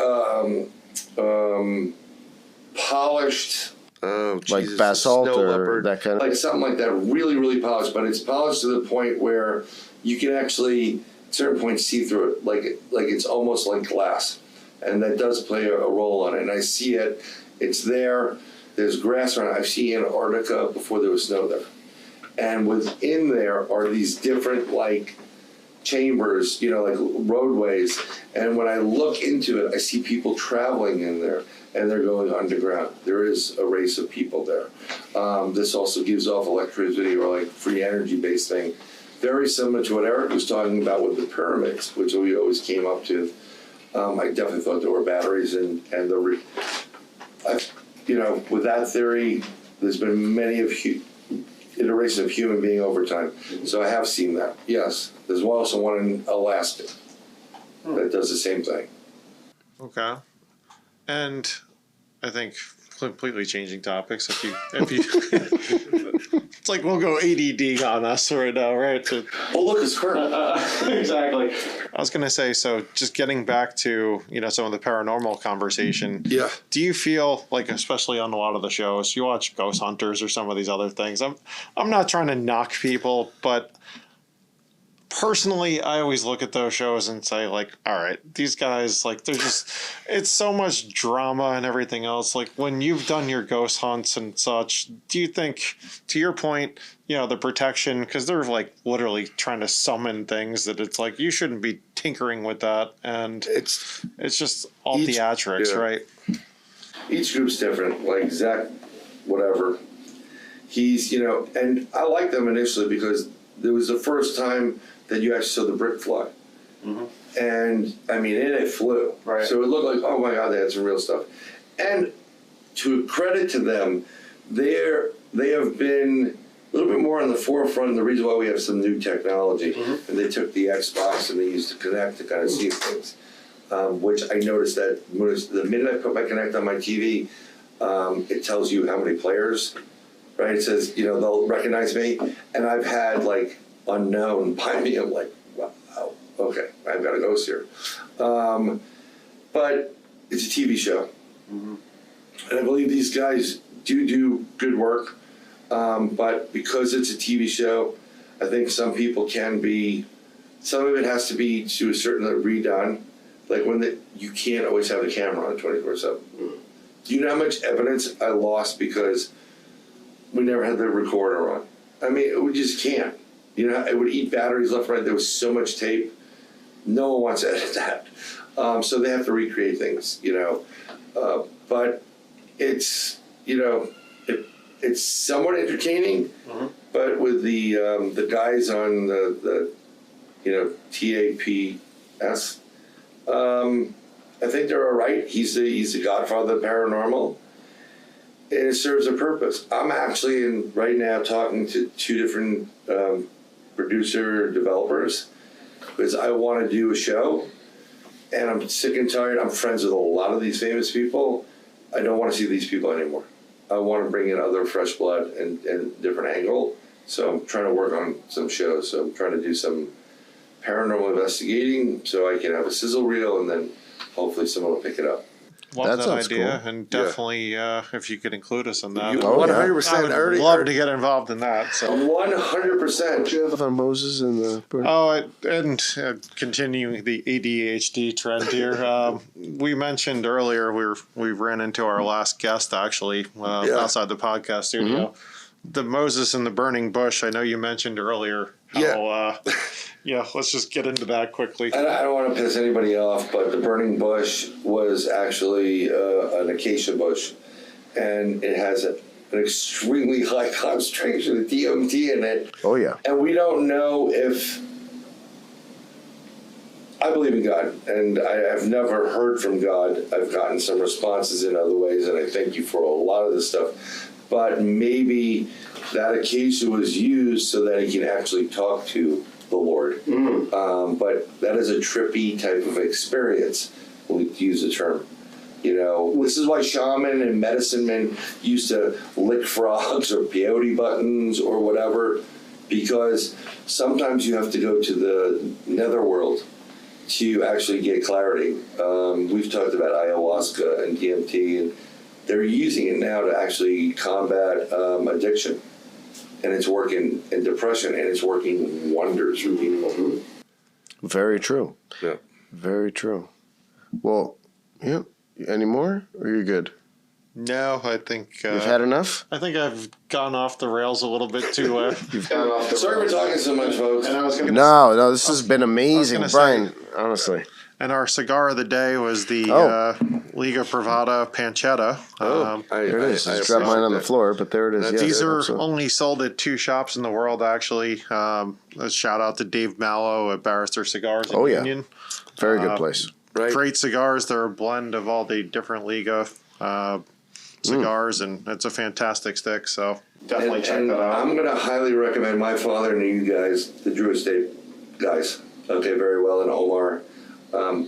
polished. Oh, Like Jesus, basalt snow or leopard. that kind of... Like something like that, really, really polished, but it's polished to the point where you can actually, at certain points, see through it, like it's almost like glass, and that does play a role on it. And I see it; it's there. There's grass around. I've seen Antarctica before there was snow there, and within there are these different chambers, like roadways. And when I look into it, I see people traveling in there. And they're going underground. There is a race of people there. This also gives off electricity or free energy based thing. Very similar to what Eric was talking about with the pyramids, which we always came up to. I definitely thought there were batteries and with that theory, there's been many iterations of human being over time. So I have seen that. Yes, there's also one in Alaska that does the same thing. Okay. And I think completely changing topics. If you, it's like we'll go ADD on us right now, right? Oh, look, it's Kurt. Exactly. I was gonna say, so just getting back to some of the paranormal conversation. Yeah. Do you feel like, especially on a lot of the shows, you watch Ghost Hunters or some of these other things? I'm not trying to knock people, but personally, I always look at those shows and say, like, all right, these guys, like, they're just, it's so much drama and everything else. Like, when you've done your ghost hunts and such, do you think, to your point, the protection, because they're, like, literally trying to summon things that it's like, you shouldn't be tinkering with that. And it's just all theatrics, right? Each group's different. Like, Zach, whatever. He's, and I like them initially because it was the first time that you actually saw the brick fly. Mm-hmm. And, I mean, it flew. Right. So it looked like, oh my God, they had some real stuff. And to credit to them, they have been a little bit more on the forefront, the reason why we have some new technology. Mm-hmm. And they took the Xbox and they used the Kinect to kind of see things. Which I noticed that the minute I put my Kinect on my TV, it tells you how many players, right? It says, they'll recognize me. And I've had, like, unknown by me. I'm like, wow, okay, I've got a ghost here. But it's a TV show. Mm-hmm. And I believe these guys do good work. But because it's a TV show, I think some people some of it has to be to a certain redone. Like you can't always have the camera on 24/7. Do you know how much evidence I lost because we never had the recorder on? I mean, we just can't. It would eat batteries left and right. There was so much tape. No one wants to edit that. So they have to recreate things, but it's, it's somewhat entertaining, mm-hmm. But with the guys on the TAPS, I think they're all right. He's the godfather of paranormal, and it serves a purpose. I'm actually right now talking to two different producer developers because I want to do a show, and I'm sick and tired. I'm friends with a lot of these famous people. I don't want to see these people anymore. I want to bring in other fresh blood and different angle. So I'm trying to work on some shows. So I'm trying to do some paranormal investigating so I can have a sizzle reel and then hopefully someone will pick it up. Love that idea, cool. And definitely if you could include us in that. 100%. I would love to get involved in that. So 100%. Do you have on Moses in the? And continuing the ADHD trend here, we mentioned earlier we ran into our last guest actually outside the podcast studio. Mm-hmm. The Moses in the burning bush. I know you mentioned earlier. Let's just get into that quickly. And I don't want to piss anybody off, but the burning bush was actually an acacia bush, and it has an extremely high concentration of DMT in it. Oh, yeah. And we don't know if... I believe in God, and I've never heard from God. I've gotten some responses in other ways, and I thank you for a lot of this stuff. But maybe that acacia was used so that he can actually talk to the Lord. Mm-hmm. But that is a trippy type of experience, when we use the term. This is why shaman and medicine men used to lick frogs or peyote buttons or whatever, because sometimes you have to go to the netherworld to actually get clarity. We've talked about ayahuasca and DMT, and they're using it now to actually combat addiction. And it's working in depression, and it's working wonders for people. Mm-hmm. Very true. Yeah. Very true. Well, yeah. Any more? Or you're good? No, I think... You've had enough? I think I've gone off the rails a little bit too... You've gone off the Sorry for talking so much, folks. And I was gonna No, this has been amazing, Brian, honestly. And our cigar of the day was the Liga Privada Pancetta. There it is. I dropped mine on the floor, but there it is. These are only sold at 2 shops in the world, actually. A shout out to Dave Mallow at Barrister Cigars in Union. Very good place. Right. Great cigars. They're a blend of all the different Liga cigars, and it's a fantastic stick. So definitely check that out. I'm going to highly recommend my father and you guys, the Drew Estate guys. Okay, very well, and Omar.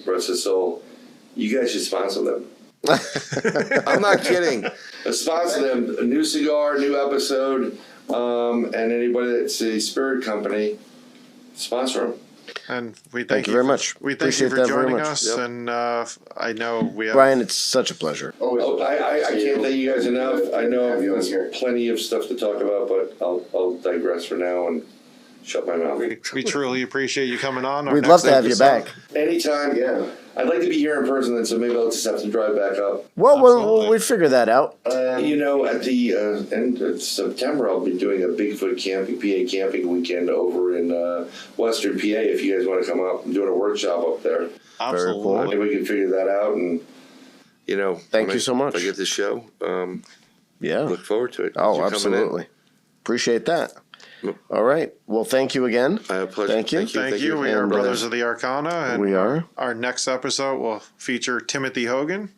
Rest his soul. You guys should sponsor them. I'm not kidding. Sponsor them. A new cigar, new episode, and anybody that's a spirit company, sponsor them. And we Thank you very much. We thank Appreciate you for that very joining much. us. Yep. And I know we have. Bryan, it's such a pleasure. Oh, I can't thank you guys enough. I know Have you on there's here. plenty of stuff to talk about, but I'll digress for now and shut my mouth. We truly appreciate you coming on. Our We'd next love to have you episode- back. Anytime. Yeah. I'd like to be here in person, then, so maybe I'll just have to drive back up. Well, Absolutely. we'd figure that out. You know, at the end of September, I'll be doing a Bigfoot PA camping weekend over in Western PA. If you guys want to come up, I'm doing a workshop up there. Absolutely. Maybe we can figure that out. And You know, Thank when you so much. I get this show, Yeah. look forward to it. Oh, You coming in. absolutely. Appreciate that. Yep. All right. Well, thank you again. I have pleasure. Thank you. Thank you. We are And, Brothers of the Arcana. And we are. Our next episode will feature Timothy Hogan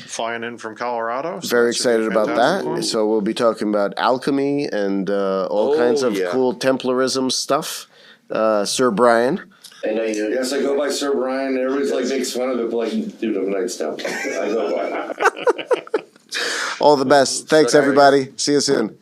flying in from Colorado. So Very that should be excited about fantastic. that. So we'll be talking about alchemy and all kinds of yeah. cool Templarism stuff. Sir Bryan. And yes, I go by Sir Bryan. Everybody's like makes fun of it, but like, dude, I'm Knights Templar. I go by. All the best. Thanks, everybody. See you soon.